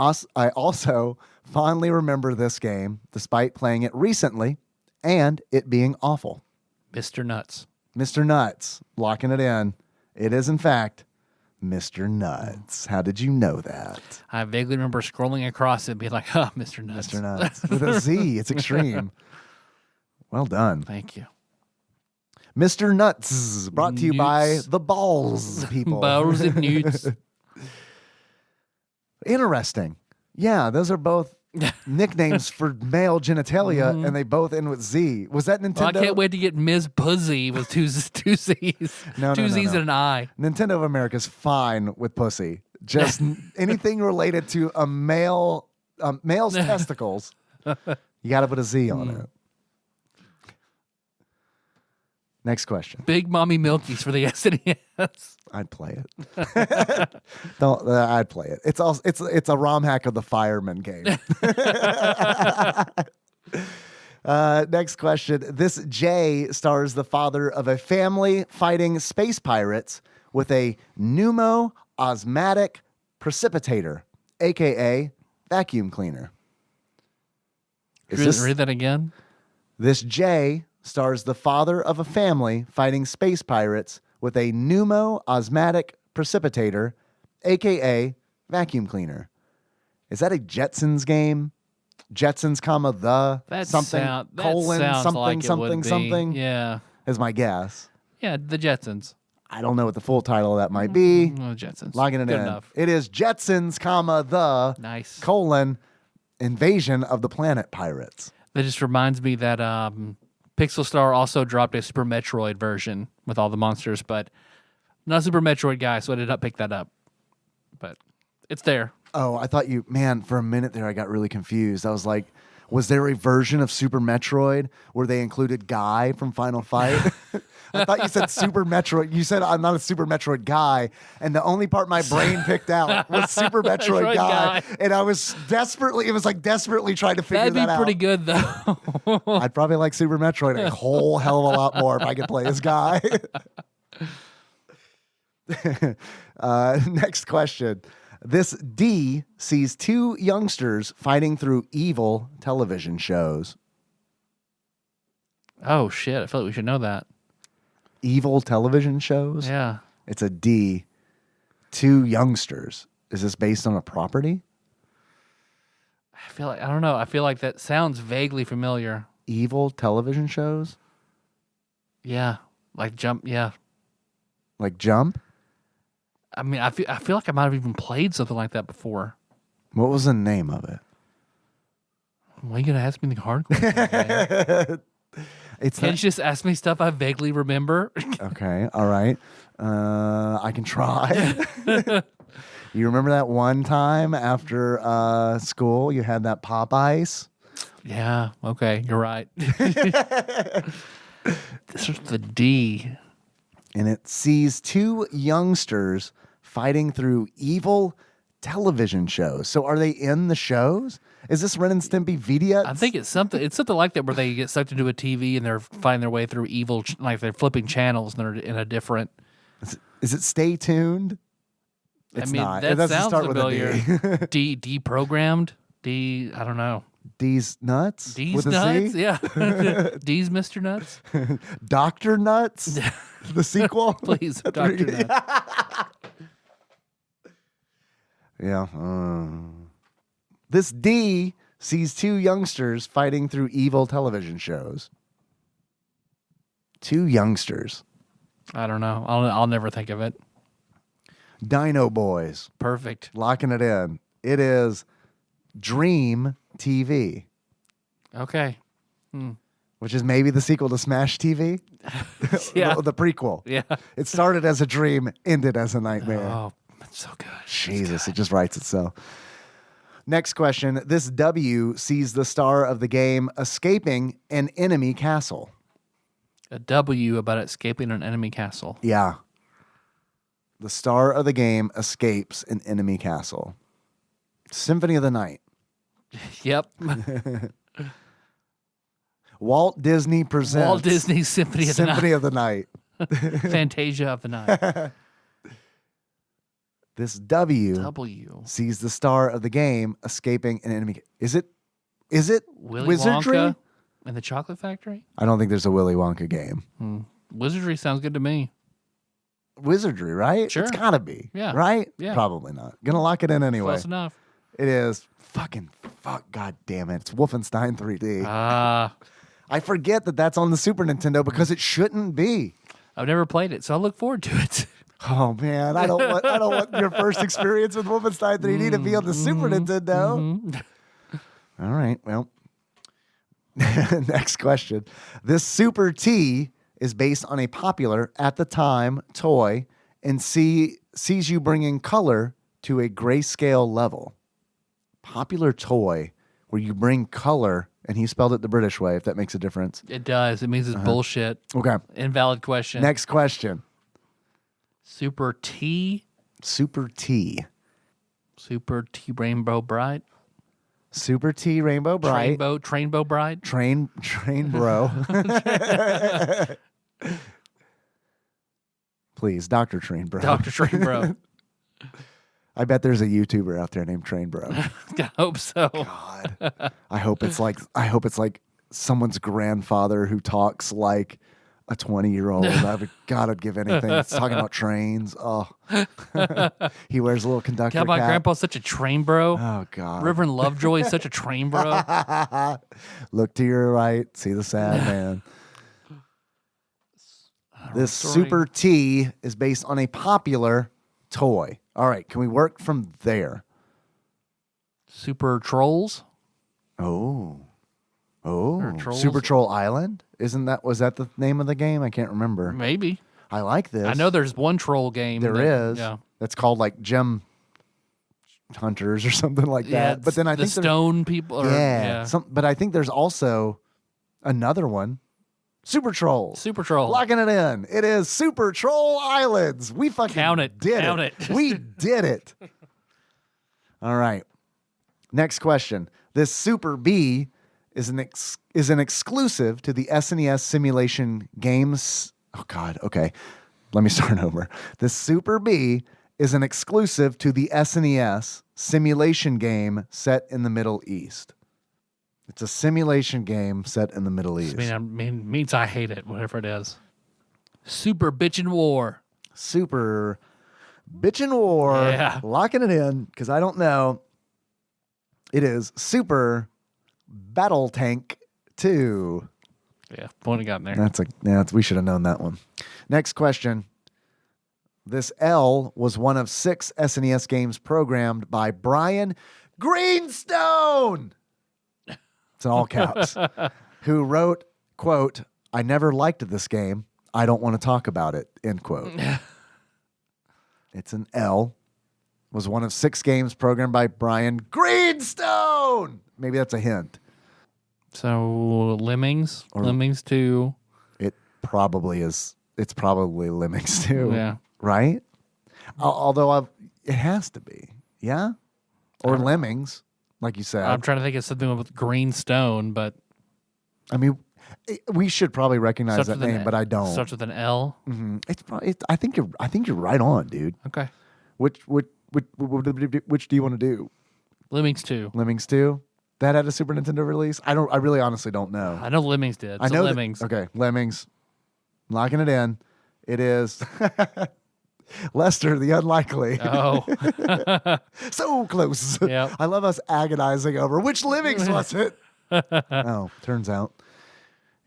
also fondly remember this game, despite playing it recently and it being awful. Mr. Nuts. Mr. Nuts, locking it in. It is, in fact, Mr. Nuts. How did you know that? I vaguely remember scrolling across it and being like, oh, Mr. Nuts. Mr. Nuts. With a Z. It's extreme. Well done. Thank you. Mr. Nuts, brought to you by the Balls people. Balls and Nuts. Interesting. Yeah, those are both nicknames for male genitalia, and they both end with Z. Was that Nintendo? Well, I can't wait to get Ms. Pussy with two Z's. No, two Z's no. and an I. Nintendo of America's fine with pussy. Just anything related to a male's testicles, you got to put a Z on it. Next question. Big Mommy Milkies for the SNES. I'd play it. I'd play it. It's a ROM hack of the Fireman game. Next question. This J stars the father of a family fighting space pirates with a pneumo-osmotic precipitator, aka vacuum cleaner. Read that again. This J stars the father of a family fighting space pirates with a pneumo-osmotic precipitator, aka vacuum cleaner. Is that a Jetsons game? Jetsons, comma the That something colon sounds something like something something. Yeah. Is my guess. Yeah, the Jetsons. I don't know what the full title of that might be. Jetsons. Logging it Good in. enough. It is Jetsons, comma the Nice. colon invasion of the planet pirates. That just reminds me that Pixel Star also dropped a Super Metroid version with all the monsters, but not a Super Metroid guy, so I did not pick that up. But it's there. Oh, I thought for a minute there I got really confused. I was like, Was there a version of Super Metroid where they included Guy from Final Fight? I thought you said Super Metroid. You said I'm not a Super Metroid guy, and the only part my brain picked out was Super Metroid guy. And I was desperately trying to figure that out. That'd be pretty good, though. I'd probably like Super Metroid a whole hell of a lot more if I could play as Guy. Next question. This D sees two youngsters fighting through evil television shows. Oh, shit. I feel like we should know that. Evil television shows? Yeah. It's a D. Two youngsters. Is this based on a property? I don't know. I feel like that sounds vaguely familiar. Evil television shows? Yeah. Like Jump. Yeah. Like Jump? I mean, I feel like I might have even played something like that before. What was the name of it? Why are you going to ask me the hard questions? Can't you just ask me stuff I vaguely remember? Okay, all right. I can try. You remember that one time after school you had that pop ice? Yeah, okay, you're right. This is the D. And it sees two youngsters fighting through evil television shows. So are they in the shows? Is this Ren and Stimpy Vidiots? I think it's something like that where they get sucked into a TV and they're finding their way through evil, like they're flipping channels and they're in a different. Is it Stay Tuned? It's not. That it doesn't sounds start familiar. with a D. Deprogrammed. D. I don't know. D's Nuts? D's with Nuts. A C? Yeah. D's Mr. Nuts. Dr. Nuts? The sequel? Please, Dr. Nuts. Yeah. This D sees two youngsters fighting through evil television shows. Two youngsters. I don't know. I'll never think of it. Dino Boys. Perfect. Locking it in. It is Dream TV. Okay. Which is maybe the sequel to Smash TV. Yeah. the prequel. Yeah. It started as a dream, ended as a nightmare. Oh, that's so good. Jesus, it just writes itself. Next question. This W sees the star of the game escaping an enemy castle. A W about escaping an enemy castle. Yeah. The star of the game escapes an enemy castle. Symphony of the Night. Yep. Walt Disney presents Walt Disney's Symphony of the Night. Symphony of the Night. Fantasia of the Night. This W sees the star of the game escaping an enemy. Is it Willy wizardry? Wonka and the Chocolate Factory? I don't think there's a Willy Wonka game. Wizardry sounds good to me. Wizardry, right? Sure. It's gotta be. Yeah. Right? Yeah. Probably not. Gonna lock it in anyway. Close enough. It is fuck. God damn it! It's Wolfenstein 3D. I forget that that's on the Super Nintendo because it shouldn't be. I've never played it, so I look forward to it. Oh man, I don't want your first experience with Wolfenstein 3D to be on the Super Nintendo. All right, well. Next question. This Super T is based on a popular at the time toy and sees you bringing color to a grayscale level. Popular toy where you bring color, and he spelled it the British way, if that makes a difference. It does. It means it's bullshit. Okay. Invalid question. Next question. Super T. Super T. Super T Rainbow Bright. Super T Rainbow Bright. Trainbow Bride. Train bro. Please, Dr. Train Bro. Dr. Train Bro. I bet there's a YouTuber out there named Train Bro. I hope so. God. I hope it's like someone's grandfather who talks like a 20-year-old. I'd give anything. It's talking about trains. Oh. He wears a little conductor God, my cap. grandpa's such a train bro. Oh, God. Reverend Lovejoy is such a train bro. Look to your right. See the sad man. This Super T is based on a popular toy. All right. Can we work from there? Super Trolls. Oh, Trolls? Super Troll Island? Was that the name of the game? I can't remember. Maybe. I like this. I know there's one troll game. There is. Yeah. That's called like Gem hunters or something like Yeah, that. But then I the think stone people. Or, yeah. But I think there's also another one. Super Troll. Super Troll. Locking it in. It is Super Troll Islands. We fucking Count it. did Count it. it. We did it. All right. Next question. This Super B is an exclusive to the SNES simulation games. Oh, God. Okay. Let me start over. This Super B is an exclusive to the SNES simulation game set in the Middle East. It's a simulation game set in the Middle East. Means I hate it, whatever it is. Super Bitchin' War. Super Bitchin' War. Yeah. Locking it in because I don't know. It is Super Battle Tank 2. Yeah, point got in there. We should have known that one. Next question. This L was one of 6 SNES games programmed by Brian Greenstone. It's in all caps. Who wrote, quote, "I never liked this game. I don't want to talk about it," end quote. It's an L. Was one of 6 games programmed by Brian Greenstone. Maybe that's a hint. So Lemmings. Lemmings 2. It probably is. It's probably Lemmings 2. Yeah. Right? Although it has to be. Yeah? Or Lemmings, like you said. I'm trying to think of something with green stone, but I mean, we should probably recognize that name, but I don't. Starts with an L. Mm-hmm. It's probably. I think you're right on, dude. Okay. Which do you want to do? Lemmings 2. Lemmings 2? That had a Super Nintendo release? I really honestly don't know. I know Lemmings did. I know Lemmings. Okay, Lemmings. Locking it in. It is Lester the Unlikely. Oh. So close. Yep. I love us agonizing over which Lemmings was it? Oh, turns out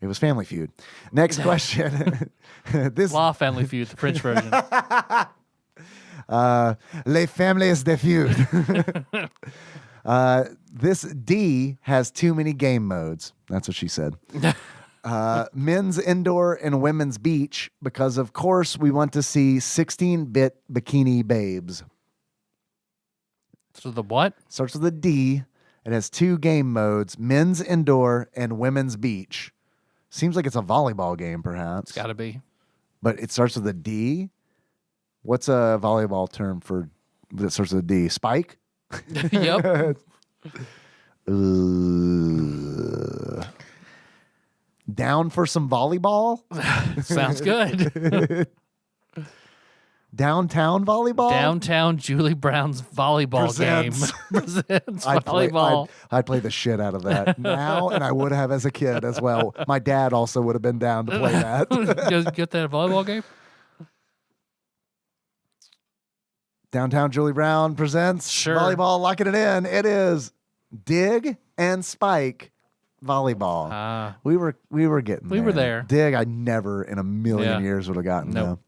it was Family Feud. Next question. This Law Family Feud, the French version. Les Families de Feud. This D has too many game modes. That's what she said. Men's indoor and women's beach, because of course we want to see 16-bit bikini babes. So the what? Starts with a D. It has 2 game modes, men's indoor and women's beach. Seems like it's a volleyball game, perhaps. It's got to be. But it starts with a D. What's a volleyball term for that starts with a D? Spike? Yep. Down for some volleyball? Sounds good. Downtown volleyball? Downtown Julie Brown's volleyball Presents. game. Presents I'd volleyball. I'd play the shit out of that now, and I would have as a kid as well. My dad also would have been down to play that. Get that volleyball game? Downtown Julie Brown presents Sure. volleyball, locking it in. It is Dig and Spike volleyball. We were getting there. We were there. Dig, I never in a million years would have gotten. Nope. No.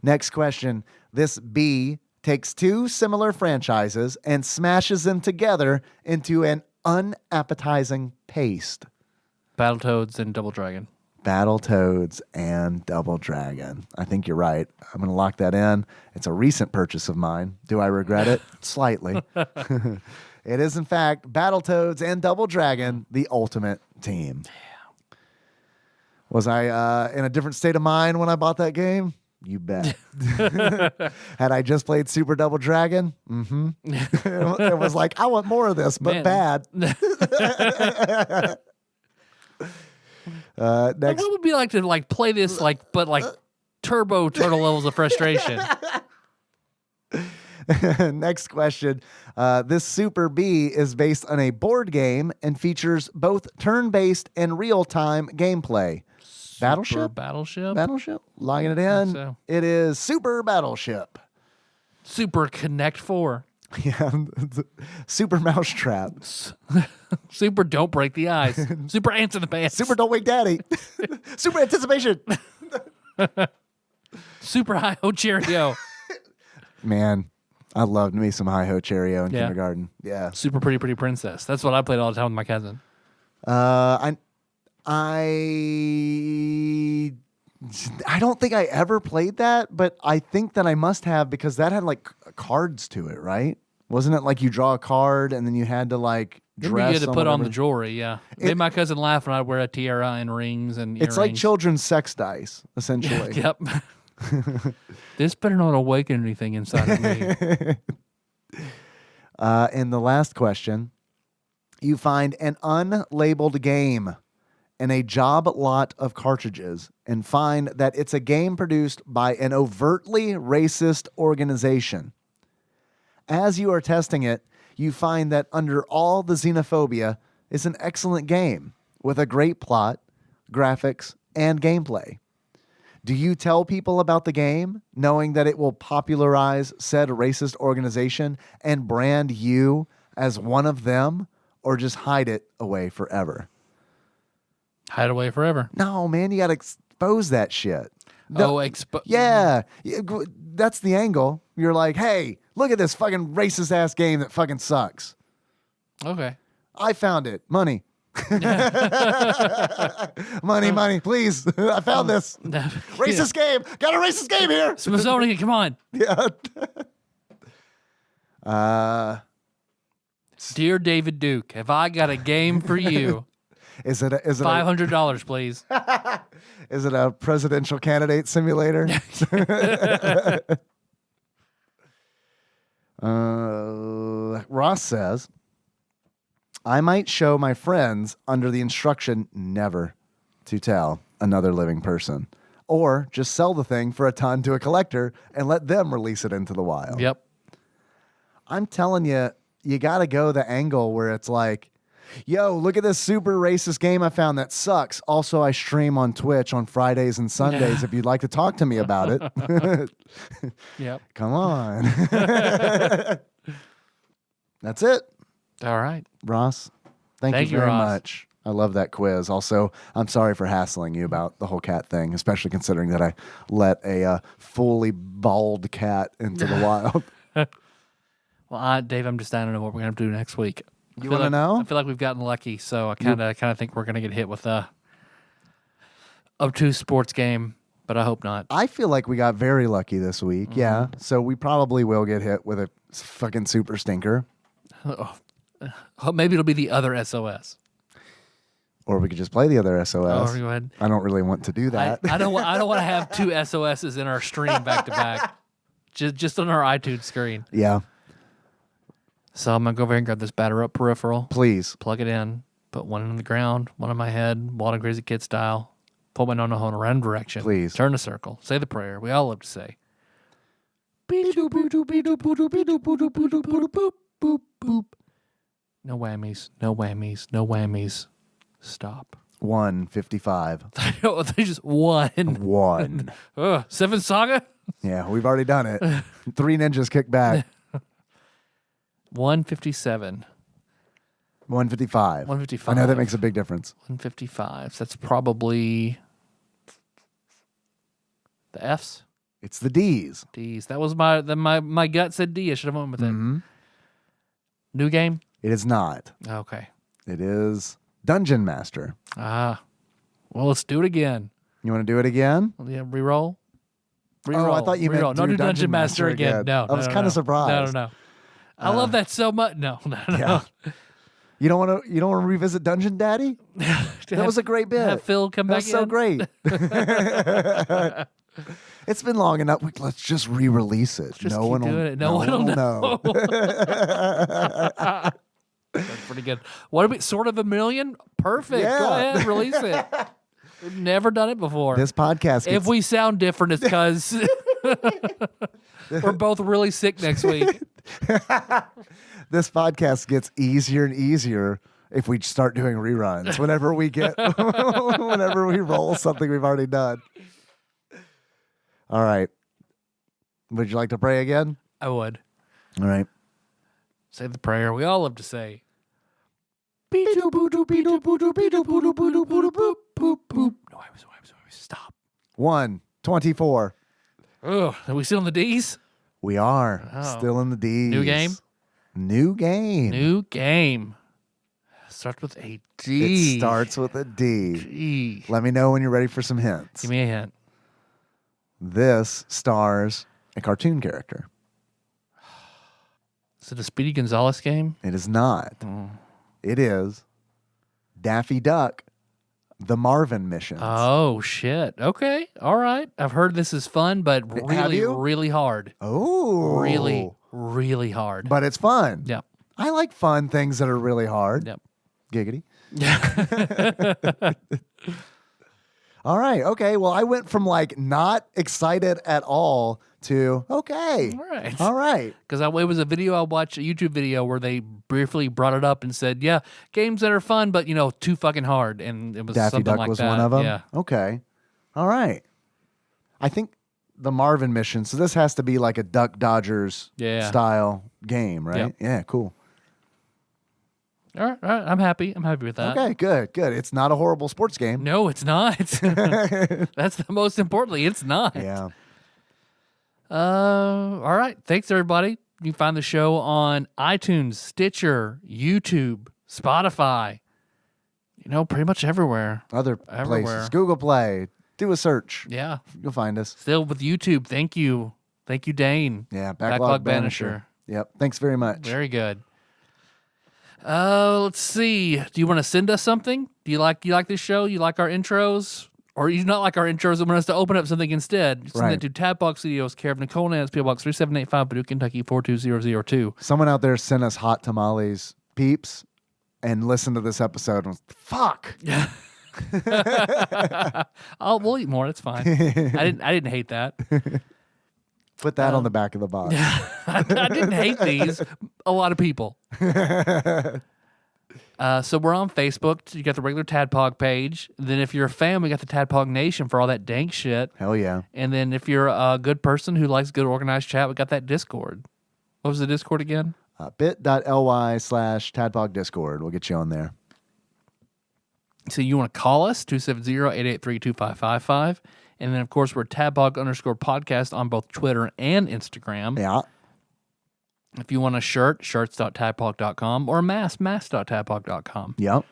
Next question. This B takes 2 similar franchises and smashes them together into an unappetizing paste. Battletoads and Double Dragon. Battletoads and Double Dragon. I think you're right. I'm going to lock that in. It's a recent purchase of mine. Do I regret it? Slightly. It is, in fact, Battletoads and Double Dragon, the ultimate team. Yeah. Was I in a different state of mind when I bought that game? You bet. Had I just played Super Double Dragon? Mm-hmm. It was like, I want more of this, but bad. Next. What would it be like to play this but turbo turtle levels of frustration? Next question. This Super B is based on a board game and features both turn-based and real-time gameplay. Battleship? Battleship? Logging it in. So. It is Super Battleship. Super Connect 4. Yeah. Super Mousetrap. Super Don't Break the Ice. Super Ants in the Pants. Super Don't Wake Daddy. Super Anticipation. Super Hi Ho Cheerio. Man, I loved me some Hi Ho Cheerio in kindergarten. Yeah. Super Pretty Princess. That's what I played all the time with my cousin. I don't think I ever played that, but I think that I must have because that had cards to it, right? Wasn't it like you draw a card and then you had to like Then dress you had to on put on whatever- the jewelry, yeah. Made my cousin laugh when I'd wear a tiara and rings and earrings. It's like children's sex dice, essentially. Yep. This better not awaken anything inside of me. And the last question, you find an unlabeled game in a job lot of cartridges and find that it's a game produced by an overtly racist organization. As you are testing it, you find that under all the xenophobia is an excellent game with a great plot, graphics, and gameplay. Do you tell people about the game, knowing that it will popularize said racist organization and brand you as one of them, or just hide it away forever? Hide away forever. No, man, you got to expose that shit. Yeah, that's the angle. You're like, hey, look at this fucking racist ass game that fucking sucks. Okay. I found it. Money. money, please. I found this. Racist game. Got a racist game here. Smithsonian, come on. Yeah. Dear David Duke, have I got a game for you? Is it $500, please. Is it a presidential candidate simulator? Ross says, I might show my friends under the instruction never to tell another living person, or just sell the thing for a ton to a collector and let them release it into the wild. Yep. I'm telling you, you got to go the angle where it's like, yo, look at this super racist game I found that sucks. Also, I stream on Twitch on Fridays and Sundays if you'd like to talk to me about it. Yep. Come on. That's it. All right. Ross, thank you very much. I love that quiz. Also, I'm sorry for hassling you about the whole cat thing, especially considering that I let a fully bald cat into the wild. Well, Dave, I don't know what we're going to do next week. You want to know? I feel like we've gotten lucky, so I kind of think we're going to get hit with a obtuse sports game, but I hope not. I feel like we got very lucky this week. Mm-hmm. Yeah. So we probably will get hit with a fucking super stinker. Maybe it'll be the other SOS. Or we could just play the other SOS. Oh, go ahead. I don't really want to do that. I don't want to have two SOSs in our stream back to back, just on our iTunes screen. Yeah. So I'm gonna go over here and grab this batter up peripheral. Please plug it in. Put one on the ground, one on my head, Wild and Crazy Kid style. Pull my no-no in a random direction. Please turn a circle. Say the prayer we all love to say. No whammies, no whammies, no whammies. Stop. 155. They just one. Seven Saga? Yeah, we've already done it. 3 ninjas kick back. 157. 155. 155. I know that makes a big difference. 155. So that's probably the F's. It's the D's. D's. That was my gut said D. I should have went with it. Mm-hmm. New game? It is not. Okay. It is Dungeon Master. Well, let's do it again. You want to do it again? Yeah, reroll. Oh, I thought you meant do Dungeon Master again. No, I was kind of surprised. No. I love that so much. No. Yeah. You don't want to revisit Dungeon Daddy? That was a great bit. Have Phil come back in. That was so great. It's been long enough. Let's just re-release it. Just no one will it. No one will know. That's pretty good. What are we? Sort of a million? Perfect. Yeah. Go ahead, release it. We've never done it before. This podcast. If we sound different, it's because we're both really sick next week. This podcast gets easier and easier if we start doing reruns. Whenever we roll something we've already done. All right. Would you like to pray again? I would. All right. Say the prayer we all love to say. Stop. 124. Ugh, are we still on the D's? We are still in the D's. New game? New game. Starts with a D. It starts with a D. D. Let me know when you're ready for some hints. Give me a hint. This stars a cartoon character. Is it a Speedy Gonzalez game? It is not. It is Daffy Duck, The Marvin Missions. Oh, shit. Okay. All right. I've heard this is fun, but really, you? really hard. Oh. Really, really hard. But it's fun. Yep. I like fun things that are really hard. Yep. Giggity. All right. Okay. Well, I went from like not excited at all to okay. All right. All right. Because it was a video I watched, a YouTube video where they briefly brought it up and said, yeah, games that are fun, but, too fucking hard. And it was Daffy something Duck like was that. one of them. Yeah. Okay. All right. I think the Marvin mission. So this has to be like a Duck Dodgers style game, right? Yep. Yeah. Cool. All right. I'm happy. I'm happy with that. Okay. Good. Good. It's not a horrible sports game. No, it's not. That's the most importantly. It's not. Yeah. All right. Thanks, everybody. You can find the show on iTunes, Stitcher, YouTube, Spotify. Pretty much everywhere. Other Everywhere. places. Google Play. Do a search. Yeah. You'll find us. Still with YouTube. Thank you. Thank you, Dane. Yeah. Backlog Banisher. Yep. Thanks very much. Very good. Let's see. Do you want to send us something? Do you like this show? You like our intros? Or you not like our intros and want us to open up something instead? Send Right. it to TADPOG Studios, care of Nicole Nance, PO Box 3785, Paducah, Kentucky 42002. Someone out there sent us hot tamales, peeps, and listened to this episode and was, fuck. We'll eat more. It's fine. I didn't hate that. Put that on the back of the box. I didn't hate these. A lot of people. So we're on Facebook. You got the regular TADPOG page. Then if you're a fan, we got the TADPOG Nation for all that dank shit. Hell yeah. And then if you're a good person who likes good organized chat, we got that Discord. What was the Discord again? bit.ly/TADPOG Discord. We'll get you on there. So you want to call us, 270-883-2555. And then, of course, we're TADPOG_podcast on both Twitter and Instagram. Yeah. If you want a shirt, shirts.tadpog.com, or a mask, mask.tadpog.com. Yep.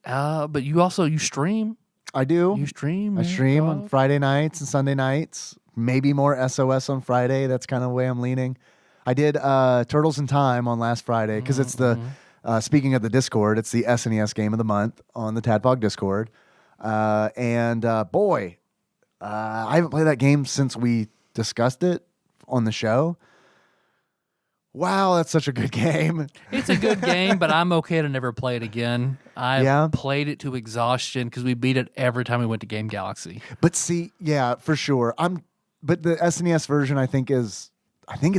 But you stream. I do. You stream. I stream on Friday nights and Sunday nights. Maybe more SOS on Friday. That's kind of the way I'm leaning. I did Turtles in Time on last Friday because it's the, speaking of the Discord, it's the SNES game of the month on the TADPOG Discord. Boy, I haven't played that game since we discussed it on the show. Wow, that's such a good game. It's a good game, but I'm okay to never play it again. I played it to exhaustion because we beat it every time we went to Game Galaxy. But see, yeah, for sure. But the SNES version, I think it's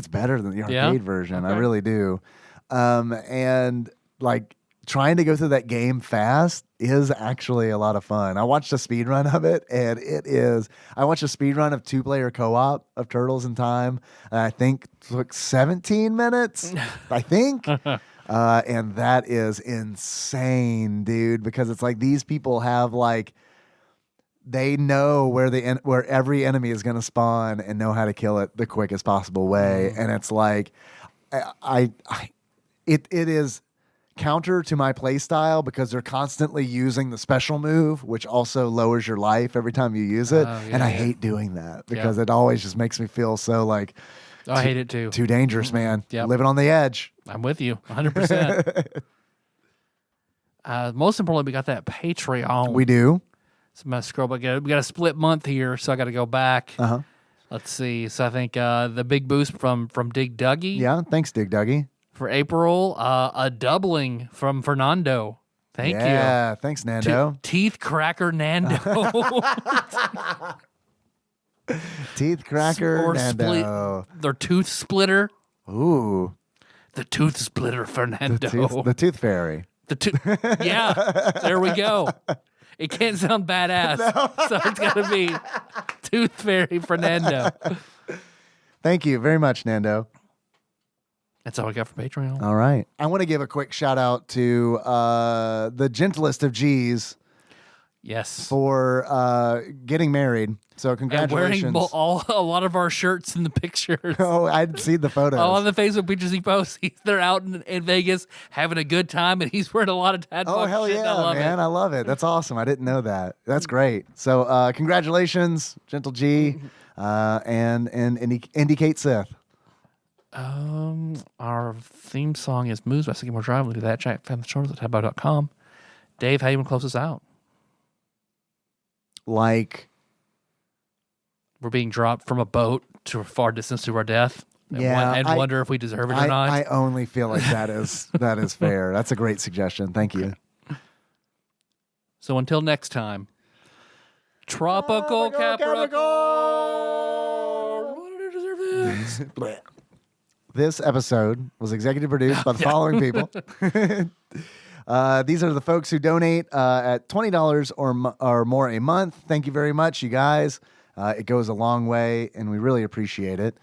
better than the arcade version. Okay. I really do. And like trying to go through that game fast is actually a lot of fun. I watched a speed run of it, and I watched a speed run of 2-player co-op of Turtles in Time. And I think it took 17 minutes, I think. And that is insane, dude, because it's like these people have like, they know where every enemy is going to spawn and know how to kill it the quickest possible way. And it's like, it is counter to my play style because they're constantly using the special move, which also lowers your life every time you use it. And I hate doing that because it always just makes me feel so like, I hate it too. Too dangerous, man. Yep. Living on the edge. I'm with you 100%. Most importantly, we got that Patreon. We do. So I'm gonna scroll back. We got a split month here, so I got to go back. Uh-huh. Let's see. So I think the big boost from Dig Dougie. Yeah. Thanks, Dig Dougie. For April, a doubling from Fernando. Thank you. Yeah. Thanks, Nando. Teeth Cracker Nando. Teeth Cracker Or Nando. Their Tooth Splitter. Ooh. The Tooth Splitter Fernando. The Tooth Fairy. Yeah. There we go. It can't sound badass. So it's got to be Tooth Fairy Fernando. Thank you very much, Nando. That's all we got for Patreon. All right. I want to give a quick shout out to the gentlest of G's. Yes. For getting married. So congratulations. And wearing a lot of our shirts in the pictures. Oh, I'd seen the photos. All of the Facebook pictures he posts. They're out in Vegas having a good time, and he's wearing a lot of TADPOG Oh, hell shit. yeah, I love man. it. I love it. That's awesome. I didn't know that. That's great. So congratulations, Gentle G, and indicate Sith. Our theme song is Moves by Sycamore Drive. We'll do that. Check the show notes at TADPOG.com. Dave, how you want to close us out? Like, we're being dropped from a boat to a far distance to our death. yeah, And wonder if we deserve it or not. I only feel like that is fair. That's a great suggestion. Thank you. So until next time, Tropical Capricorn. What did I deserve this? This episode was executive produced by the following people. These are the folks who donate at $20 or more a month. Thank you very much, you guys. It goes a long way, and we really appreciate it.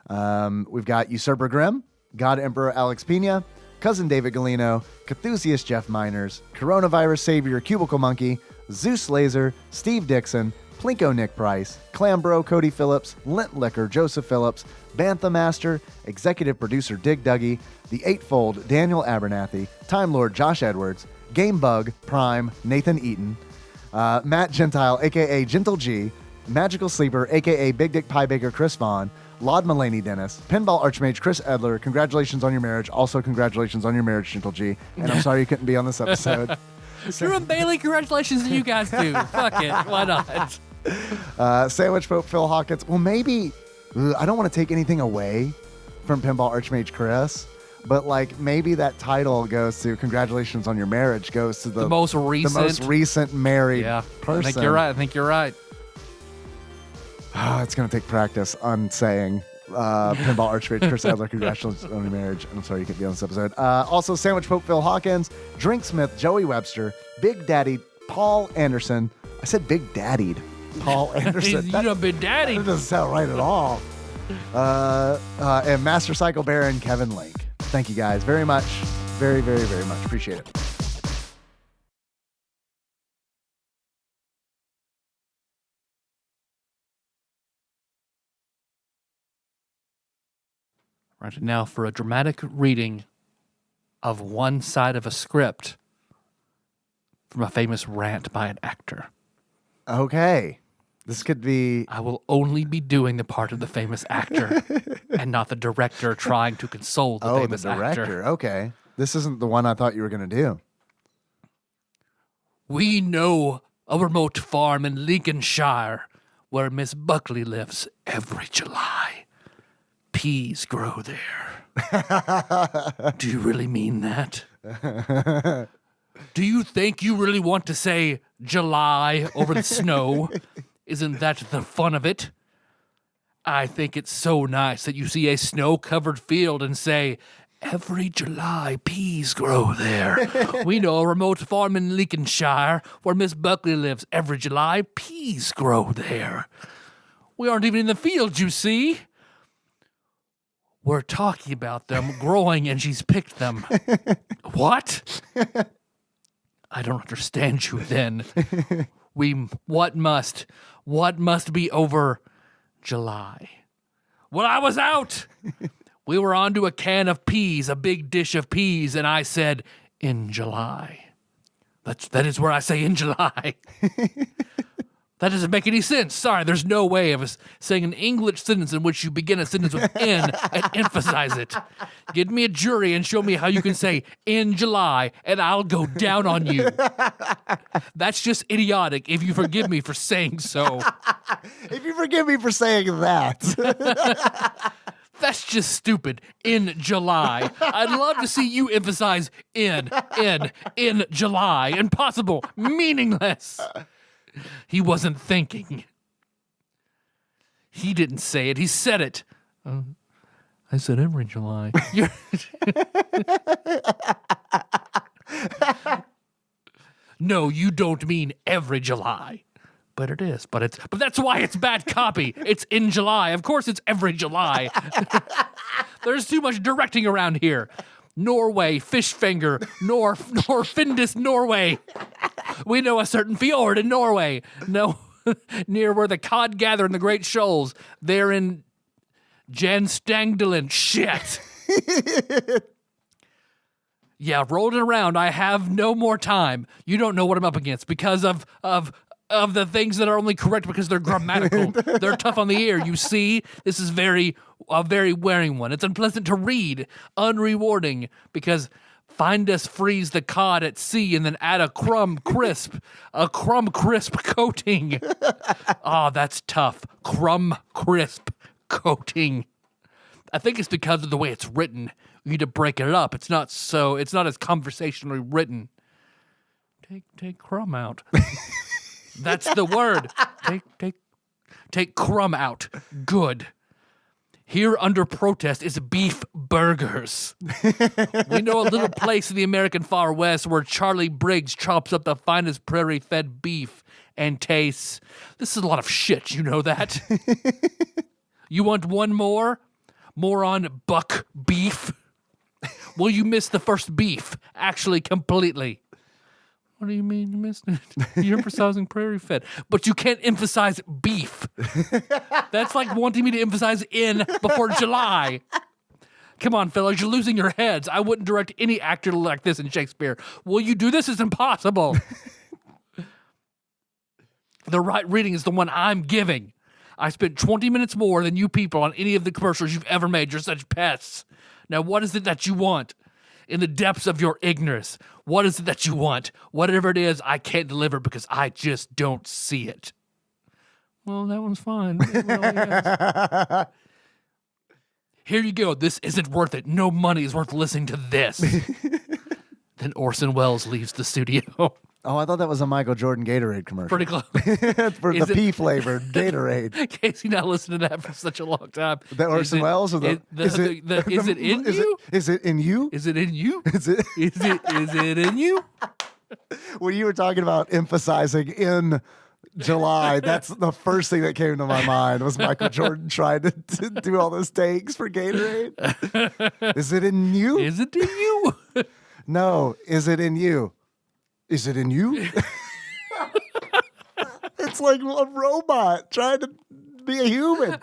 We've got Usurper Grimm, God Emperor Alex Pena, Cousin David Galino, Cthusiast Jeff Miners, Coronavirus Savior Cubicle Monkey, Zeus Laser, Steve Dixon, Plinko Nick Price, Clambro Cody Phillips, Lint Liquor Joseph Phillips, Bantha Master, Executive Producer Dig Duggy, The Eightfold Daniel Abernathy, Time Lord Josh Edwards, Game Bug Prime Nathan Eaton, Matt Gentile aka Gentle G, Magical Sleeper aka Big Dick Pie Baker Chris Vaughn, Laud Mulaney Dennis, Pinball Archmage Chris Edler, congratulations on your marriage. Also, congratulations on your marriage, Gentle G. And I'm sorry you couldn't be on this episode. Drew and Bailey, congratulations to you guys too. Fuck it, why not? Sandwich Pope Phil Hawkins. Well, maybe I don't want to take anything away from Pinball Archmage Chris, but like maybe that title goes to congratulations on your marriage goes to the most recent married person. I think you're right. It's going to take practice on saying Pinball Archmage Chris Adler, congratulations on your marriage. I'm sorry you couldn't be on this episode. Also, Sandwich Pope Phil Hawkins, Drinksmith Joey Webster, Big Daddy Paul Anderson. I said Big Daddied Paul Anderson. You done been daddy. That doesn't sound right at all. And Master Cycle Baron Kevin Link. Thank you guys very much. Very, very, very much. Appreciate it. Right now for a dramatic reading of one side of a script from a famous rant by an actor. Okay. This could be... I will only be doing the part of the famous actor and not the director trying to console the famous actor. Oh, the director. Okay. This isn't the one I thought you were going to do. We know a remote farm in Lincolnshire where Miss Buckley lives every July. Peas grow there. Do you really mean that? Do you think you really want to say July over the snow? Isn't that the fun of it? I think it's so nice that you see a snow-covered field and say, every July peas grow there. We know a remote farm in Lincolnshire where Miss Buckley lives every July. Peas grow there. We aren't even in the field, you see. We're talking about them growing and she's picked them. What? I don't understand you then. What must be over July? Well, I was out. We were onto a can of peas, a big dish of peas, and I said, in July. That is where I say in July. That doesn't make any sense. Sorry, there's no way of us saying an English sentence in which you begin a sentence with in and emphasize it. Give me a jury and show me how you can say in July, and I'll go down on you. That's just idiotic, if you forgive me for saying so. If you forgive me for saying that. That's just stupid. In July. I'd love to see you emphasize in July. Impossible. Meaningless. He wasn't thinking. He didn't say it. He said it. I said every July. No, you don't mean every July. But it is. But that's why it's bad copy. It's in July. Of course it's every July. There's too much directing around here. Norway, Fishfinger, nor Findus, Norway. We know a certain fjord in Norway. No, near where the cod gather in the Great Shoals. They're in Janstangdalen. Shit. Yeah, roll it around. I have no more time. You don't know what I'm up against because of of the things that are only correct because they're grammatical. They're tough on the ear. You see, this is a very wearing one. It's unpleasant to read, unrewarding, because find us freeze the cod at sea and then add a crumb crisp coating. Oh, that's tough. Crumb crisp coating. I think it's because of the way it's written. You need to break it up. It's not as conversationally written. Take crumb out. That's the word. Take crumb out. Good. Here under protest is beef burgers. We know a little place in the American Far West where Charlie Briggs chops up the finest prairie-fed beef and tastes. This is a lot of shit, you know that? You want one more? More on buck beef? Well, you missed the first beef, actually, completely. What do you mean you missed it? You're emphasizing prairie fed, but you can't emphasize beef. That's like wanting me to emphasize in before July. Come on, fellas, you're losing your heads. I wouldn't direct any actor like this in Shakespeare. Will you do this? It's impossible. The right reading is the one I'm giving. I spent 20 minutes more than you people on any of the commercials you've ever made. You're such pests. Now, what is it that you want? In the depths of your ignorance, what is it that you want? Whatever it is, I can't deliver because I just don't see it. Well, that one's fine. It really is. Here you go. This isn't worth it. No money is worth listening to this. Then Orson Welles leaves the studio. Oh, I thought that was a Michael Jordan Gatorade commercial. Pretty close. For the pea-flavored Gatorade. Casey not listened to that for such a long time. The Orson Welles? Or is it in you? Is it in you? Is it in you? Is it in you? When you were talking about emphasizing in July, that's the first thing that came to my mind was Michael Jordan trying to do all those takes for Gatorade. Is it in you? Is it in you? No. Is it in you? Is it in you? It's like a robot trying to be a human.